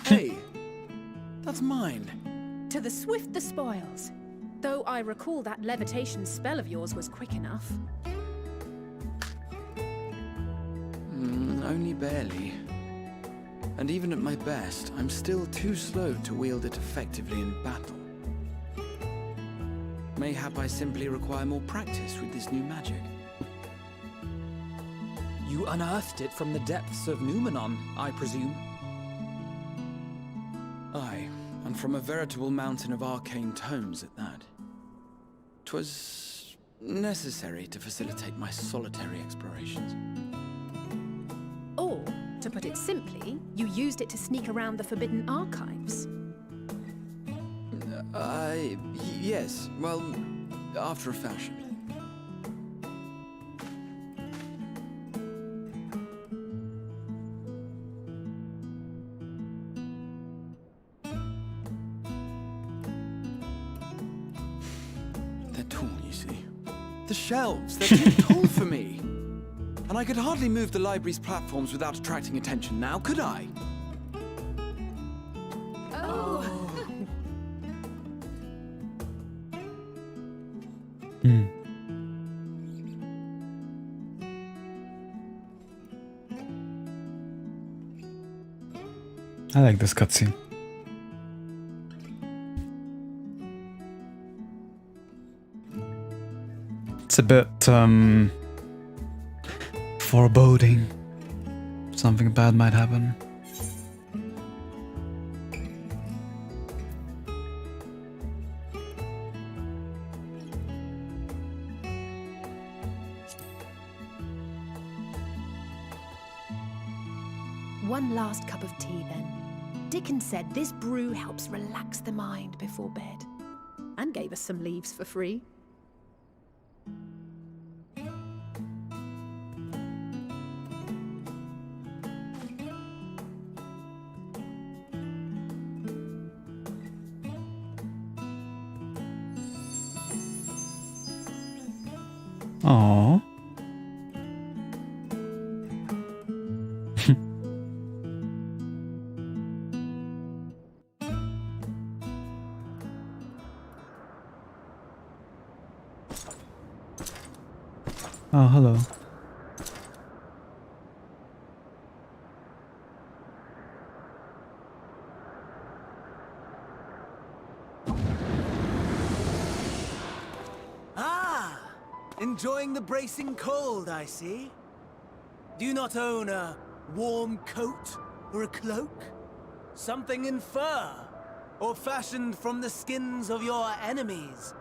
L: Hey, that's mine.
B: To the swift the spoils. Though I recall that levitation spell of yours was quick enough.
L: Only barely. And even at my best, I'm still too slow to wield it effectively in battle. Mayhap I simply require more practice with this new magic.
R: You unearthed it from the depths of Numenon, I presume?
L: Aye, and from a veritable mountain of arcane tomes at that. 'Twas necessary to facilitate my solitary explorations.
B: Or, to put it simply, you used it to sneak around the Forbidden Archives.
L: Yes, well, after a fashion. They're tall, you see. The shelves, they're too tall for me. And I could hardly move the library's platforms without attracting attention now, could I?
G: Oh.
A: I like this cutscene. It's a bit foreboding. Something bad might happen.
B: One last cup of tea, then. Dickon said this brew helps relax the mind before bed. And gave us some leaves for free.
A: Aww. Oh, hello.
F: Ah! Enjoying the bracing cold, I see. Do you not own a warm coat or a cloak? Something in fur? Or fashioned from the skins of your enemies?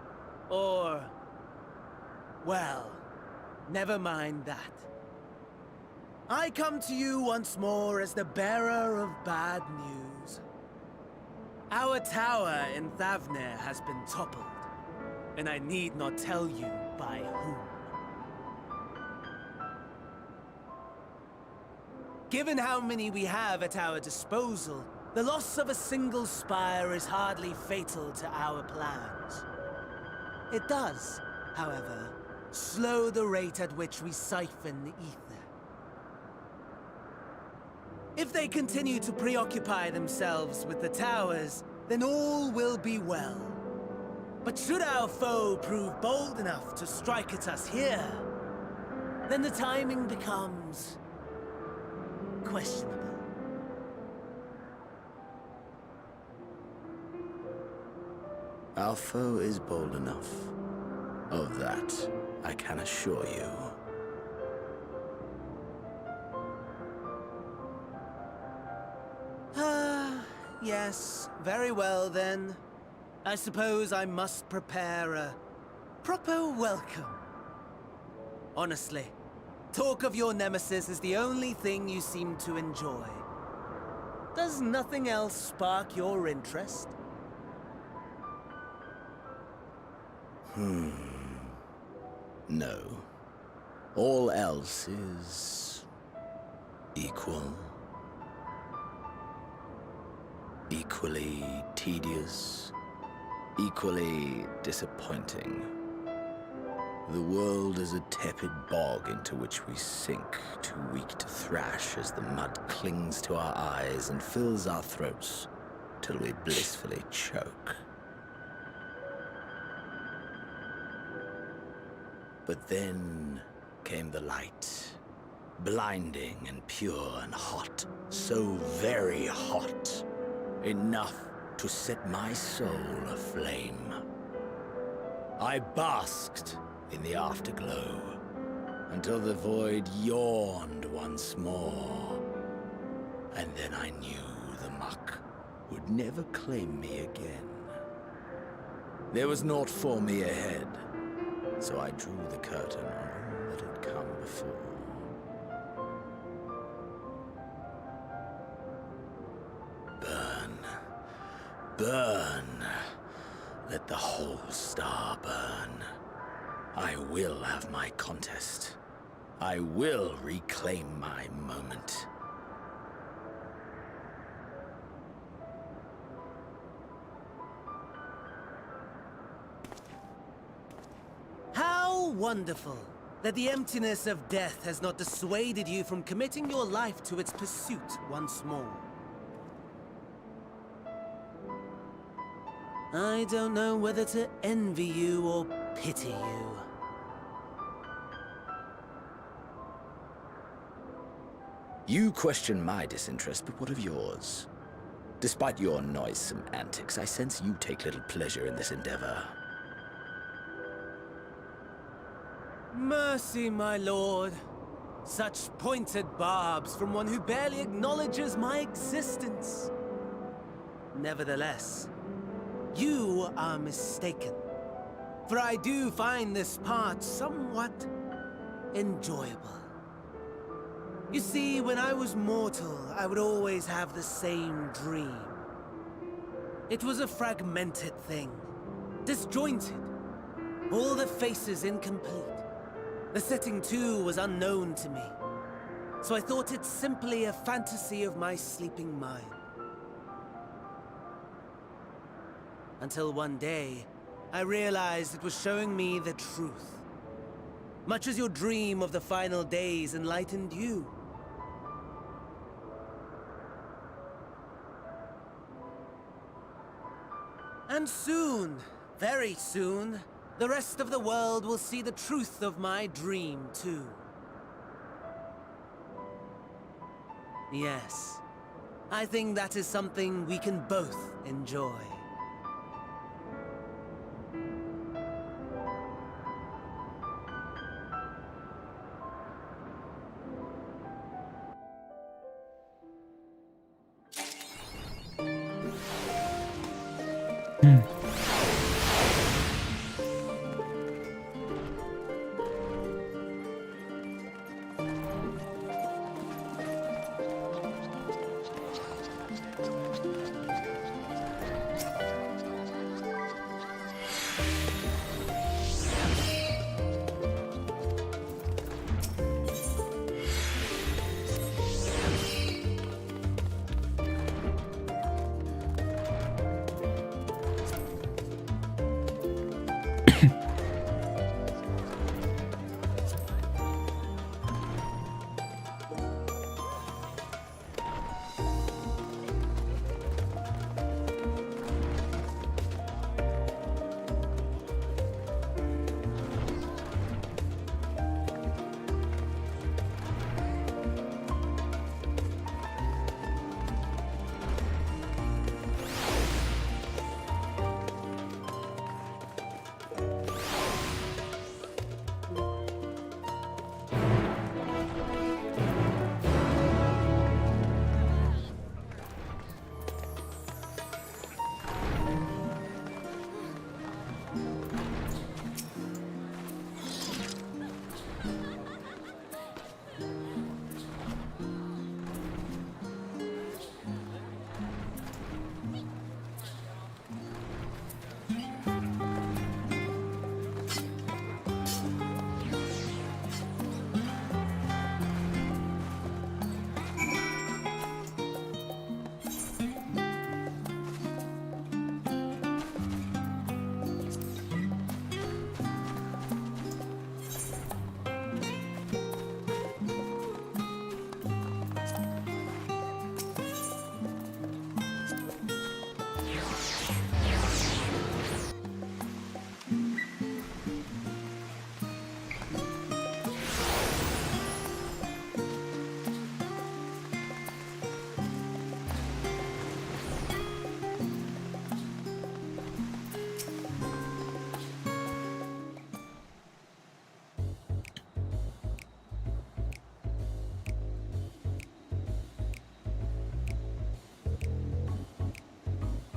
F: Or... well, never mind that. I come to you once more as the bearer of bad news. Our tower in Thavnir has been toppled, and I need not tell you by whom. Given how many we have at our disposal, the loss of a single spire is hardly fatal to our plans. It does, however, slow the rate at which we siphon the ether. If they continue to preoccupy themselves with the towers, then all will be well. But should our foe prove bold enough to strike at us here, then the timing becomes questionable.
H: Our foe is bold enough. Of that, I can assure you.
F: Yes, very well then. I suppose I must prepare a proper welcome. Honestly, talk of your nemesis is the only thing you seem to enjoy. Does nothing else spark your interest?
H: No. All else is... equal. Equally tedious. Equally disappointing. The world is a tepid bog into which we sink, too weak to thrash as the mud clings to our eyes and fills our throats till we blissfully choke. But then came the light, blinding and pure and hot, so very hot, enough to set my soul aflame. I basked in the afterglow until the void yawned once more, and then I knew the muck would never claim me again. There was naught for me ahead, so I drew the curtain on all that had come before. Burn. Burn. Let the whole star burn. I will have my contest. I will reclaim my moment.
F: How wonderful that the emptiness of death has not dissuaded you from committing your life to its pursuit once more. I don't know whether to envy you or pity you.
H: You question my disinterest, but what of yours? Despite your noisome antics, I sense you take little pleasure in this endeavor.
F: Mercy, my lord. Such pointed barbs from one who barely acknowledges my existence. Nevertheless, you are mistaken. For I do find this part somewhat enjoyable. You see, when I was mortal, I would always have the same dream. It was a fragmented thing, disjointed, all the faces incomplete. The setting too was unknown to me, so I thought it simply a fantasy of my sleeping mind. Until one day, I realized it was showing me the truth. Much as your dream of the final days enlightened you. And soon, very soon, the rest of the world will see the truth of my dream, too. Yes, I think that is something we can both enjoy.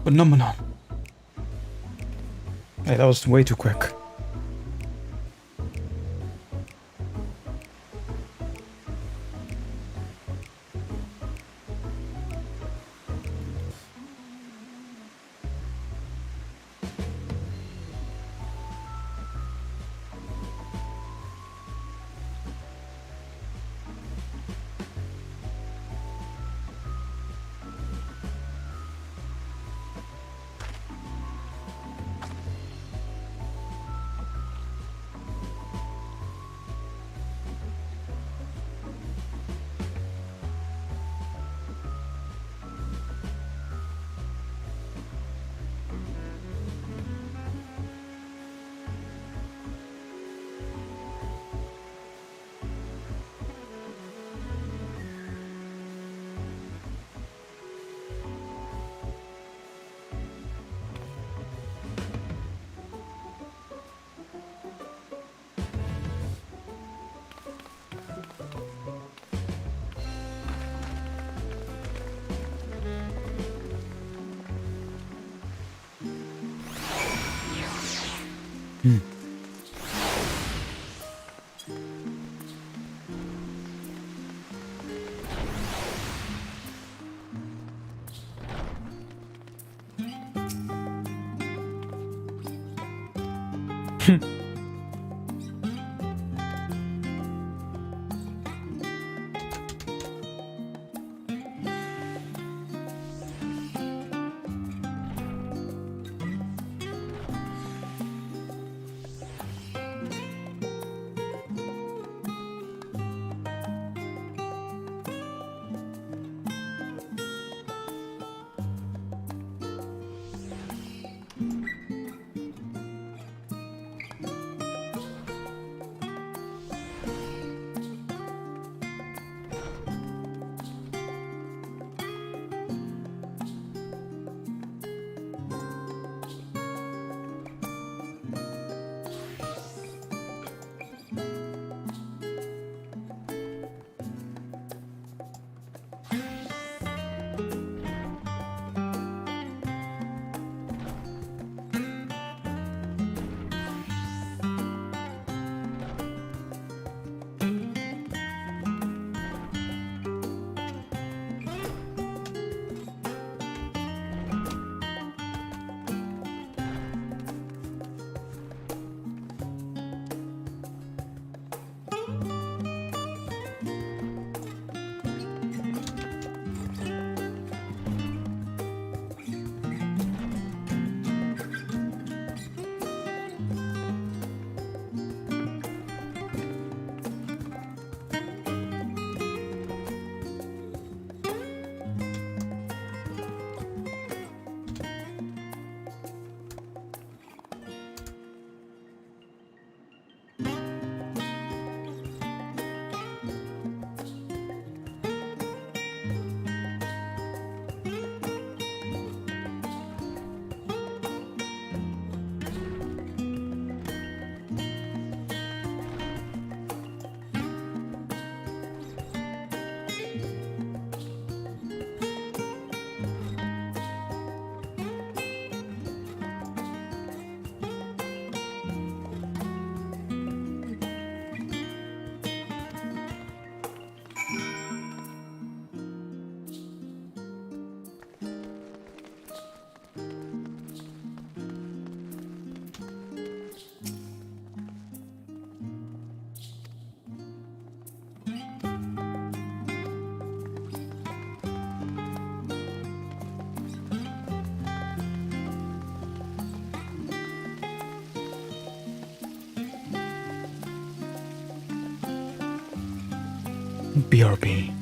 A: Phenomenon. Hey, that was way too quick. BRB.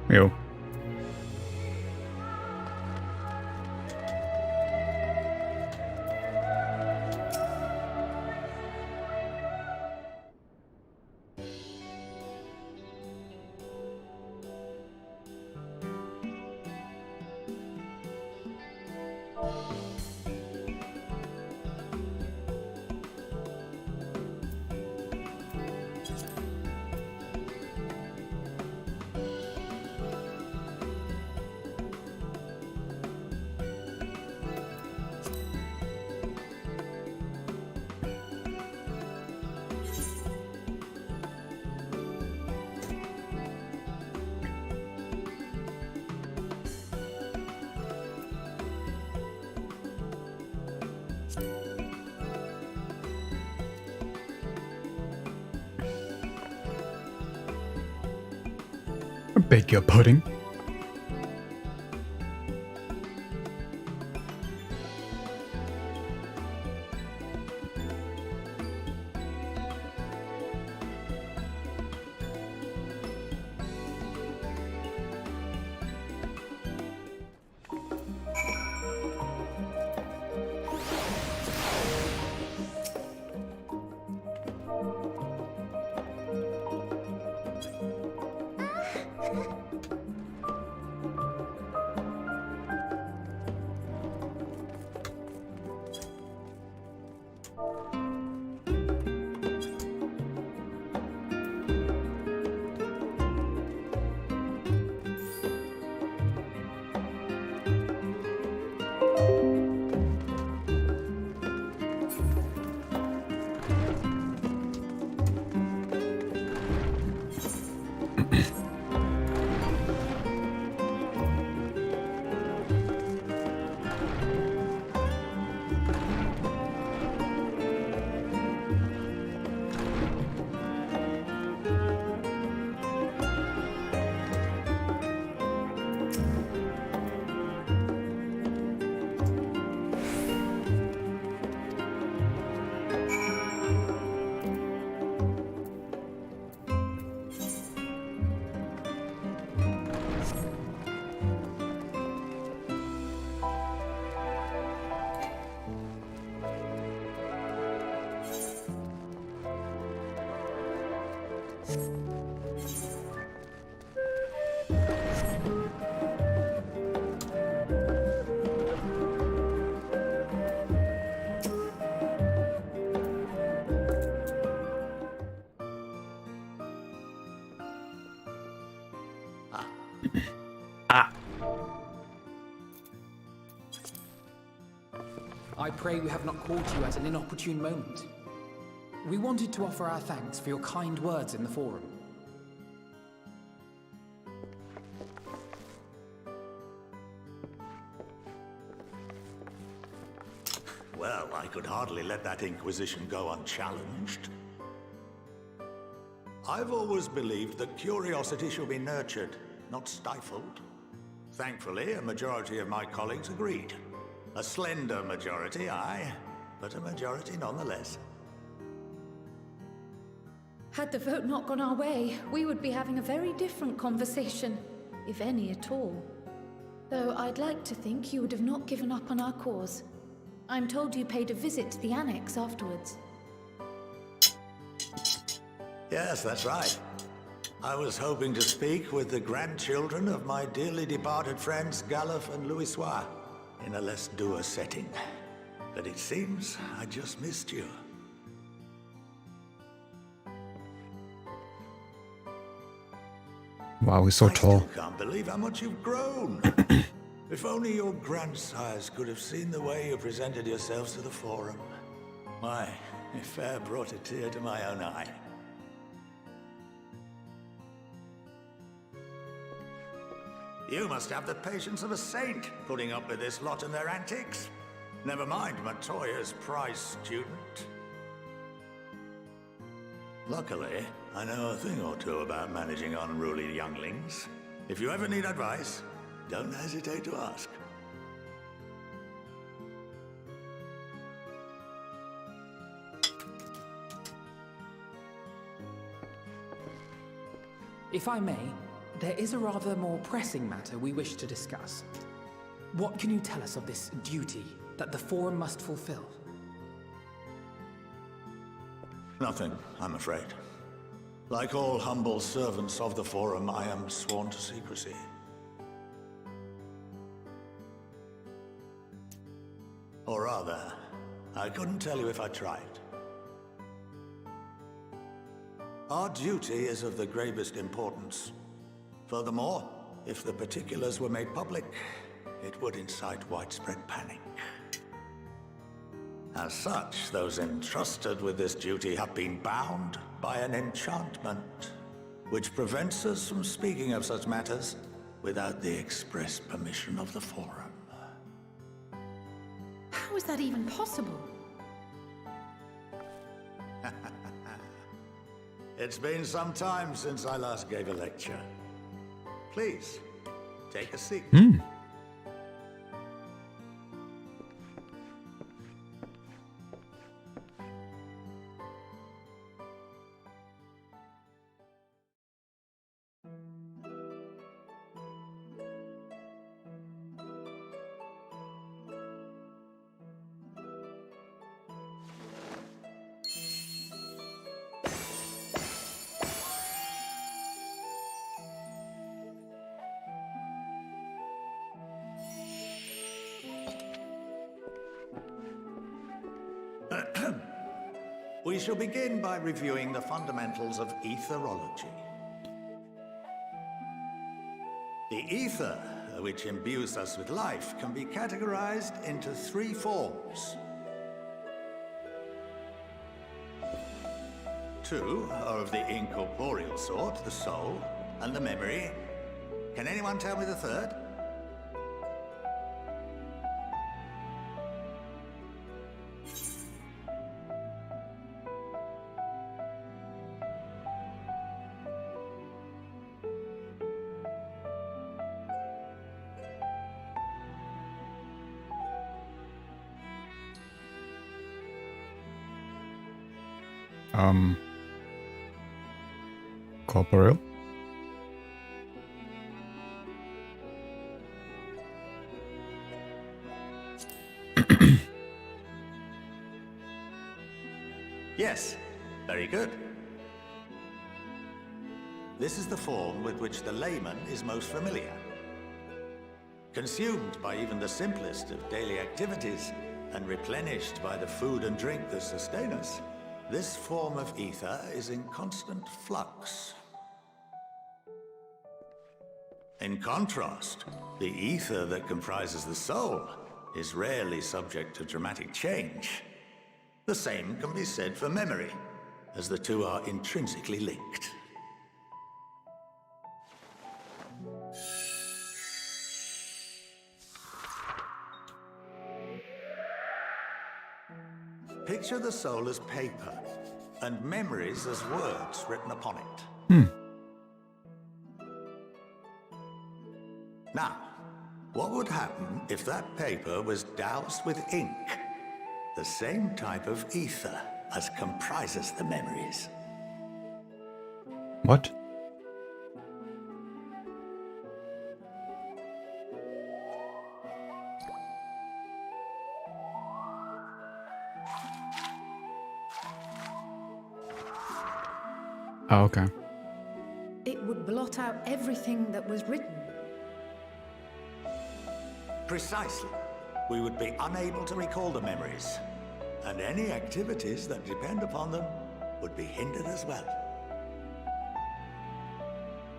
A: Yo. I beg your pudding.
E: I pray we have not caught you at an inopportune moment. We wanted to offer our thanks for your kind words in the forum.
N: Well, I could hardly let that Inquisition go unchallenged. I've always believed that curiosity should be nurtured, not stifled. Thankfully, a majority of my colleagues agreed. A slender majority, aye, but a majority nonetheless.
G: Had the vote not gone our way, we would be having a very different conversation, if any at all. Though I'd like to think you would have not given up on our cause. I'm told you paid a visit to the Annex afterwards.
N: Yes, that's right. I was hoping to speak with the grandchildren of my dearly departed friends Galuf and Louisoix in a less dour setting. But it seems I just missed you.
A: Wow, he's so tall.
N: I can't believe how much you've grown. If only your grandsires could have seen the way you presented yourselves to the Forum. Why, it fair brought a tear to my own eye. You must have the patience of a saint, putting up with this lot and their antics. Never mind Matoya's prize student. Luckily, I know a thing or two about managing unruly younglings. If you ever need advice, don't hesitate to ask.
E: If I may, There is a rather more pressing matter we wish to discuss. What can you tell us of this duty that the Forum must fulfill?
N: Nothing, I'm afraid. Like all humble servants of the Forum, I am sworn to secrecy. Or rather, I couldn't tell you if I tried. Our duty is of the gravest importance. Furthermore, if the particulars were made public, it would incite widespread panic. As such, those entrusted with this duty have been bound by an enchantment, which prevents us from speaking of such matters without the express permission of the Forum.
B: How is that even possible?
N: It's been some time since I last gave a lecture. Please, take a seat. We shall begin by reviewing the fundamentals of etherology. The ether, which imbues us with life, can be categorized into 3 forms. 2 are of the incorporeal sort, the soul and the memory. Can anyone tell me the third?
A: Corporeal?
N: Yes, very good. This is the form with which the layman is most familiar. Consumed by even the simplest of daily activities, and replenished by the food and drink that sustain us, this form of ether is in constant flux. In contrast, the ether that comprises the soul is rarely subject to dramatic change. The same can be said for memory, as the two are intrinsically linked. Picture the soul as paper, and memories as words written upon it. Now, what would happen if that paper was doused with ink? The same type of ether as comprises the memories.
A: What? Oh, okay.
B: It would blot out everything that was written.
N: Precisely. We would be unable to recall the memories, and any activities that depend upon them would be hindered as well.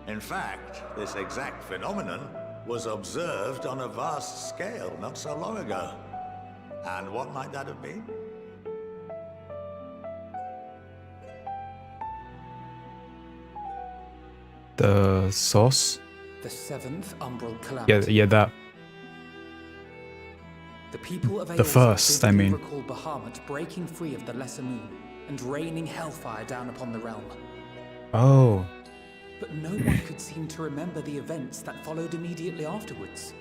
N: In fact, this exact phenomenon was observed on a vast scale not so long ago. And what might that have been?
A: The source?
E: The 7th Umbral Calamity.
A: Yeah, that.
E: The people of
A: The first, I mean.
E: recall Bahamut breaking free of the Lesser Moon and raining hellfire down upon the realm.
A: Oh.
E: But no one could seem to remember the events that followed immediately afterwards.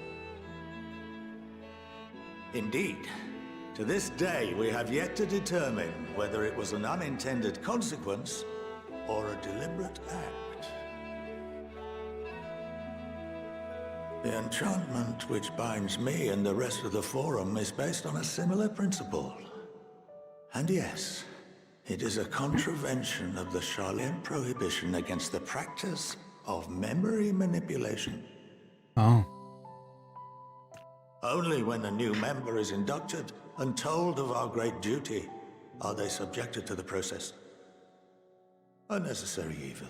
N: Indeed. To this day, we have yet to determine whether it was an unintended consequence or a deliberate act. The enchantment which binds me and the rest of the Forum is based on a similar principle. And yes, it is a contravention of the Charlian prohibition against the practice of memory manipulation.
A: Oh.
N: Only when a new member is inducted and told of our great duty are they subjected to the process. A necessary evil.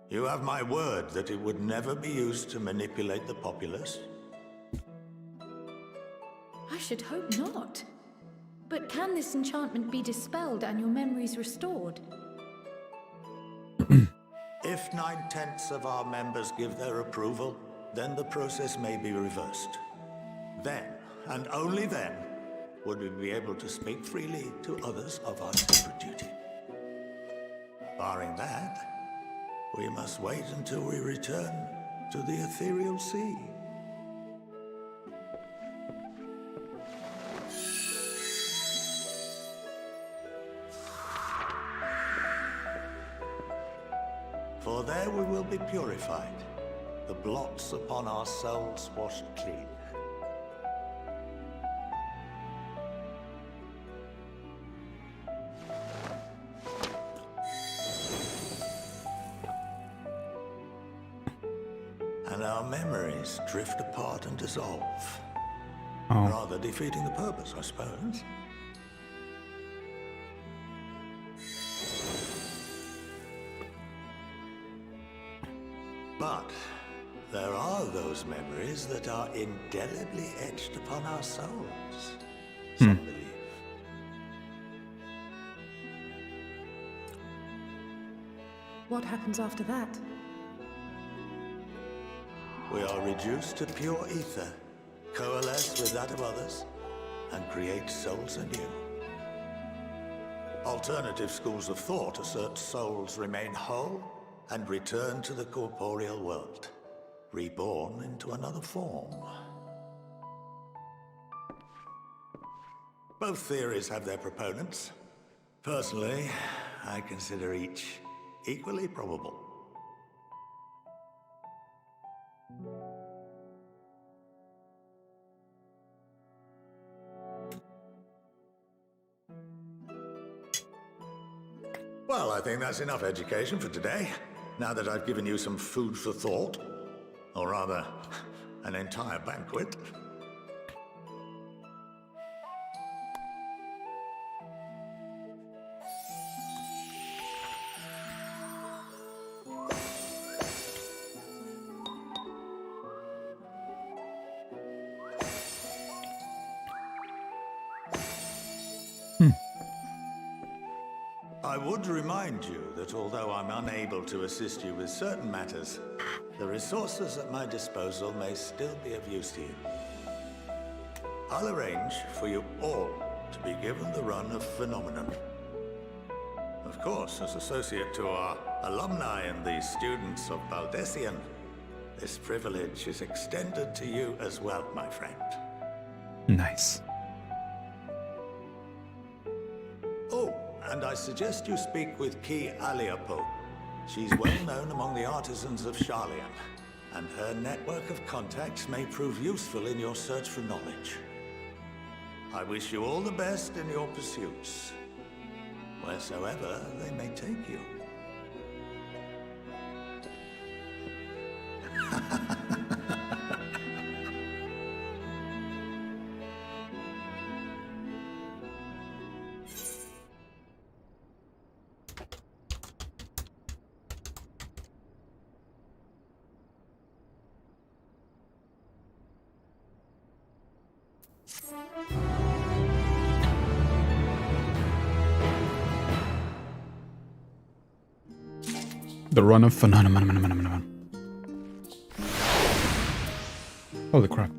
N: You have my word that it would never be used to manipulate the populace?
G: I should hope not. But can this enchantment be dispelled and your memories restored?
N: If 9/10 of our members give their approval, then the process may be reversed. Then, and only then, would we be able to speak freely to others of our sacred duty. Barring that, we must wait until we return to the ethereal sea. For there we will be purified, the blots upon our souls washed clean. And our memories drift apart and dissolve.
A: Oh.
N: Rather defeating the purpose, I suppose. But there are those memories that are indelibly etched upon our souls. Some believe.
B: What happens after that?
N: We are reduced to pure ether, coalesce with that of others, and create souls anew. Alternative schools of thought assert souls remain whole and return to the corporeal world, reborn into another form. Both theories have their proponents. Personally, I consider each equally probable. Well, I think that's enough education for today, now that I've given you some food for thought. Or rather, an entire banquet. I would remind you that although I'm unable to assist you with certain matters, the resources at my disposal may still be of use to you. I'll arrange for you all to be given the run of Phenomenon. Of course, as associate to our alumni and the students of Baldessian, this privilege is extended to you as well, my friend.
A: Nice.
N: Oh, and I suggest you speak with Ki Aliapo. She's well known among the artisans of Charlian, and her network of contacts may prove useful in your search for knowledge. I wish you all the best in your pursuits, wheresoever they may take you.
A: The run of phenomenon. Holy crap.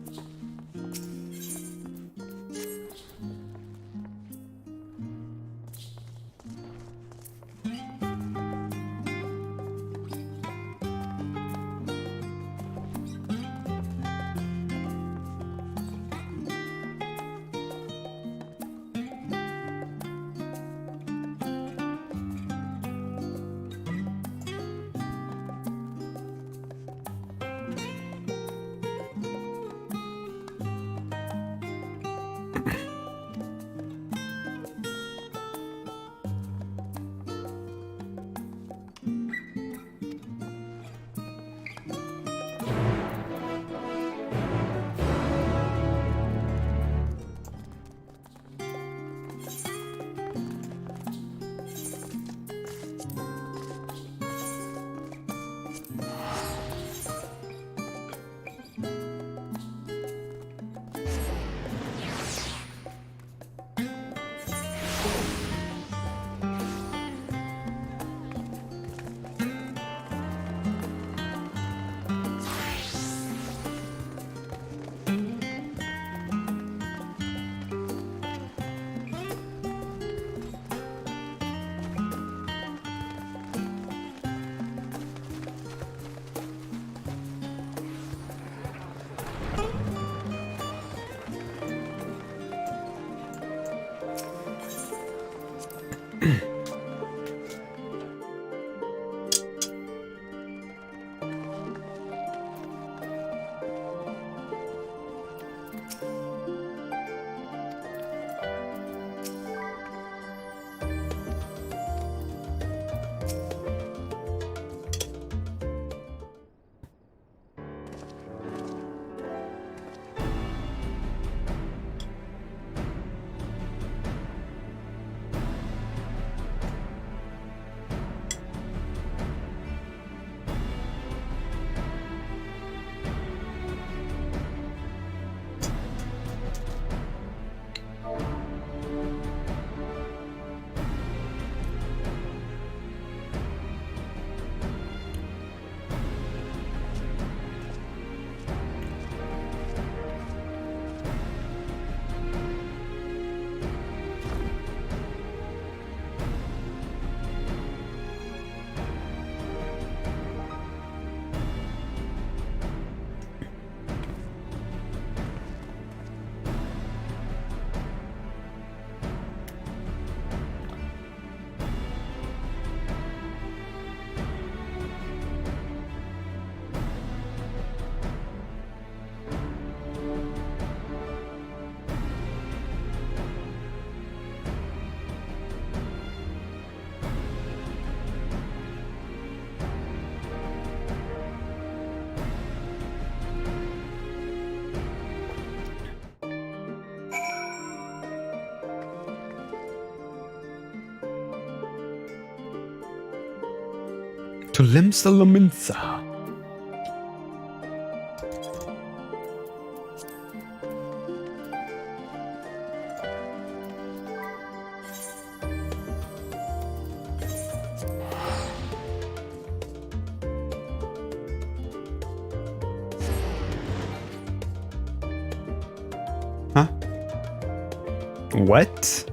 A: To Limsa Lominsa. Huh? What?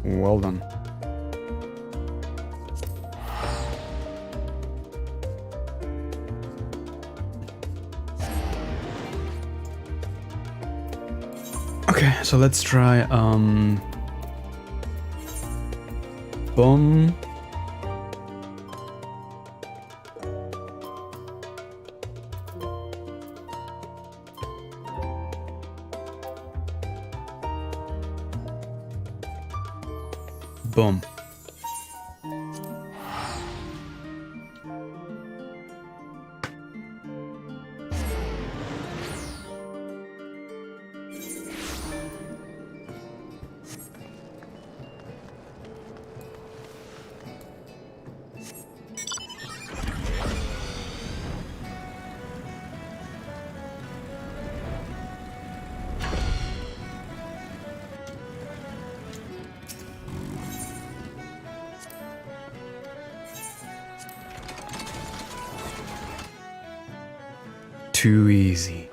A: Well done. Okay, so let's try boom. Boom. Too easy.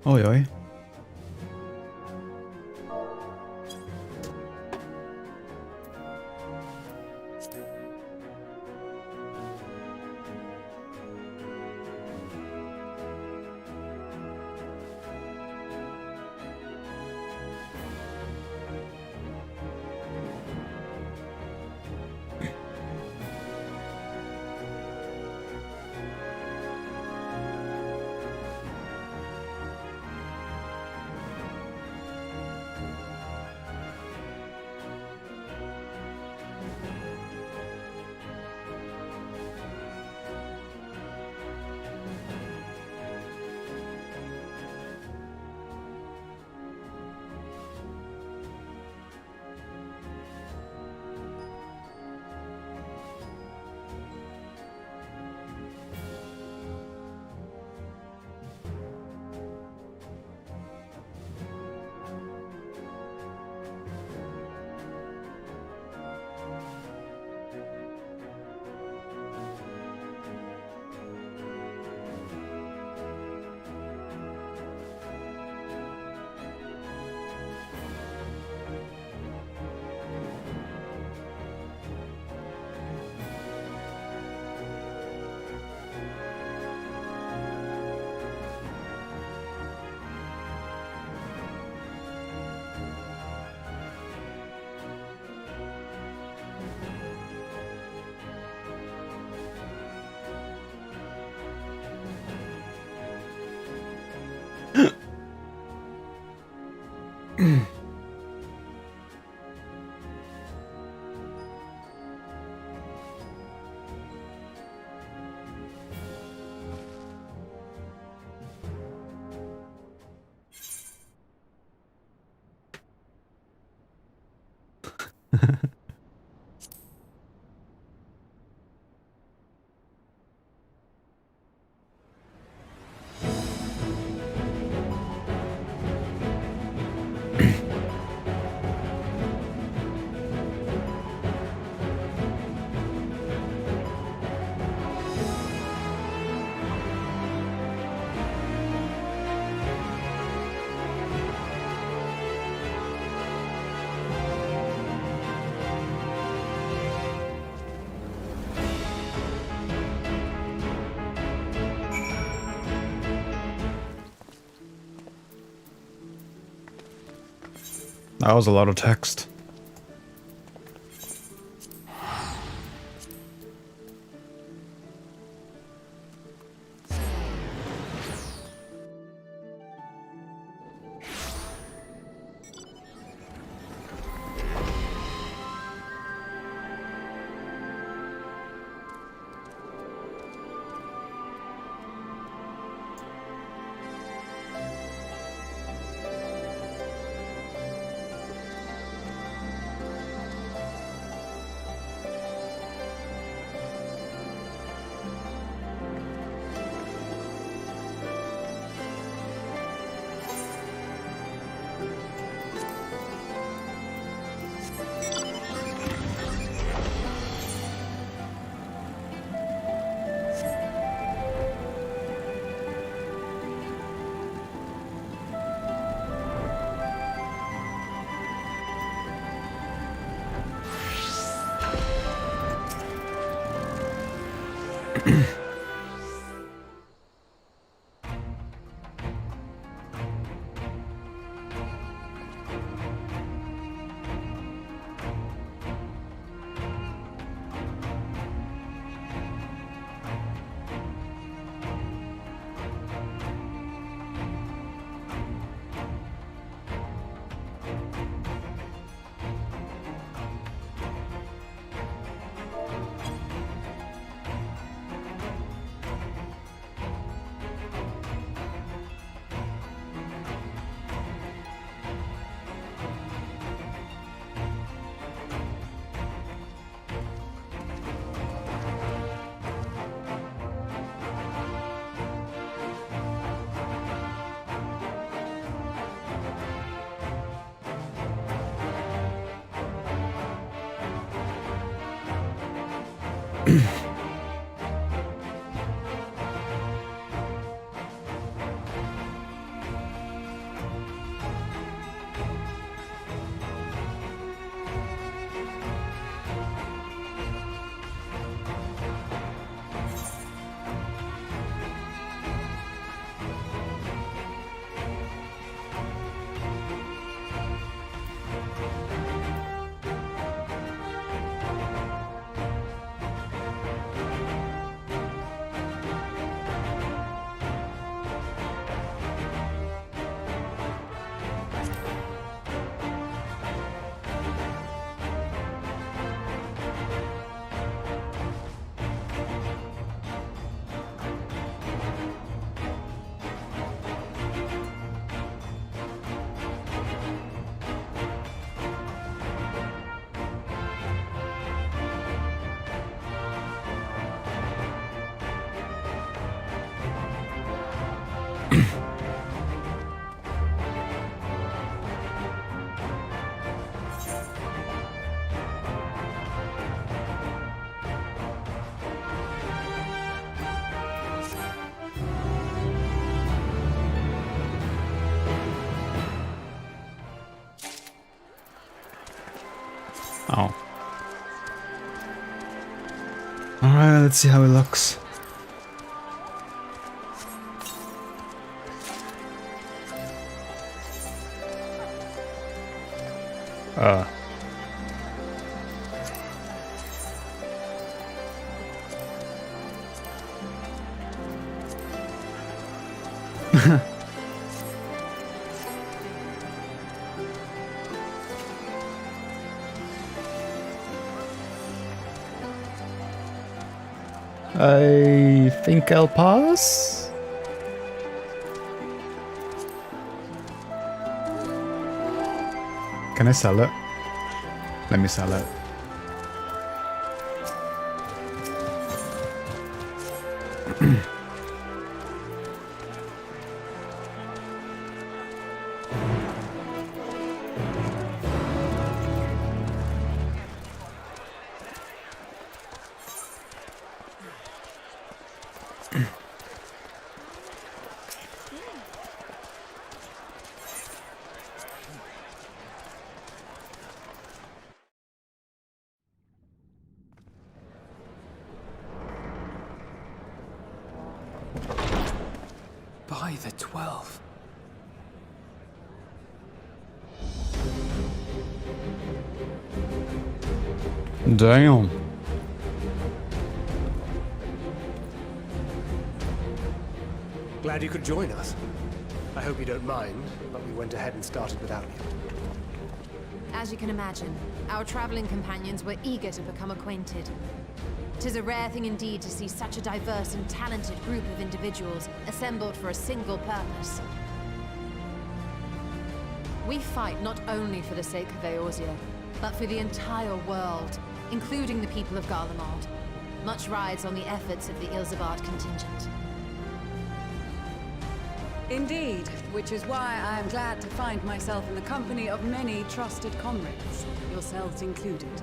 A: Oj, oj. That was a lot of text. Oh. Alright, let's see how it looks. I think I'll pass. Can I sell it? Let me sell it.
R: By the 12.
A: Damn.
T: Glad you could join us. I hope you don't mind, but we went ahead and started without you.
D: As you can imagine, our traveling companions were eager to become acquainted. 'Tis a rare thing indeed to see such a diverse and talented group of individuals assembled for a single purpose. We fight not only for the sake of Eorzea, but for the entire world, including the people of Garlemald. Much rides on the efforts of the Ilsabard contingent.
M: Indeed, which is why I am glad to find myself in the company of many trusted comrades, yourselves included.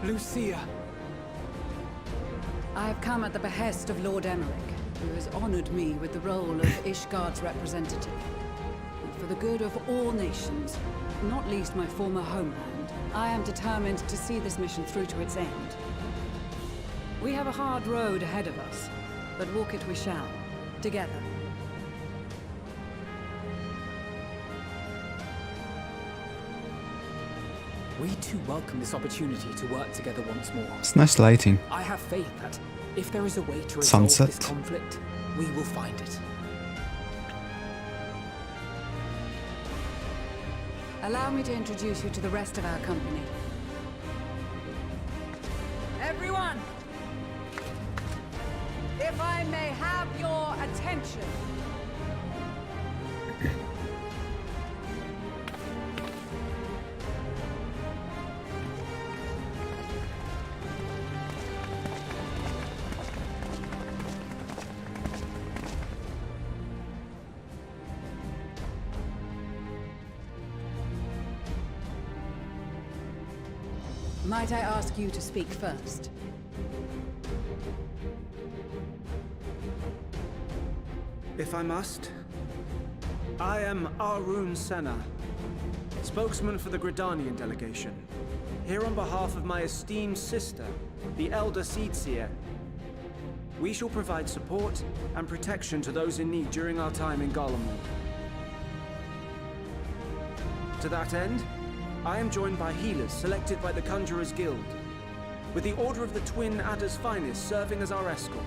R: Lucia!
M: I have come at the behest of Lord Emmerich, who has honored me with the role of Ishgard's representative. And for the good of all nations, not least my former homeland, I am determined to see this mission through to its end. We have a hard road ahead of us, but walk it we shall, together.
R: We too welcome this opportunity to work together once more.
A: It's nice lighting.
R: I have faith that if there is a way to resolve
A: Sunset.
R: this conflict, we will find it.
M: Allow me to introduce you to the rest of our company. Everyone! If I may have your attention. Might I ask you to speak first?
F: If I must. I am Arun Senna, spokesman for the Gridanian delegation, here on behalf of my esteemed sister, the Elder Seedseer. We shall provide support and protection to those in need during our time in Garlemald. To that end, I am joined by healers selected by the Conjurers Guild, with the Order of the Twin Adder's Finest serving as our escort.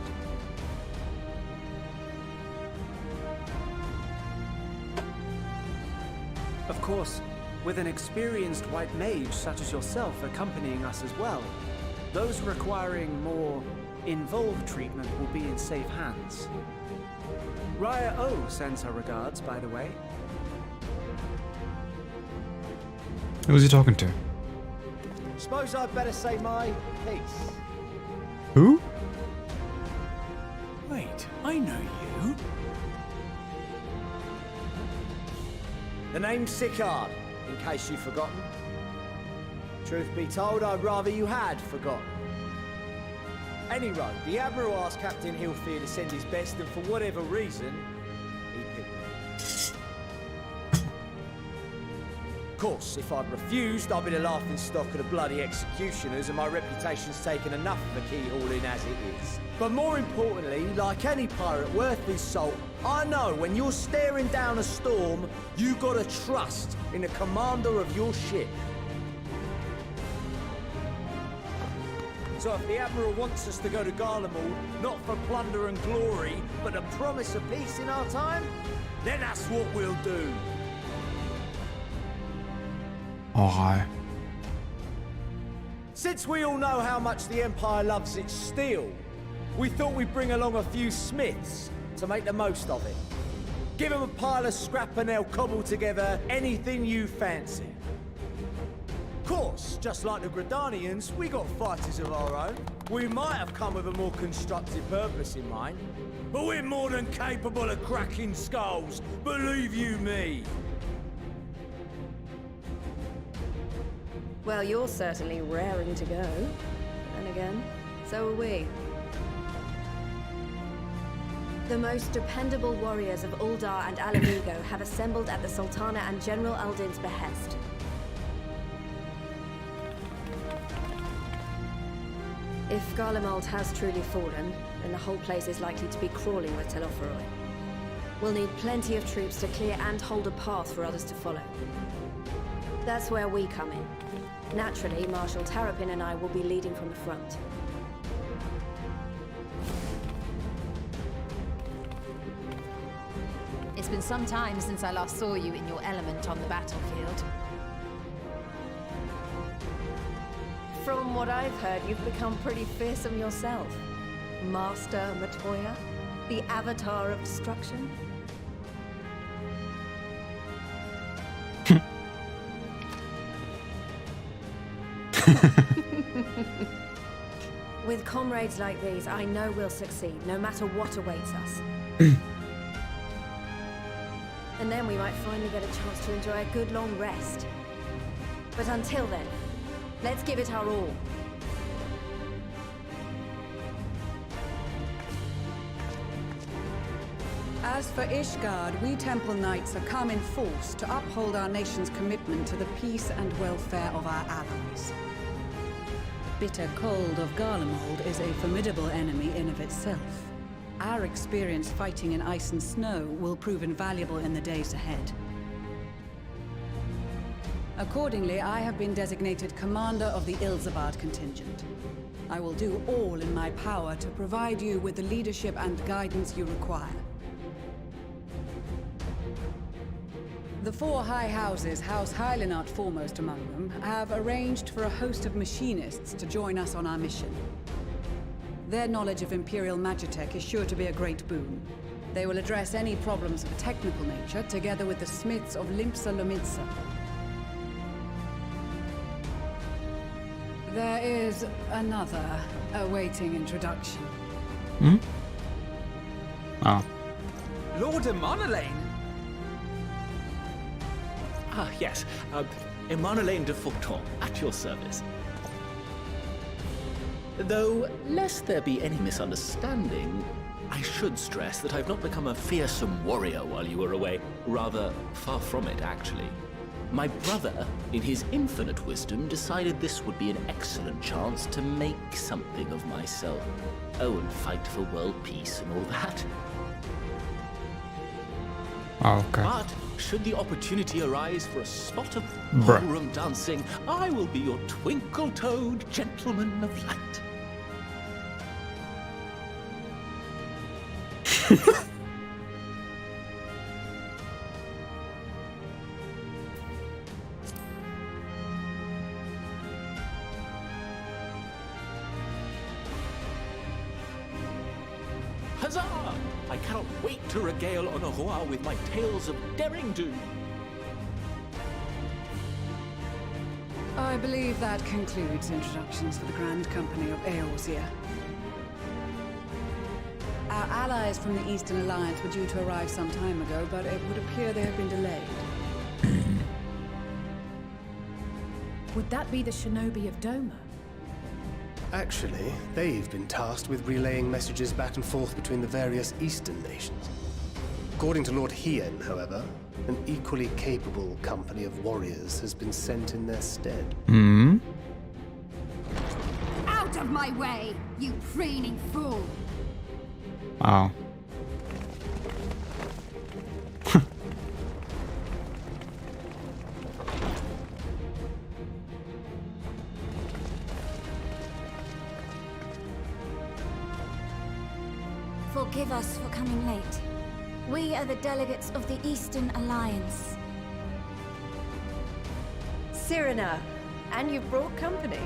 F: Of course, with an experienced white mage such as yourself accompanying us as well, those requiring more involved treatment will be in safe hands. Raya O sends her regards, by the way.
A: Who was he talking to?
I: Suppose I'd better say my piece.
A: Who?
I: Wait, I know you. The name's Sicard, in case you've forgotten. Truth be told, I'd rather you had forgotten. Anyway, the Admiral asked Captain Hilfear to send his best, and for whatever reason, he picked me. Of course, if I'd refused, I'd be the laughing stock of the bloody executioners, and my reputation's taken enough of a keyhole in as it is. But more importantly, like any pirate worth his salt, I know when you're staring down a storm, you gotta trust in the commander of your ship. So if the Admiral wants us to go to Garlemald, not for plunder and glory, but to promise of peace in our time, then that's what we'll do.
A: Alright.
I: Since we all know how much the Empire loves its steel, we thought we'd bring along a few smiths to make the most of it. Give them a pile of scrap and they'll cobble together anything you fancy. Of course, just like the Gridanians, we got fighters of our own. We might have come with a more constructive purpose in mind, but we're more than capable of cracking skulls, believe you me.
Q: Well, you're certainly raring to go. And again, so are we. The most dependable warriors of Uldar and Alamigo have assembled at the Sultana and General Aldin's behest. If Garlemald has truly fallen, then the whole place is likely to be crawling with Telophoroi. We'll need plenty of troops to clear and hold a path for others to follow.
C: That's where we come in. Naturally, Marshal Terrapin and I will be leading from the front.
D: It's been some time since I last saw you in your element on the battlefield.
C: From what I've heard, you've become pretty fearsome yourself. Master Matoya, the Avatar of Destruction. With comrades like these, I know we'll succeed, no matter what awaits us. And then we might finally get a chance to enjoy a good long rest. But until then, let's give it our all.
M: As for Ishgard, we Temple Knights have come in force to uphold our nation's commitment to the peace and welfare of our allies. Bitter cold of Garlemald is a formidable enemy in of itself. Our experience fighting in ice and snow will prove invaluable in the days ahead. Accordingly, I have been designated commander of the Ilzabard contingent. I will do all in my power to provide you with the leadership and guidance you require. The four high houses, House Hylinart foremost among them, have arranged for a host of machinists to join us on our mission. Their knowledge of Imperial Magitech is sure to be a great boon. They will address any problems of a technical nature, together with the smiths of Limpsa Lomitsa. There is another awaiting introduction.
A: Hmm? Oh.
E: Lord Emanolain?
J: Ah, yes. Emanolain de Faucton, at your service. Though, lest there be any misunderstanding, I should stress that I've not become a fearsome warrior while you were away. Rather, far from it, actually. My brother, in his infinite wisdom, decided this would be an excellent chance to make something of myself. Oh, and fight for world peace and all that.
A: Oh, okay.
J: But, should the opportunity arise for a spot of
A: Bruh.
J: ballroom dancing, I will be your twinkle-toed gentleman of light. Huzzah! I cannot wait to regale Honoroa with my tales of daring-do.
M: I believe that concludes introductions for the Grand Company of Eorzea. Our allies from the Eastern Alliance were due to arrive some time ago, but it would appear they have been delayed.
B: Would that be the shinobi of Doma?
T: Actually, they've been tasked with relaying messages back and forth between the various Eastern nations. According to Lord Hien, however, an equally capable company of warriors has been sent in their stead.
A: Hmm?
W: Out of my way, you preening fool!
A: Wow.
X: Forgive us for coming late. We are the delegates of the Eastern Alliance.
C: Cyrena, and you've brought company.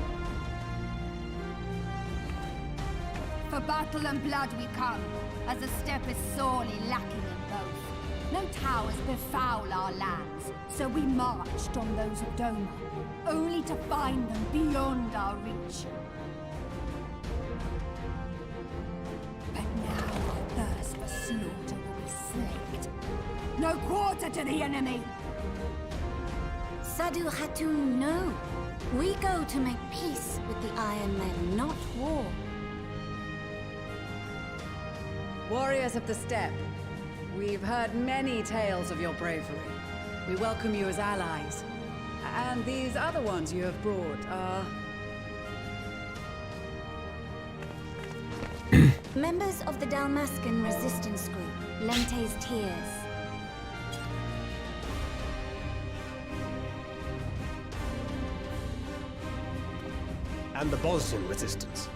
W: For battle and blood we come, as the steppe is sorely lacking in both. No towers befoul our lands, so we marched on those of Doma, only to find them beyond our reach. But now our thirst for slaughter will be slaked. No quarter to the enemy!
X: Sadu Hatun, no. We go to make peace with the Iron Men, not war.
M: Warriors of the Steppe, we've heard many tales of your bravery. We welcome you as allies. And these other ones you have brought are...
X: Members of the Dalmascan resistance group, Lente's Tears.
T: and the Bosnian resistance.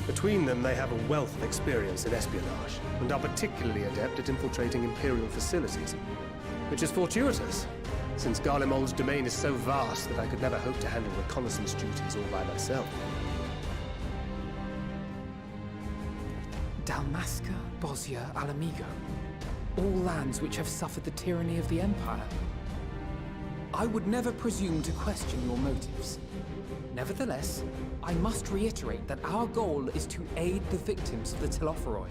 T: Between them, they have a wealth of experience in espionage, and are particularly adept at infiltrating Imperial facilities, which is fortuitous, since Garlemald's domain is so vast that I could never hope to handle reconnaissance duties all by myself.
R: Dalmasca, Bosnia, Alamigo. All lands which have suffered the tyranny of the Empire. I would never presume to question your motives. Nevertheless, I must reiterate that our goal is to aid the victims of the Telophoroi,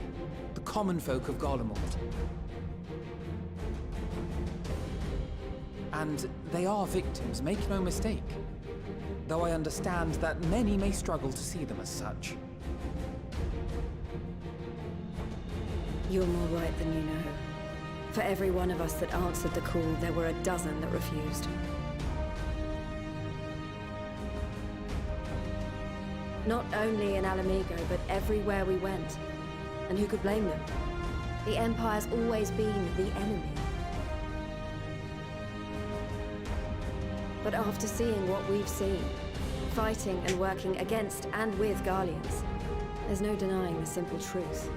R: the common folk of Garlemald. And they are victims, make no mistake. Though I understand that many may struggle to see them as such.
C: You're more right than you know. For every one of us that answered the call, there were a dozen that refused. Not only in Alamigo, but everywhere we went. And who could blame them? The Empire's always been the enemy. But after seeing what we've seen, fighting and working against and with Garleans, there's no denying the simple truth.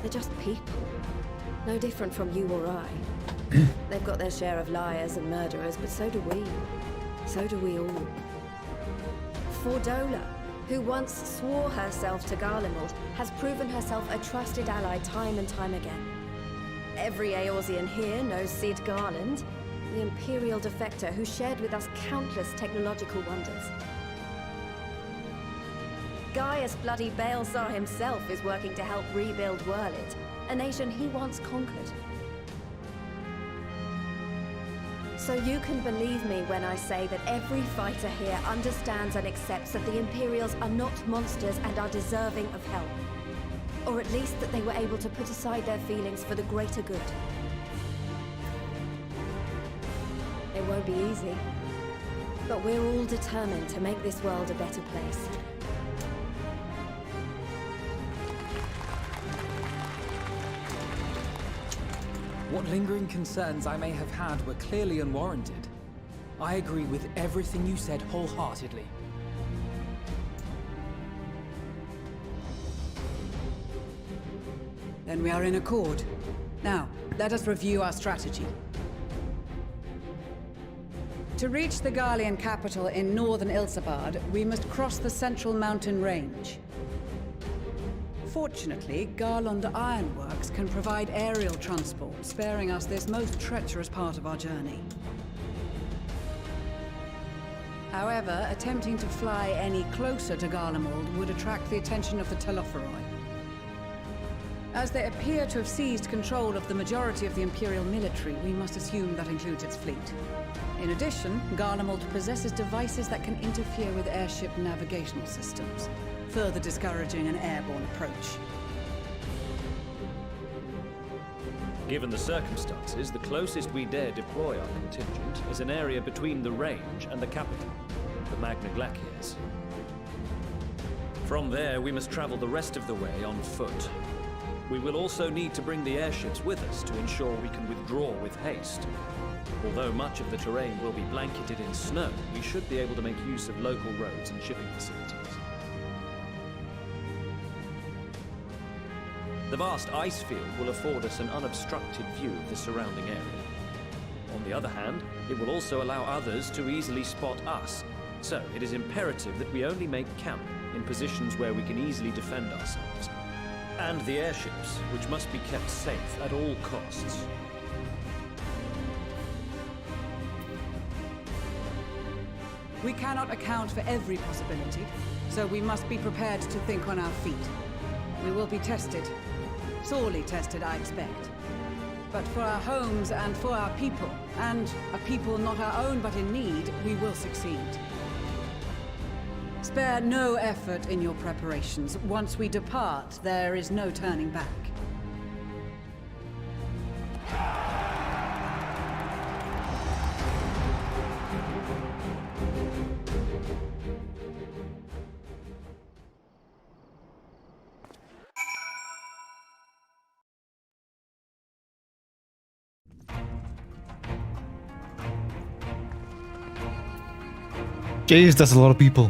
C: They're just people. No different from you or I. They've got their share of liars and murderers, but so do we. So do we all. Fordola, who once swore herself to Garlemald, has proven herself a trusted ally time and time again. Every Eorzean here knows Cid Garland, the Imperial defector who shared with us countless technological wonders. Gaius bloody Baelsar himself is working to help rebuild Wurlid, a nation he once conquered. So you can believe me when I say that every fighter here understands and accepts that the Imperials are not monsters and are deserving of help. Or at least that they were able to put aside their feelings for the greater good. It won't be easy, but we're all determined to make this world a better place.
R: What lingering concerns I may have had were clearly unwarranted. I agree with everything you said wholeheartedly.
M: Then we are in accord. Now, let us review our strategy. To reach the Garlean capital in northern Ilsabard, we must cross the central mountain range. Fortunately, Garlond Ironworks can provide aerial transport, sparing us this most treacherous part of our journey. However, attempting to fly any closer to Garlemald would attract the attention of the Telophoroi. As they appear to have seized control of the majority of the Imperial military, we must assume that includes its fleet. In addition, Garlemald possesses devices that can interfere with airship navigational systems, further discouraging an airborne approach.
K: Given the circumstances, the closest we dare deploy our contingent is an area between the range and the capital, the Magna Glaciers. From there, we must travel the rest of the way on foot. We will also need to bring the airships with us to ensure we can withdraw with haste. Although much of the terrain will be blanketed in snow, we should be able to make use of local roads and shipping facilities. The vast ice field will afford us an unobstructed view of the surrounding area. On the other hand, it will also allow others to easily spot us, so it is imperative that we only make camp in positions where we can easily defend ourselves. And the airships, which must be kept safe at all costs.
M: We cannot account for every possibility, so we must be prepared to think on our feet. We will be tested. Sorely tested, I expect. But for our homes and for our people, and a people not our own but in need, we will succeed. Spare no effort in your preparations. Once we depart, there is no turning back.
A: Jeez, that's a lot of people.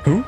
A: Who?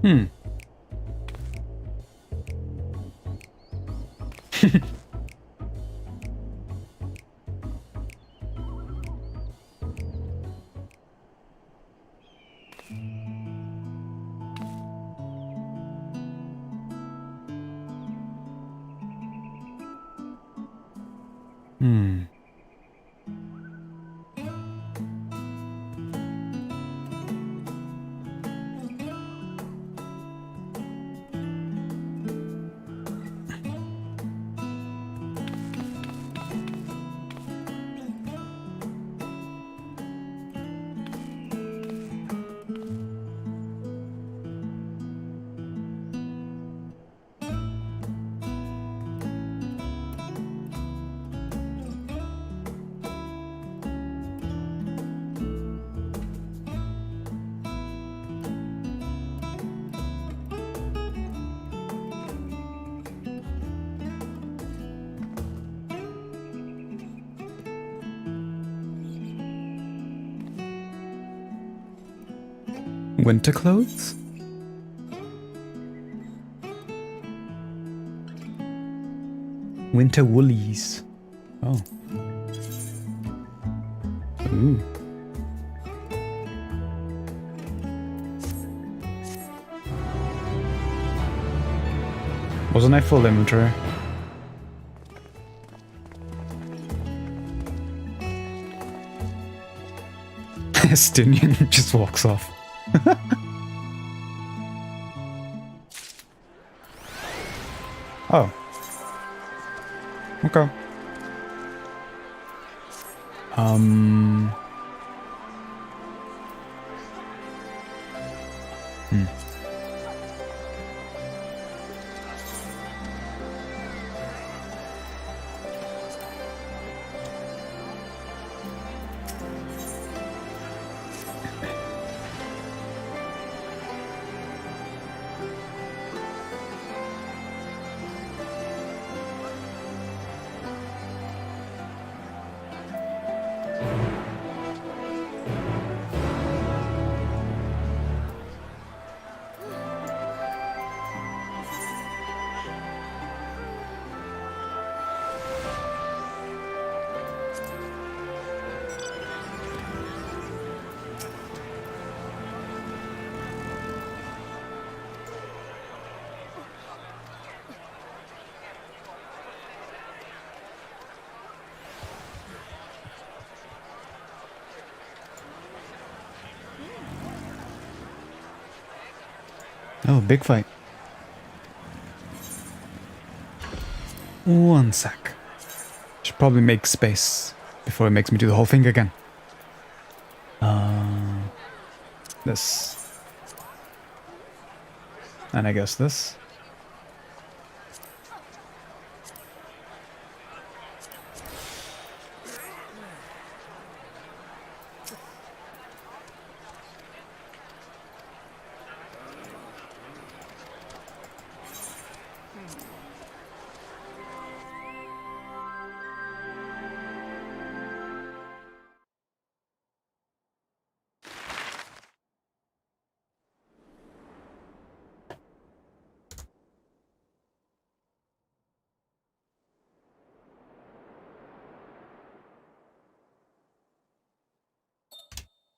A: Hmm. Hmm. Winter clothes? Winter woolies. Oh. Ooh. Wasn't I full inventory? Estinian just walks off. Oh. Okay. Hmm. Oh, big fight. One sec. Should probably make space before it makes me do the whole thing again. This. And I guess this.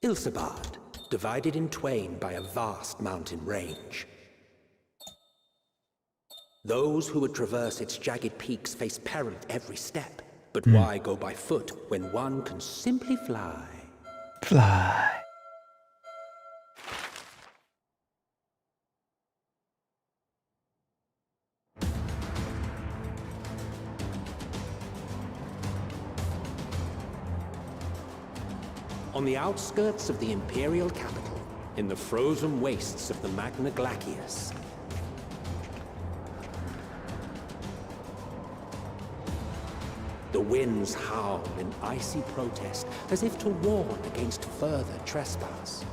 O: Ilsabard, divided in twain by a vast mountain range. Those who would traverse its jagged peaks face peril at every step. But why go by foot when one can simply fly?
A: Fly.
O: On the outskirts of the Imperial capital, in the frozen wastes of the Magna Glacius, the winds howl in icy protest, as if to warn against further trespass.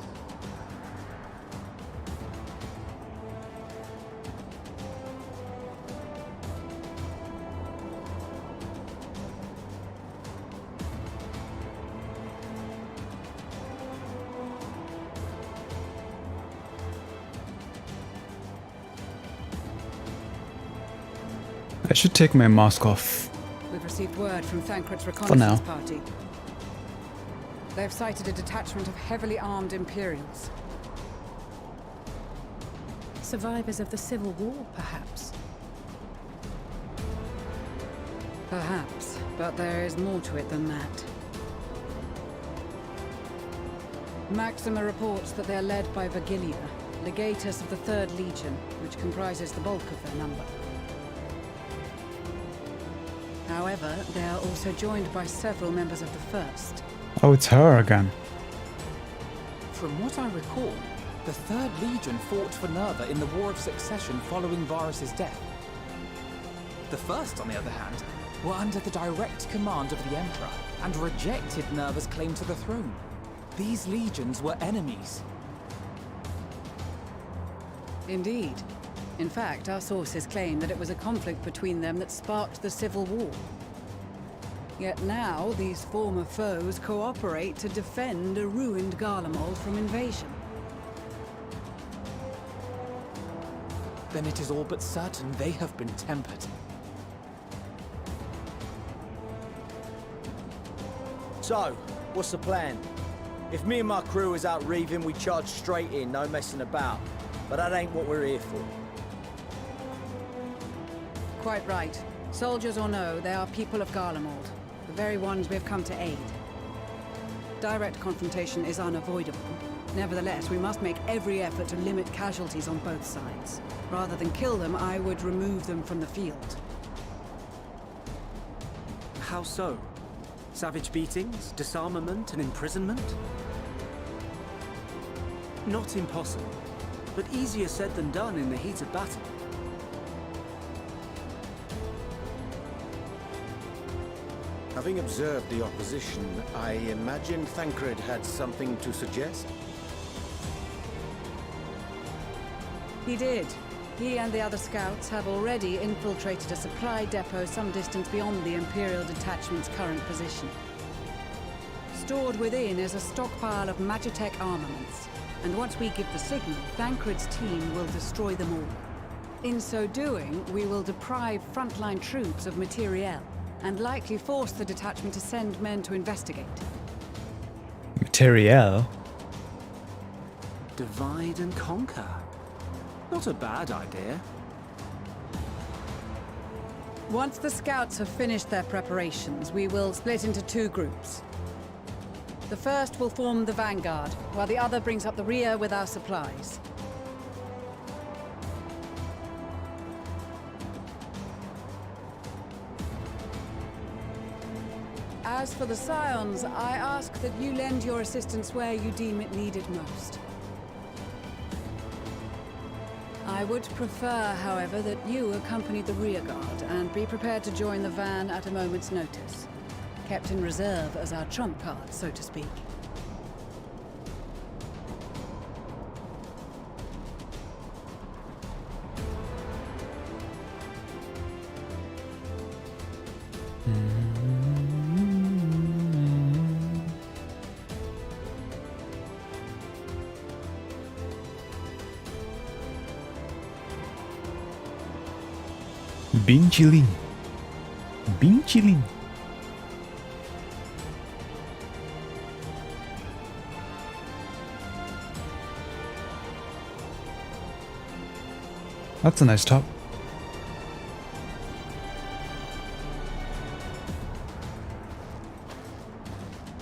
A: I should take my mask off.
M: We've received word from Thancred's
A: now.
M: reconnaissance party. They've sighted a detachment of heavily armed Imperials.
B: Survivors of the Civil War, perhaps?
M: Perhaps, but there is more to it than that. Maxima reports that they are led by Vergilia, legatus of the 3rd Legion, which comprises the bulk of their number. However, they are also joined by several members of the 1st.
A: Oh, it's her again.
R: From what I recall, the 3rd Legion fought for Nerva in the War of Succession following Varus' death. The 1st, on the other hand, were under the direct command of the Emperor and rejected Nerva's claim to the throne. These legions were enemies.
M: Indeed. In fact, our sources claim that it was a conflict between them that sparked the Civil War. Yet now, these former foes cooperate to defend a ruined Garlemald from invasion.
R: Then it is all but certain they have been tempered.
I: So, what's the plan? If me and my crew is out reaving, we charge straight in, no messing about. But that ain't what we're here for.
M: Quite right. Soldiers or no, they are people of Garlemald, the very ones we have come to aid. Direct confrontation is unavoidable. Nevertheless, we must make every effort to limit casualties on both sides. Rather than kill them, I would remove them from the field.
P: How so? Savage beatings, disarmament, and imprisonment? Not impossible, but easier said than done in the heat of battle.
S: Having observed the opposition, I imagine Thancred had something to suggest?
M: He did. He and the other scouts have already infiltrated a supply depot some distance beyond the Imperial detachment's current position. Stored within is a stockpile of Magitech armaments, and once we give the signal, Thancred's team will destroy them all. In so doing, we will deprive frontline troops of materiel, and likely force the detachment to send men to investigate.
A: Materiel?
P: Divide and conquer. Not a bad idea.
M: Once the scouts have finished their preparations, we will split into 2 groups. The first will form the vanguard, while the other brings up the rear with our supplies. As for the Scions, I ask that you lend your assistance where you deem it needed most. I would prefer, however, that you accompany the rearguard and be prepared to join the van at a moment's notice. Kept in reserve as our trump card, so to speak.
A: Binchilin. That's a nice top.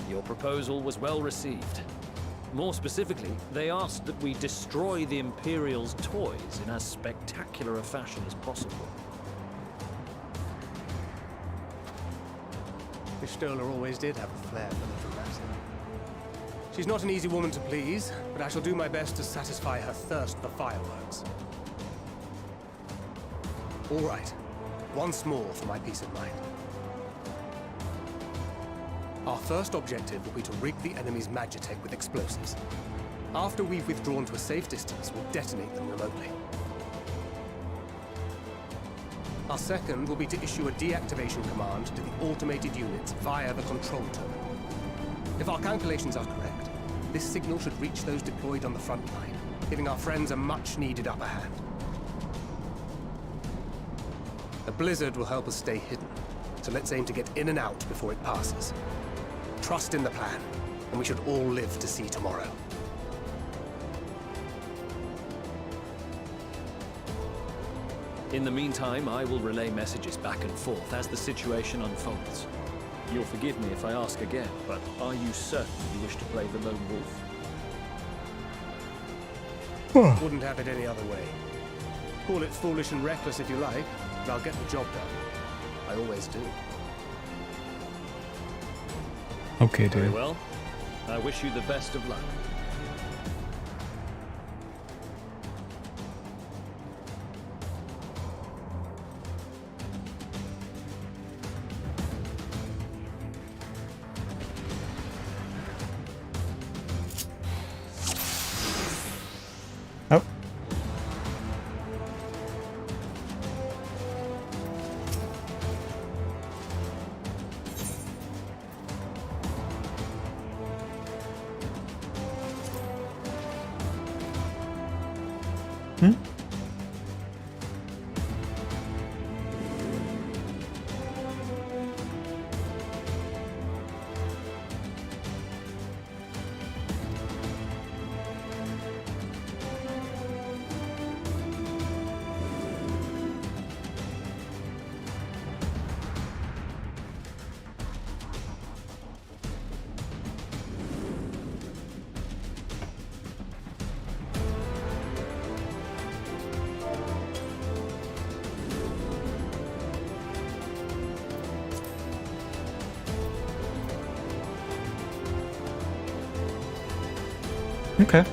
K: Your proposal was well received. More specifically, they asked that we destroy the Imperial's toys in as spectacular a fashion as possible.
T: Miss Stoller always did have a flair for little matter. She's not an easy woman to please, but I shall do my best to satisfy her thirst for fireworks. All right. Once more for my peace of mind. Our first objective will be to rig the enemy's Magitech with explosives. After we've withdrawn to a safe distance, we'll detonate them remotely. Our second will be to issue a deactivation command to the automated units via the control terminal. If our calculations are correct, this signal should reach those deployed on the front line, giving our friends a much-needed upper hand. The blizzard will help us stay hidden, so let's aim to get in and out before it passes. Trust in the plan, and we should all live to see tomorrow.
K: In the meantime, I will relay messages back and forth as the situation unfolds. You'll forgive me if I ask again, but are you certain you wish to play the lone wolf?
T: Wouldn't have it any other way. Call it foolish and reckless if you like, but I'll get the job done. I always do.
A: Okay, dude.
K: Very well. I wish you the best of luck.
A: Oh. Hmm? Okay.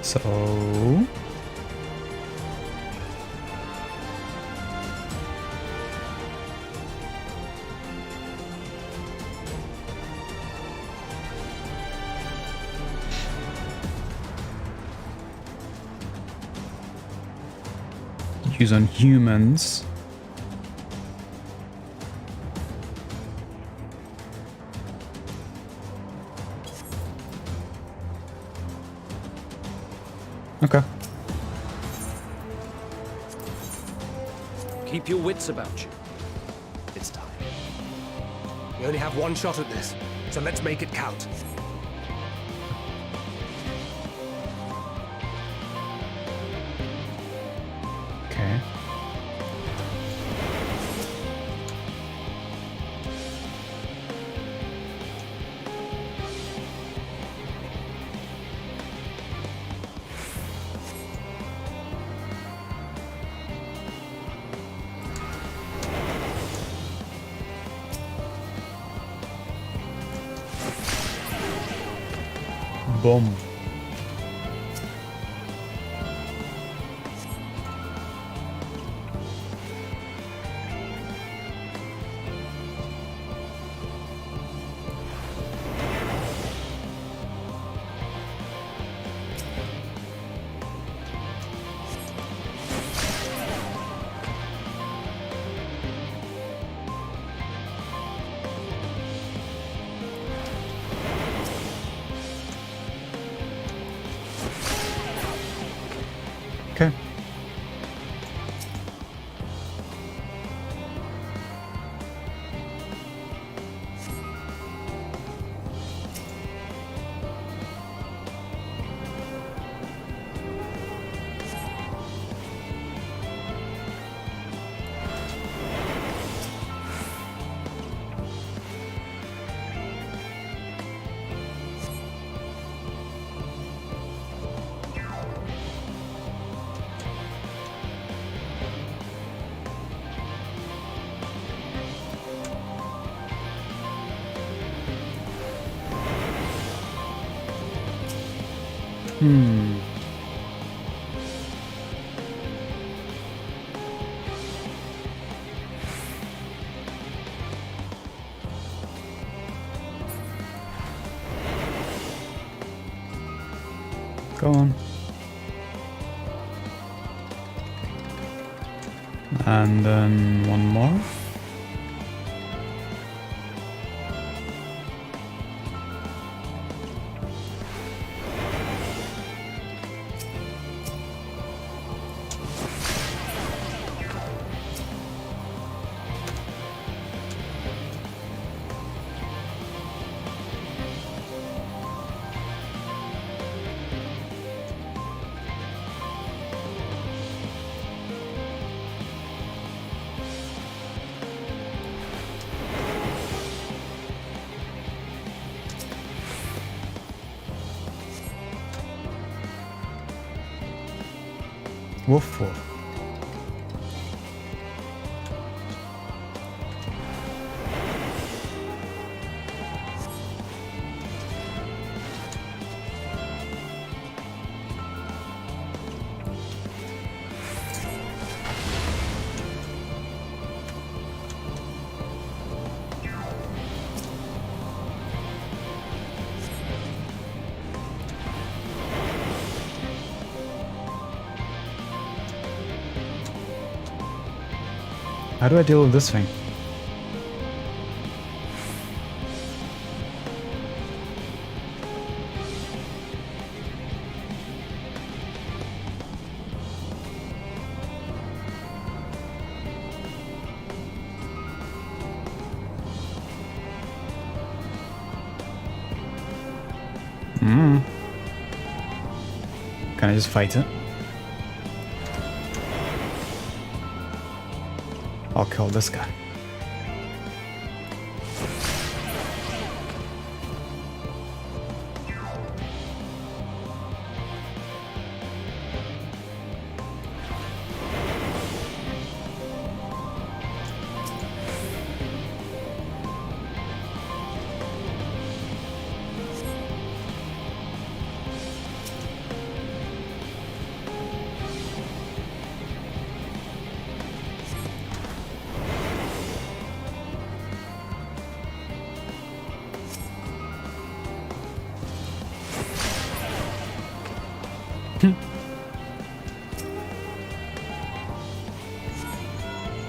A: So... use on humans. Okay.
K: Keep your wits about you. It's time.
T: We only have one shot at this, so let's make it count.
A: Okay. Boom. Go on. And then one more. Woof woof. How do I deal with this thing? Can I just fight it? I'll kill this guy.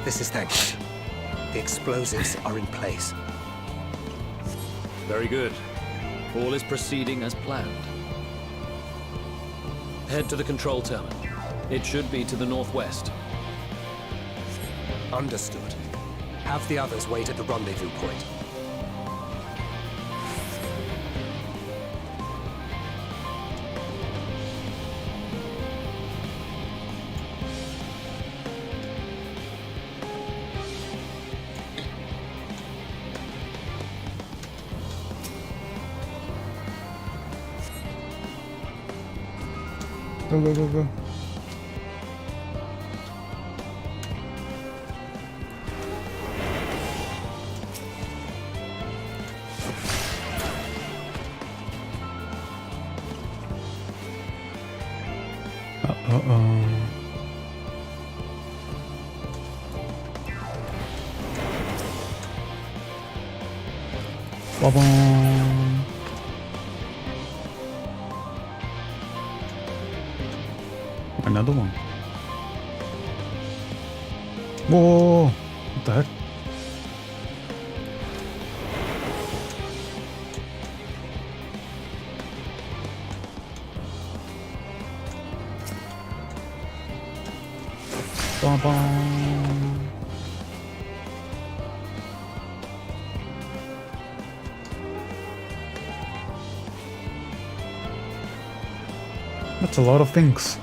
T: This is Tancred. The explosives are in place.
K: Very good. All is proceeding as planned. Head to the control terminal. It should be to the northwest.
T: Understood. Have the others wait at the rendezvous point.
A: Go, go, go, go. Uh-oh. Ba-boom. Another one. Whoa! What the heck? Ba-bum. That's a lot of things.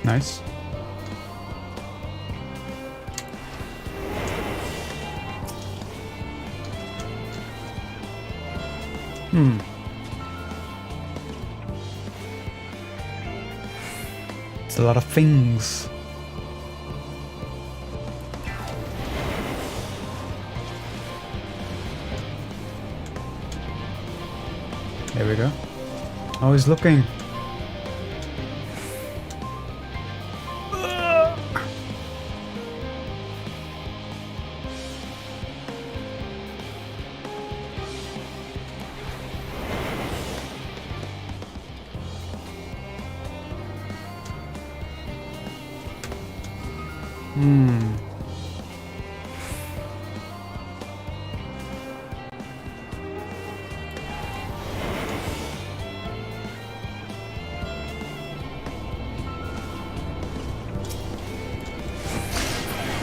A: Nice. It's a lot of things. There we go. Oh, he's looking.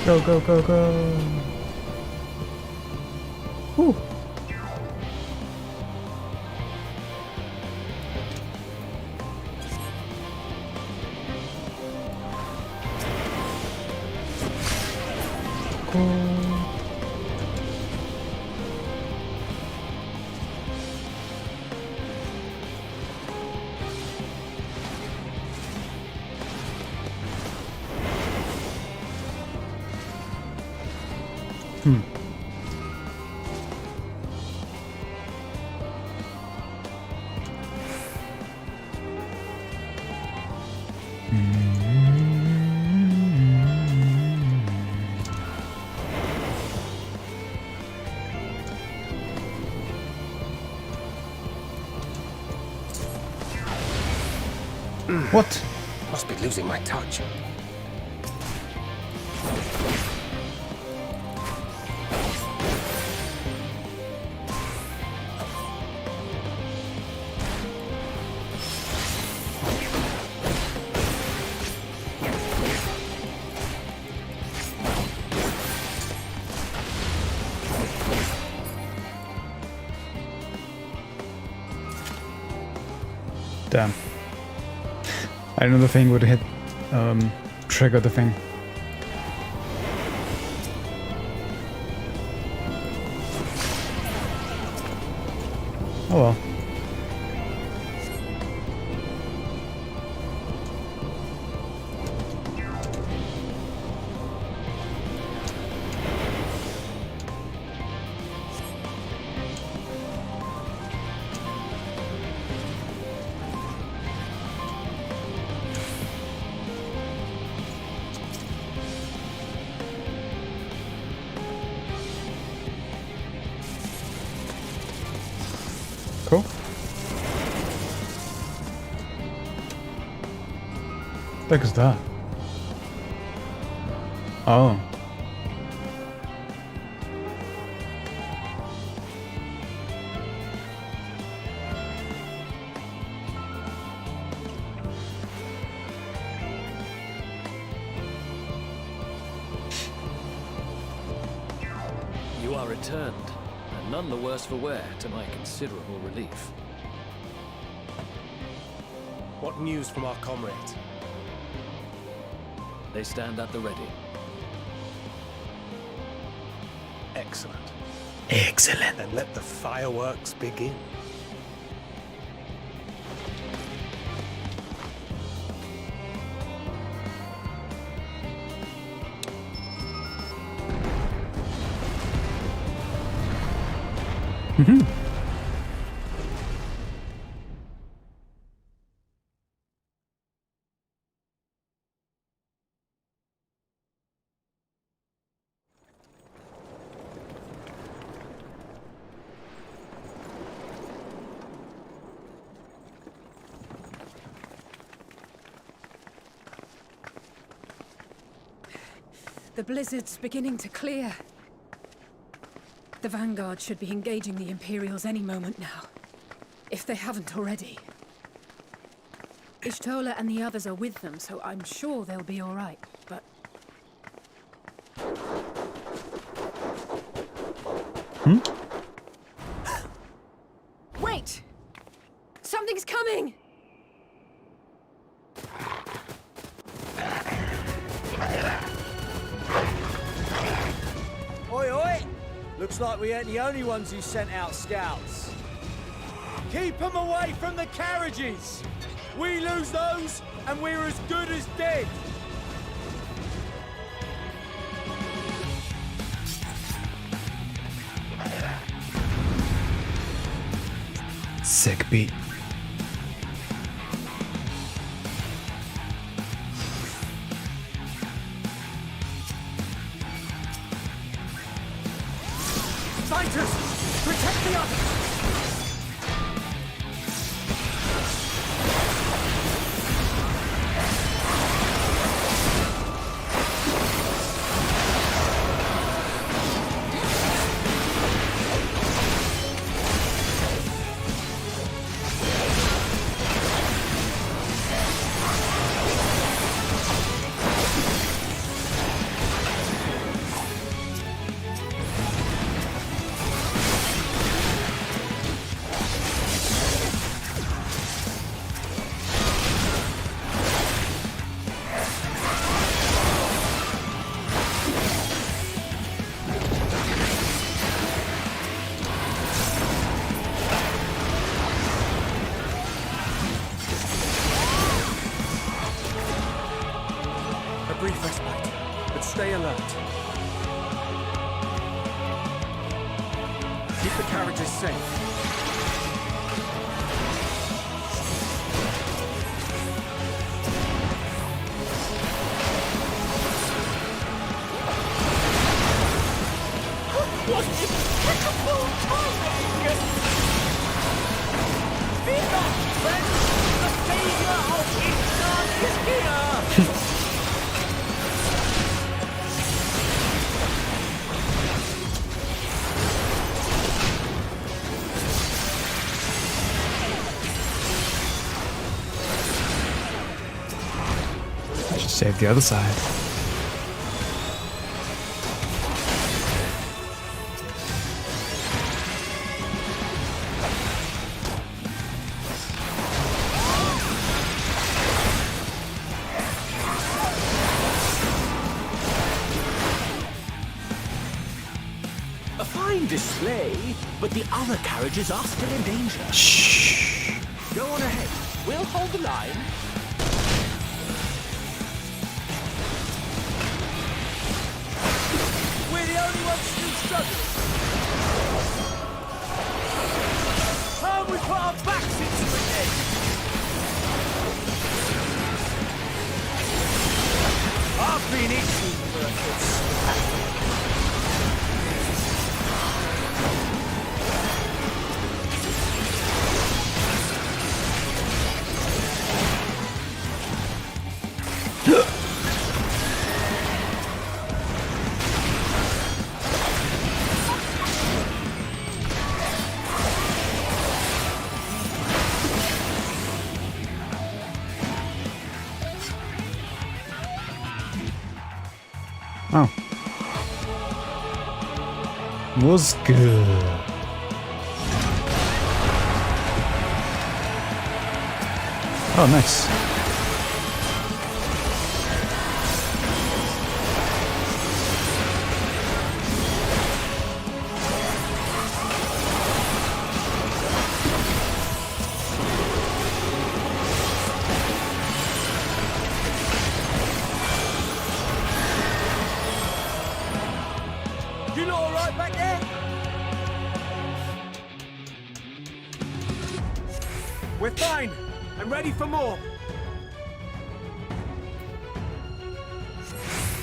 A: Go, go, go, go. Whew. What?
T: Must be losing my touch.
A: Damn. I didn't know the thing would hit, trigger the thing. Oh well. Cool. What the heck is that? Oh.
K: You are returned, and none the worse for wear, to my considerable relief.
T: What news from our comrades?
K: They stand at the ready.
T: Excellent.
A: Excellent.
T: Then let the fireworks begin.
B: The blizzard's beginning to clear. The Vanguard should be engaging the Imperials any moment now, if they haven't already. Ishtola and the others are with them, so I'm sure they'll be all right, but... Wait! Something's coming!
I: Looks like we ain't the only ones who sent out scouts. Keep them away from the carriages! We lose those, and we're as good as dead!
A: Sick beat.
F: Fighters! Protect the others!
P: Brief respite, but stay alert. Keep the carriages safe.
F: What impeccable timing! Fear not, friends! The savior of Ishgard is here!
A: Save the other side.
J: A fine display, but the other carriages are still in danger.
A: Shh.
J: Go on ahead. We'll hold the line.
I: We're the only ones still struggling. Time we put our backs into it then. I've been itching for a kiss.
A: Oh. Was good. Oh, nice.
I: You lot all right back there? We're fine and ready for more.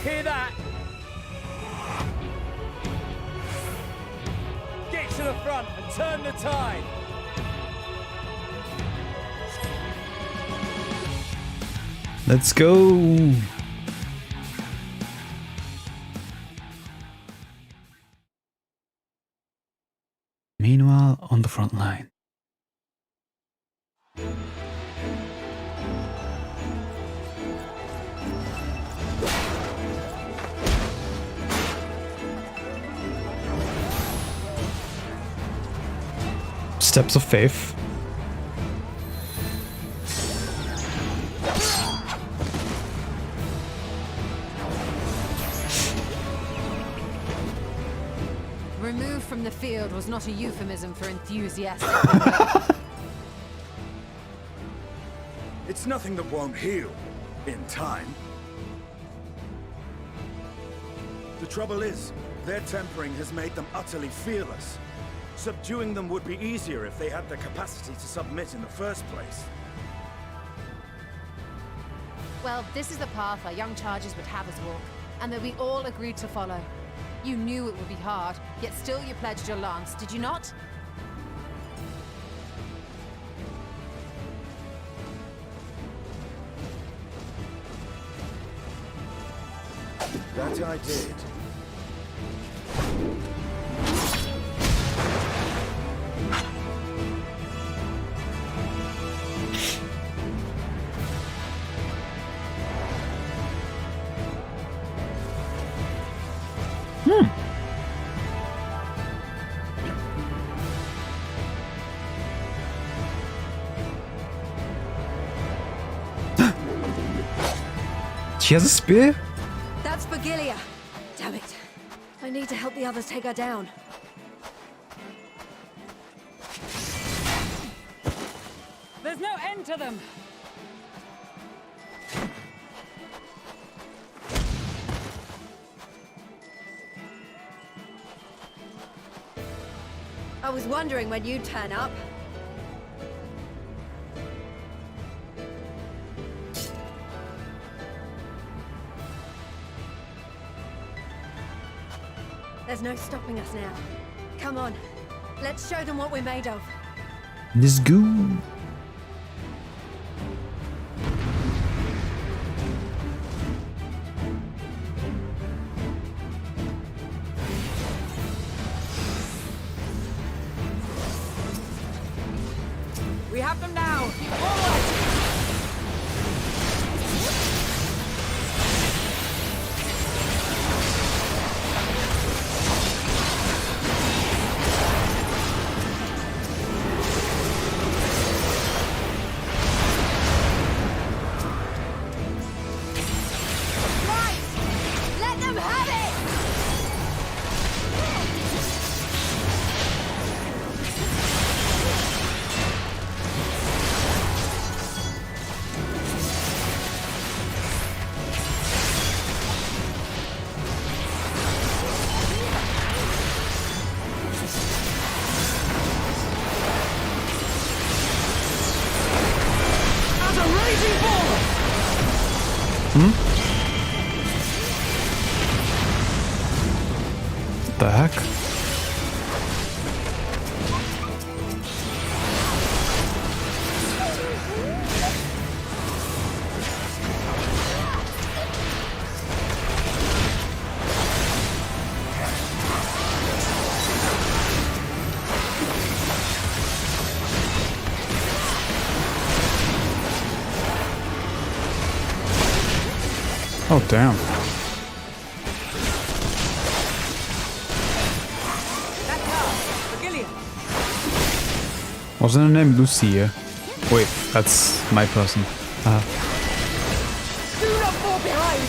I: Hear that? Get to the front and turn the tide.
A: Let's go. Meanwhile, on the front line. Steps of Faith.
D: Remove from the field was not a euphemism for enthusiastic.
H: It's nothing that won't heal in time. The trouble is, their tempering has made them utterly fearless. Subduing them would be easier if they had the capacity to submit in the first place.
D: Well, this is the path our young charges would have us walk, and that we all agreed to follow. You knew it would be hard, yet still you pledged your lance, did you not?
H: That I did.
A: She has a spear?
C: That's Vigilia. Damn it. I need to help the others take her down.
M: There's no end to them!
C: I was wondering when you'd turn up. There's no stopping us now. Come on, let's show them what we're made of.
A: Let's go.
M: We have them now! Forward!
A: What the heck? Oh, damn. Wasn't her name Lucia? Wait, that's my person.
M: Do not fall behind!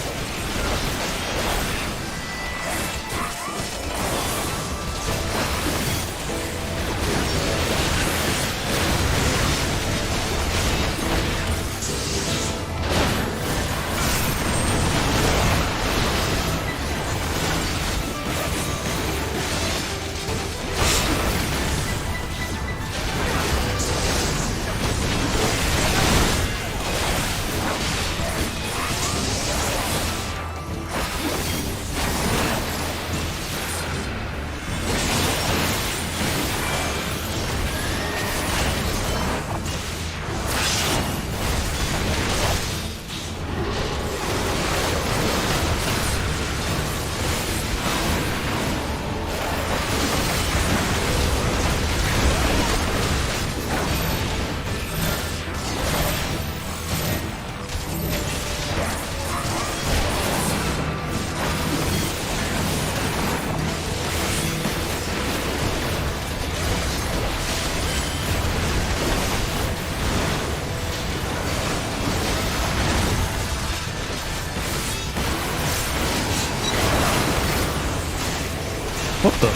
A: What the?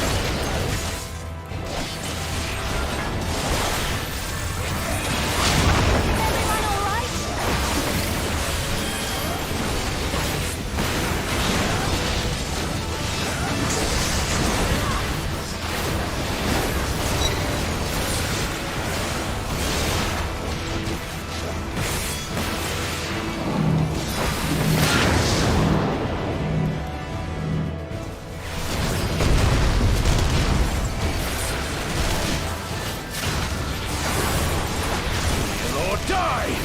H: Die!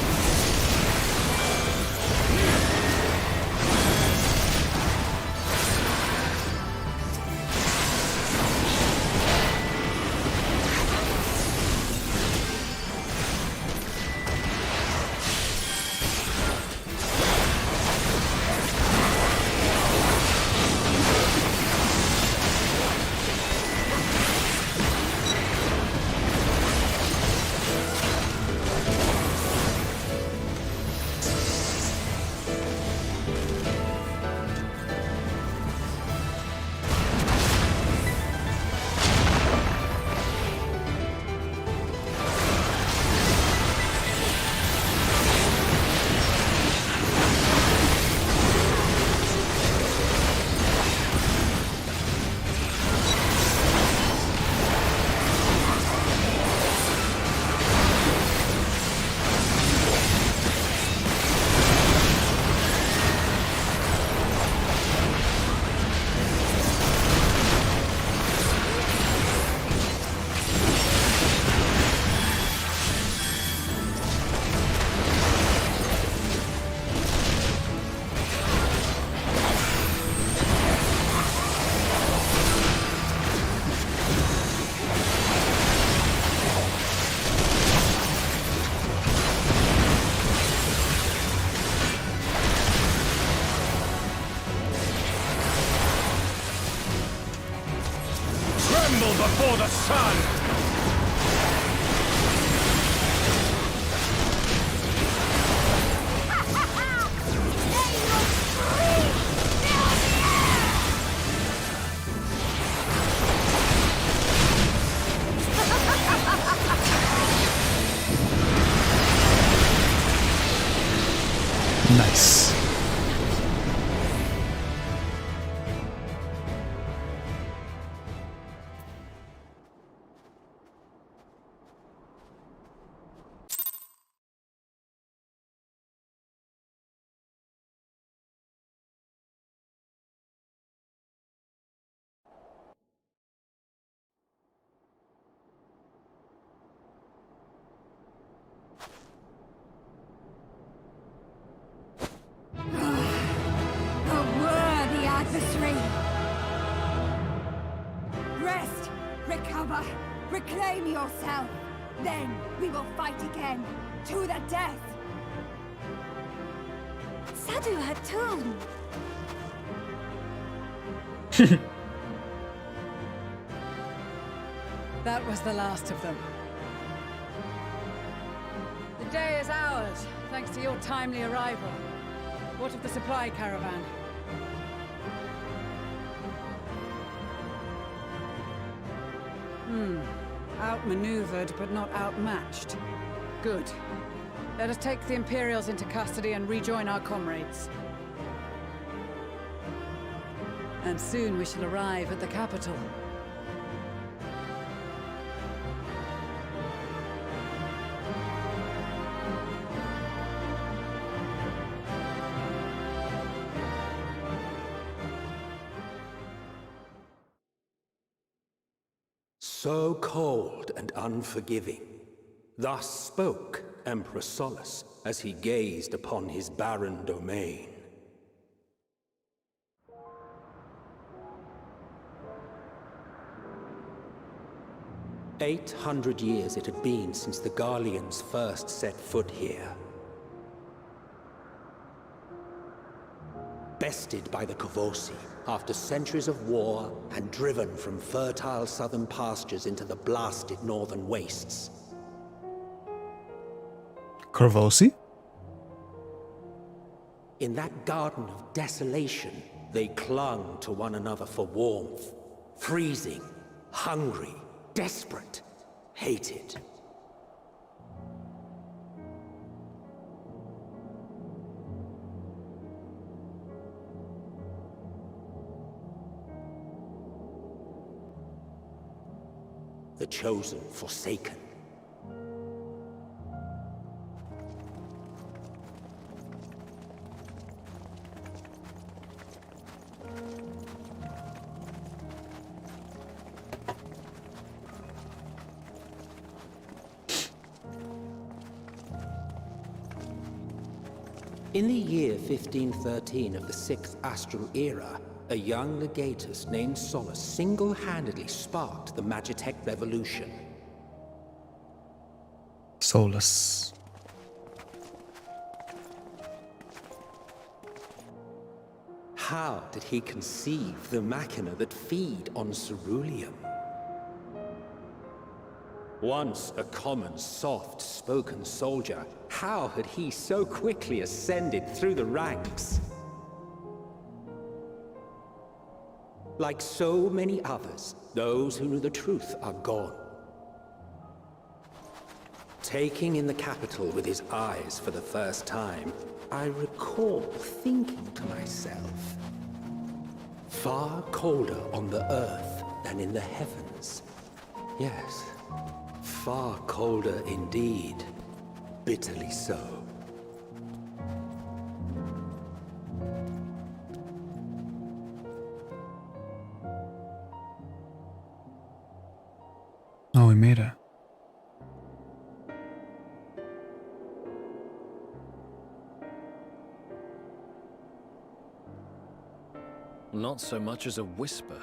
H: Before the sun!
A: Nice.
W: Rest! Recover! Reclaim yourself! Then we will fight again! To the death!
X: Sadu Hatun!
M: That was the last of them. The day is ours, thanks to your timely arrival. What of the supply caravan? Outmaneuvered, but not outmatched. Good. Let us take the Imperials into custody and rejoin our comrades. And soon we shall arrive at the capital.
O: So cold and unforgiving. Thus spoke Emperor Solus as he gazed upon his barren domain. "800 years it had been since the Garleans first set foot here. Bested by the Kavosi after centuries of war and driven from fertile southern pastures into the blasted northern wastes.
A: Kavosi?
O: In that garden of desolation, they clung to one another for warmth. Freezing, hungry, desperate, hated. The chosen forsaken. In the year 1513 of the 6th Astral Era, a young legatus named Solus single-handedly sparked the Magitech Revolution.
A: Solus.
O: How did he conceive the machina that feed on ceruleum? Once a common, soft-spoken soldier, how had he so quickly ascended through the ranks? Like so many others, those who knew the truth are gone. Taking in the capital with his eyes for the first time, I recall thinking to myself, far colder on the earth than in the heavens. Yes, far colder indeed. Bitterly so.
A: Oh, we made it.
K: Not so much as a whisper.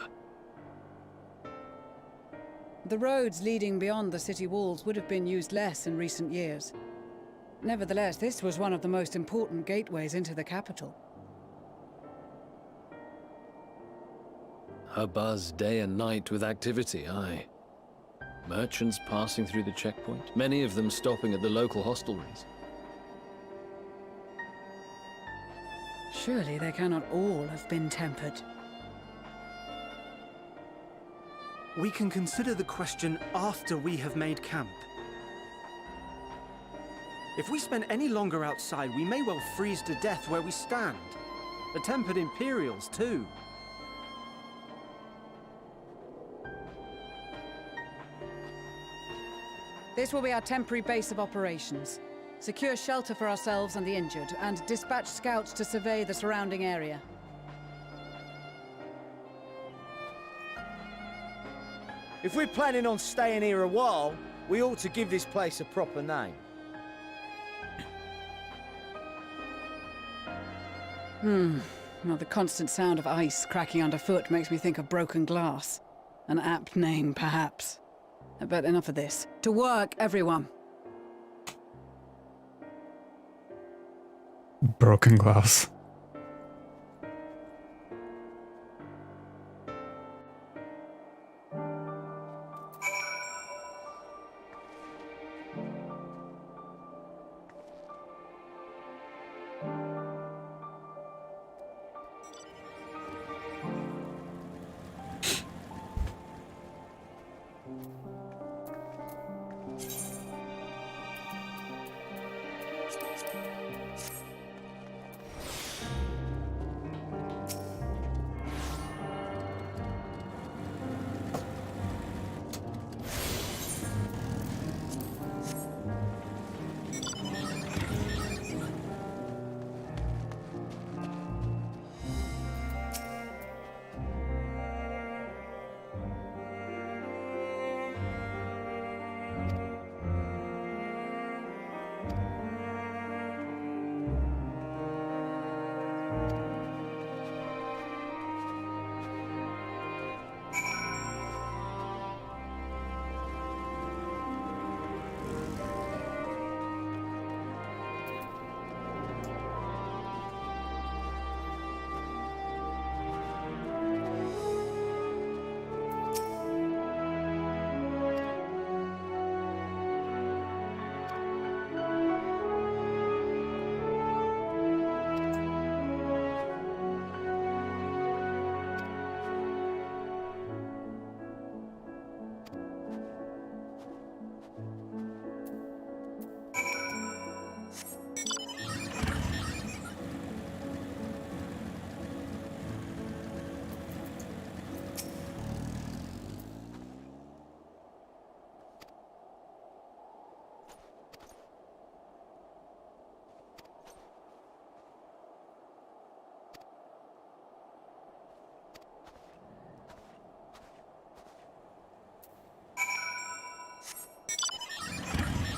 M: The roads leading beyond the city walls would have been used less in recent years. Nevertheless, this was one of the most important gateways into the capital.
K: A buzz day and night with activity, aye. Merchants passing through the checkpoint, many of them stopping at the local hostelries.
M: Surely they cannot all have been tempered.
P: We can consider the question after we have made camp. If we spend any longer outside, we may well freeze to death where we stand. The tempered Imperials, too.
M: This will be our temporary base of operations. Secure shelter for ourselves and the injured, and dispatch scouts to survey the surrounding area.
I: If we're planning on staying here a while, we ought to give this place a proper name.
M: Well, the constant sound of ice cracking underfoot makes me think of broken glass. An apt name, perhaps. But enough of this. To work, everyone!
A: Broken glass.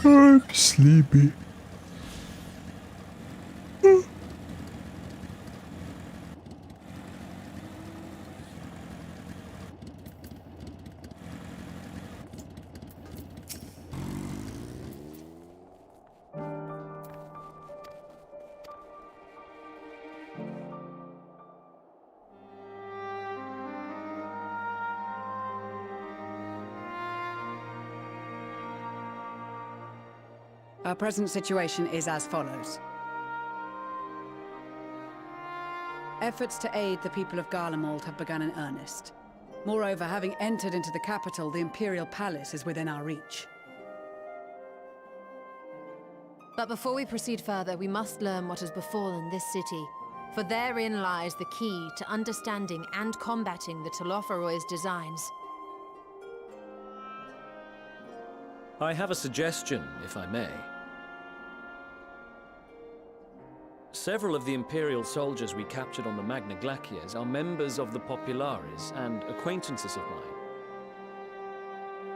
A: I'm sleepy.
M: Our present situation is as follows. Efforts to aid the people of Garlemald have begun in earnest. Moreover, having entered into the capital, the Imperial Palace is within our reach.
D: But before we proceed further, we must learn what has befallen this city. For therein lies the key to understanding and combating the Telophoroid's designs.
K: I have a suggestion, if I may. Several of the Imperial soldiers we captured on the Magna Glaciers are members of the Populares and acquaintances of mine.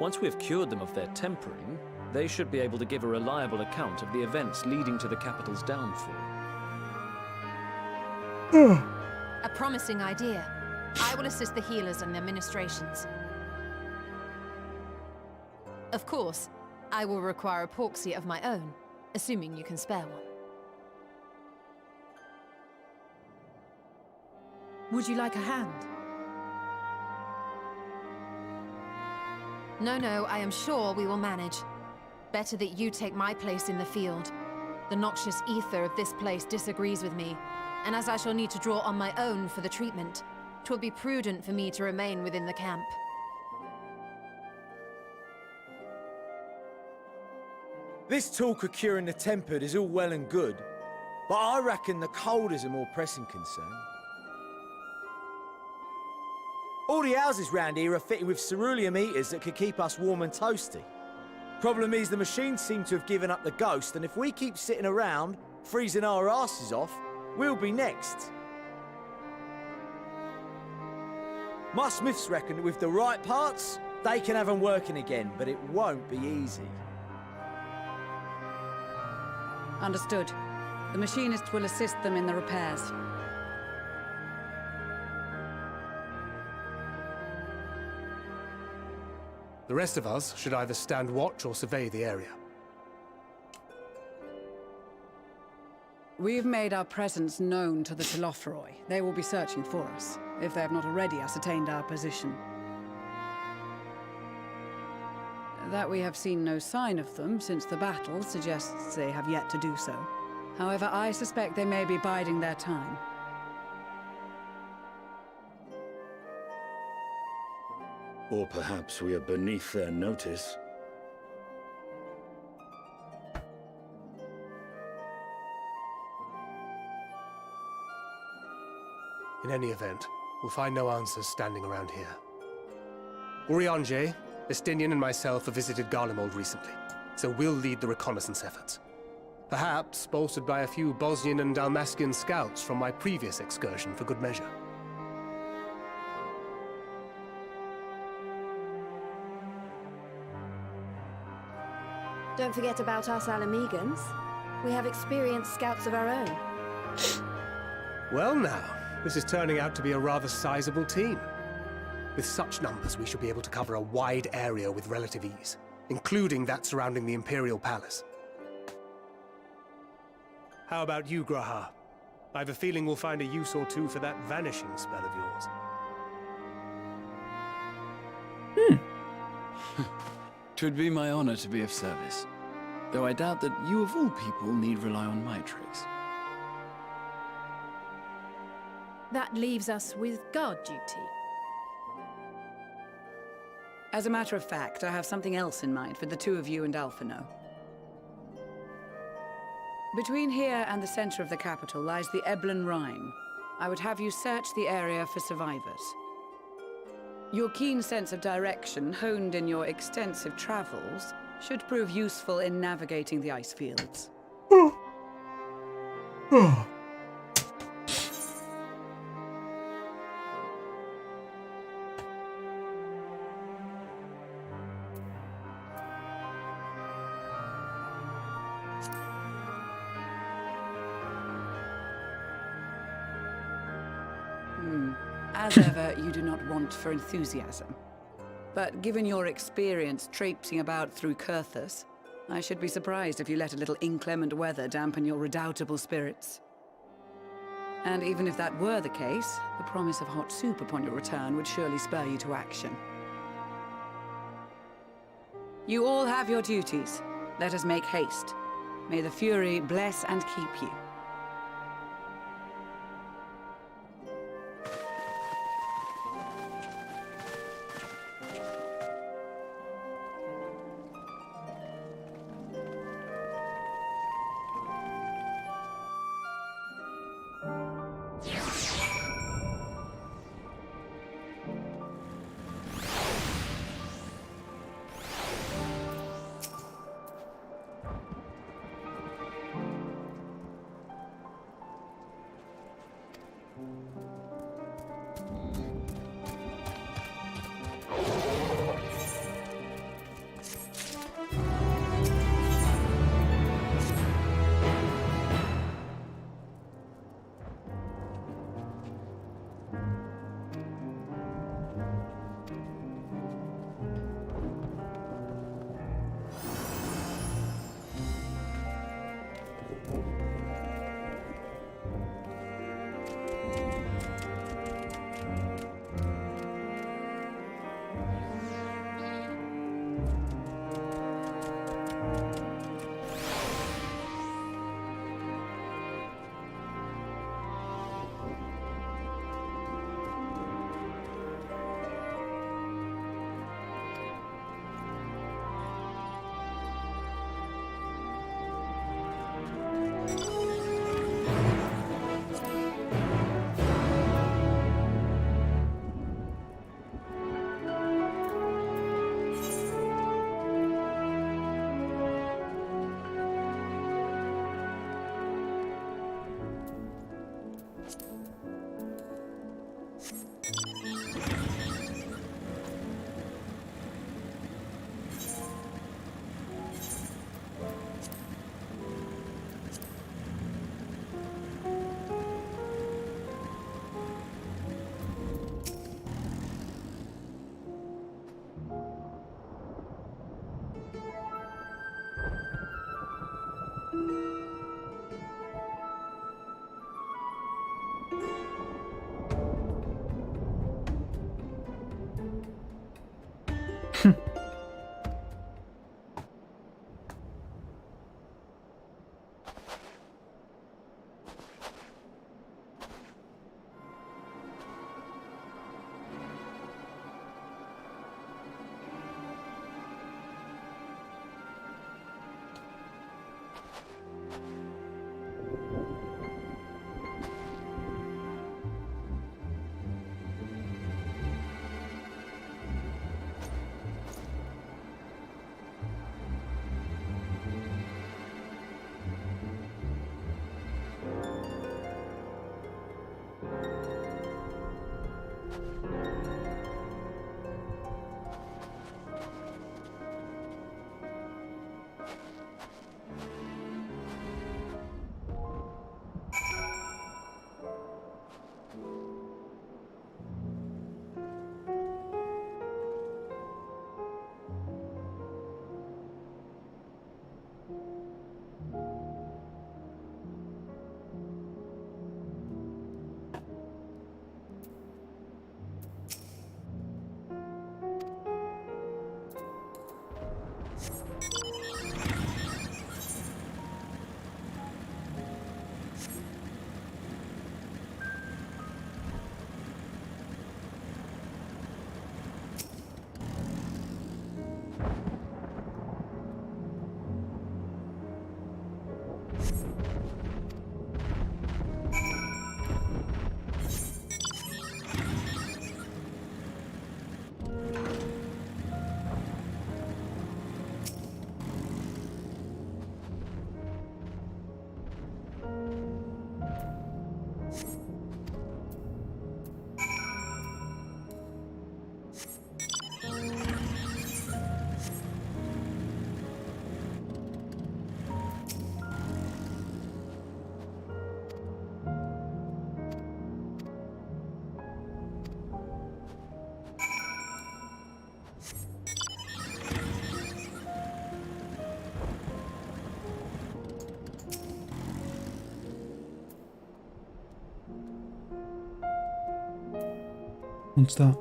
K: Once we have cured them of their tempering, they should be able to give a reliable account of the events leading to the capital's downfall.
D: A promising idea. I will assist the healers in their ministrations. Of course, I will require a proxy of my own, assuming you can spare one.
B: Would you like a hand?
D: No, I am sure we will manage. Better that you take my place in the field. The noxious ether of this place disagrees with me, and as I shall need to draw on my own for the treatment, 'twill be prudent for me to remain within the camp.
I: This talk of curing the tempered is all well and good, but I reckon the cold is a more pressing concern. All the houses round here are fitted with ceruleum heaters that could keep us warm and toasty. Problem is, the machines seem to have given up the ghost, and if we keep sitting around, freezing our asses off, we'll be next. My smiths reckon that with the right parts, they can have them working again, but it won't be easy.
M: Understood. The machinist will assist them in the repairs.
T: The rest of us should either stand watch or survey the area.
M: We've made our presence known to the Telophoroi. They will be searching for us, if they have not already ascertained our position. That we have seen no sign of them since the battle suggests they have yet to do so. However, I suspect they may be biding their time.
H: Or perhaps we are beneath their notice.
T: In any event, we'll find no answers standing around here. Urianger, Estinian and myself have visited Garlemald recently, so we'll lead the reconnaissance efforts. Perhaps bolstered by a few Bosnian and Dalmatian scouts from my previous excursion for good measure.
C: Don't forget about us Alamegans. We have experienced scouts of our own.
T: Well now, this is turning out to be a rather sizable team. With such numbers, we should be able to cover a wide area with relative ease, including that surrounding the Imperial Palace. How about you, Graha? I have a feeling we'll find a use or two for that vanishing spell of yours.
G: Twould be my honor to be of service, though I doubt that you of all people need rely on my tricks.
B: That leaves us with guard duty.
M: As a matter of fact, I have something else in mind for the two of you and Alphino. Between here and the center of the capital lies the Eblan Rhine. I would have you search the area for survivors. Your keen sense of direction, honed in your extensive travels, should prove useful in navigating the ice fields. As ever, you do not want for enthusiasm. But given your experience traipsing about through Kurthus, I should be surprised if you let a little inclement weather dampen your redoubtable spirits. And even if that were the case, the promise of hot soup upon your return would surely spur you to action. You all have your duties. Let us make haste. May the Fury bless and keep you.
A: What's that?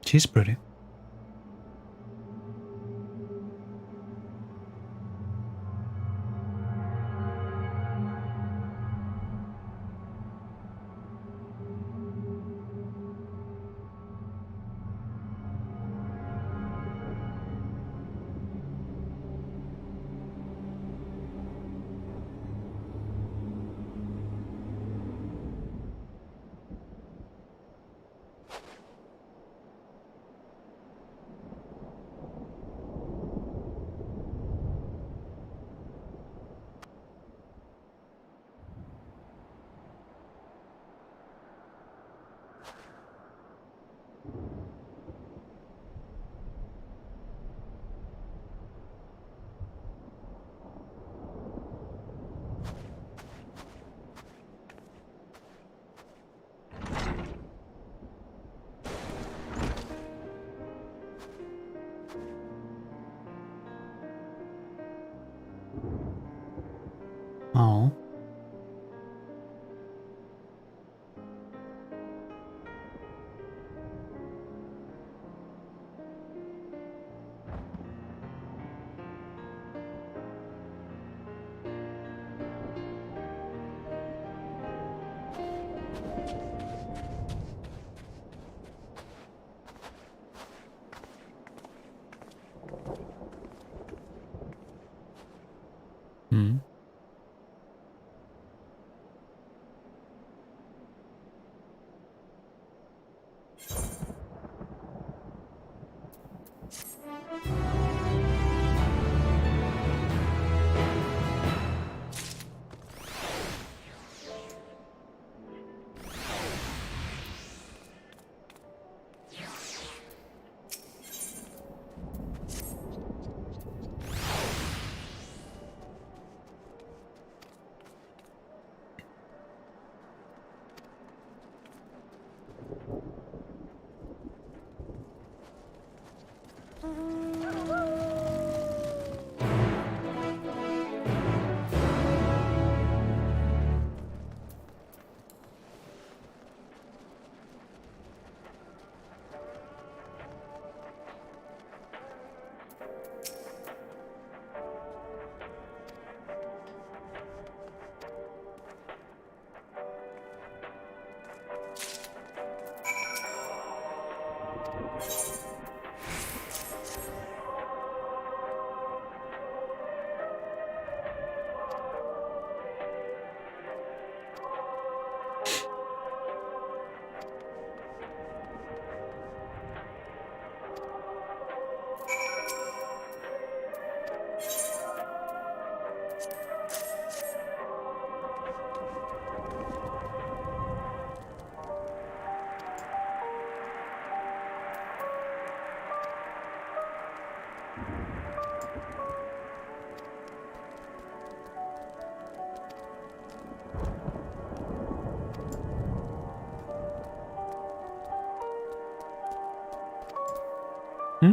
A: She's pretty. Oh. Hmm. Hmm?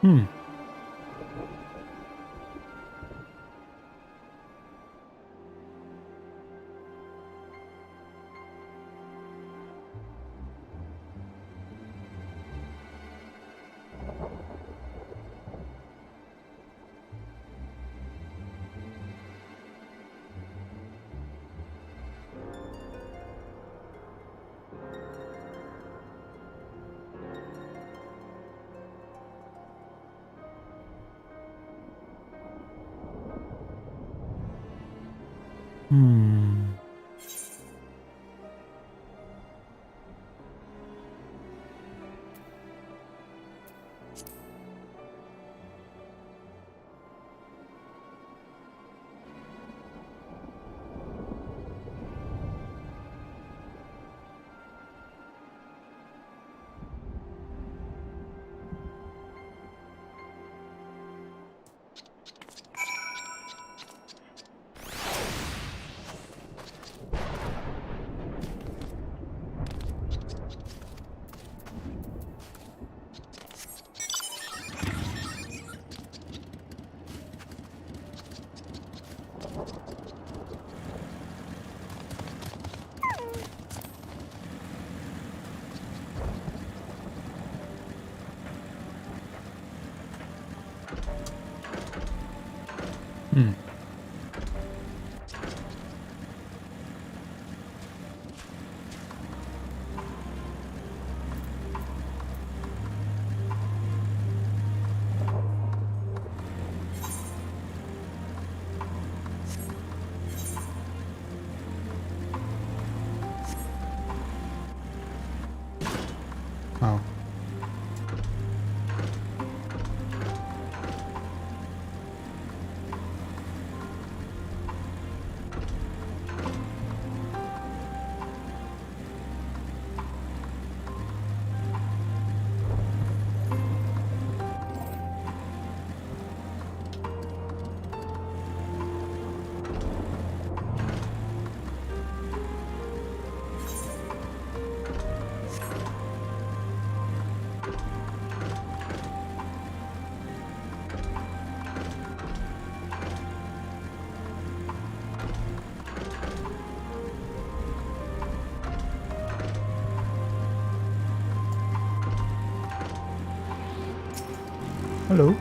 A: Hmm. Wow. Hello.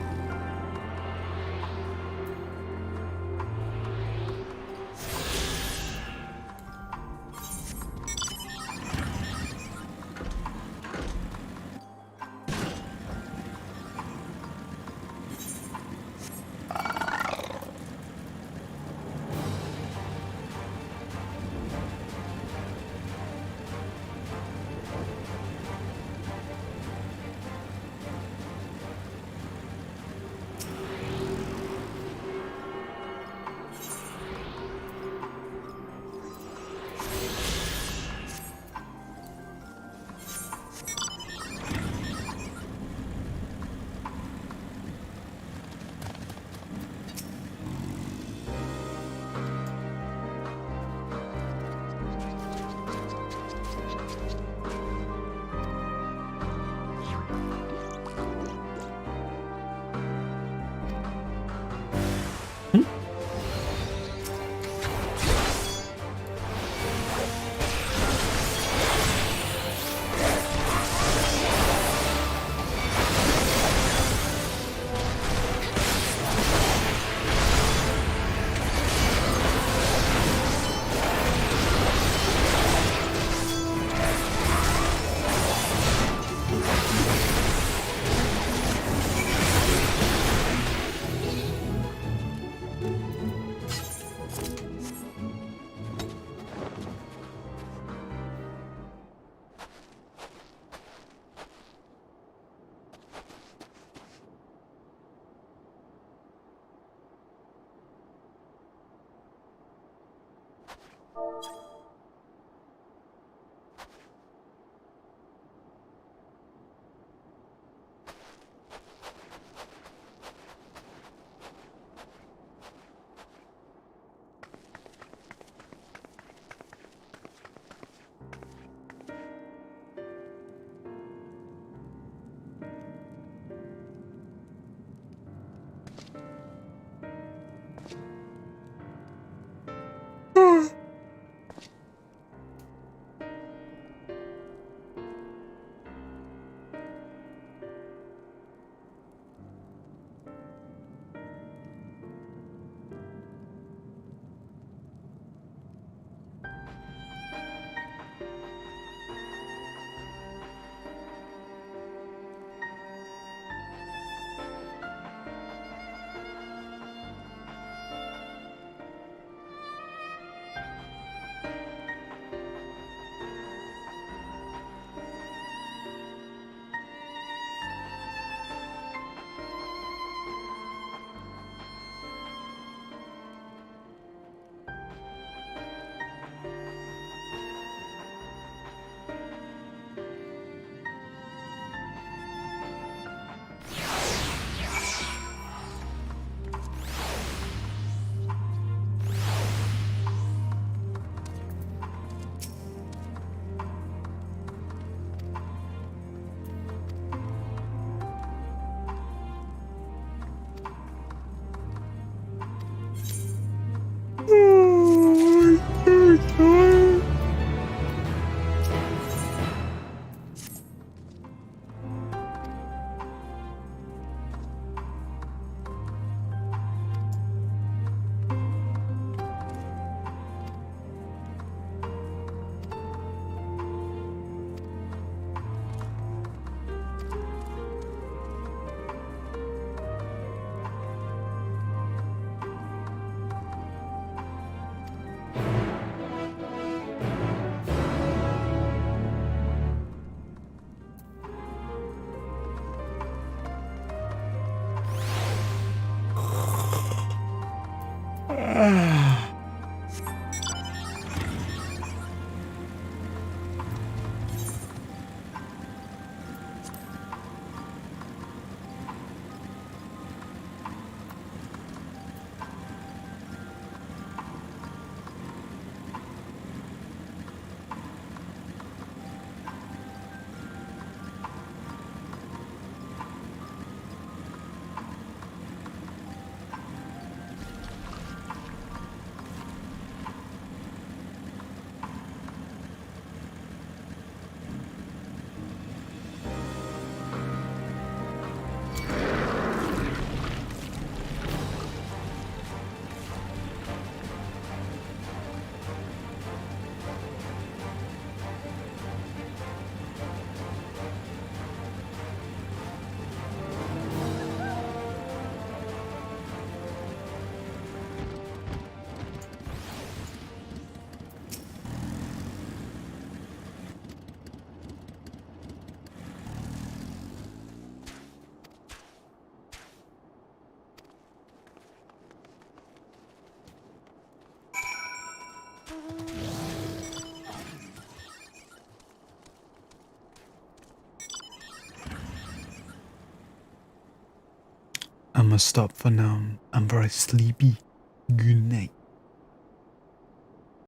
A: I must stop for now. I'm very sleepy. Good night.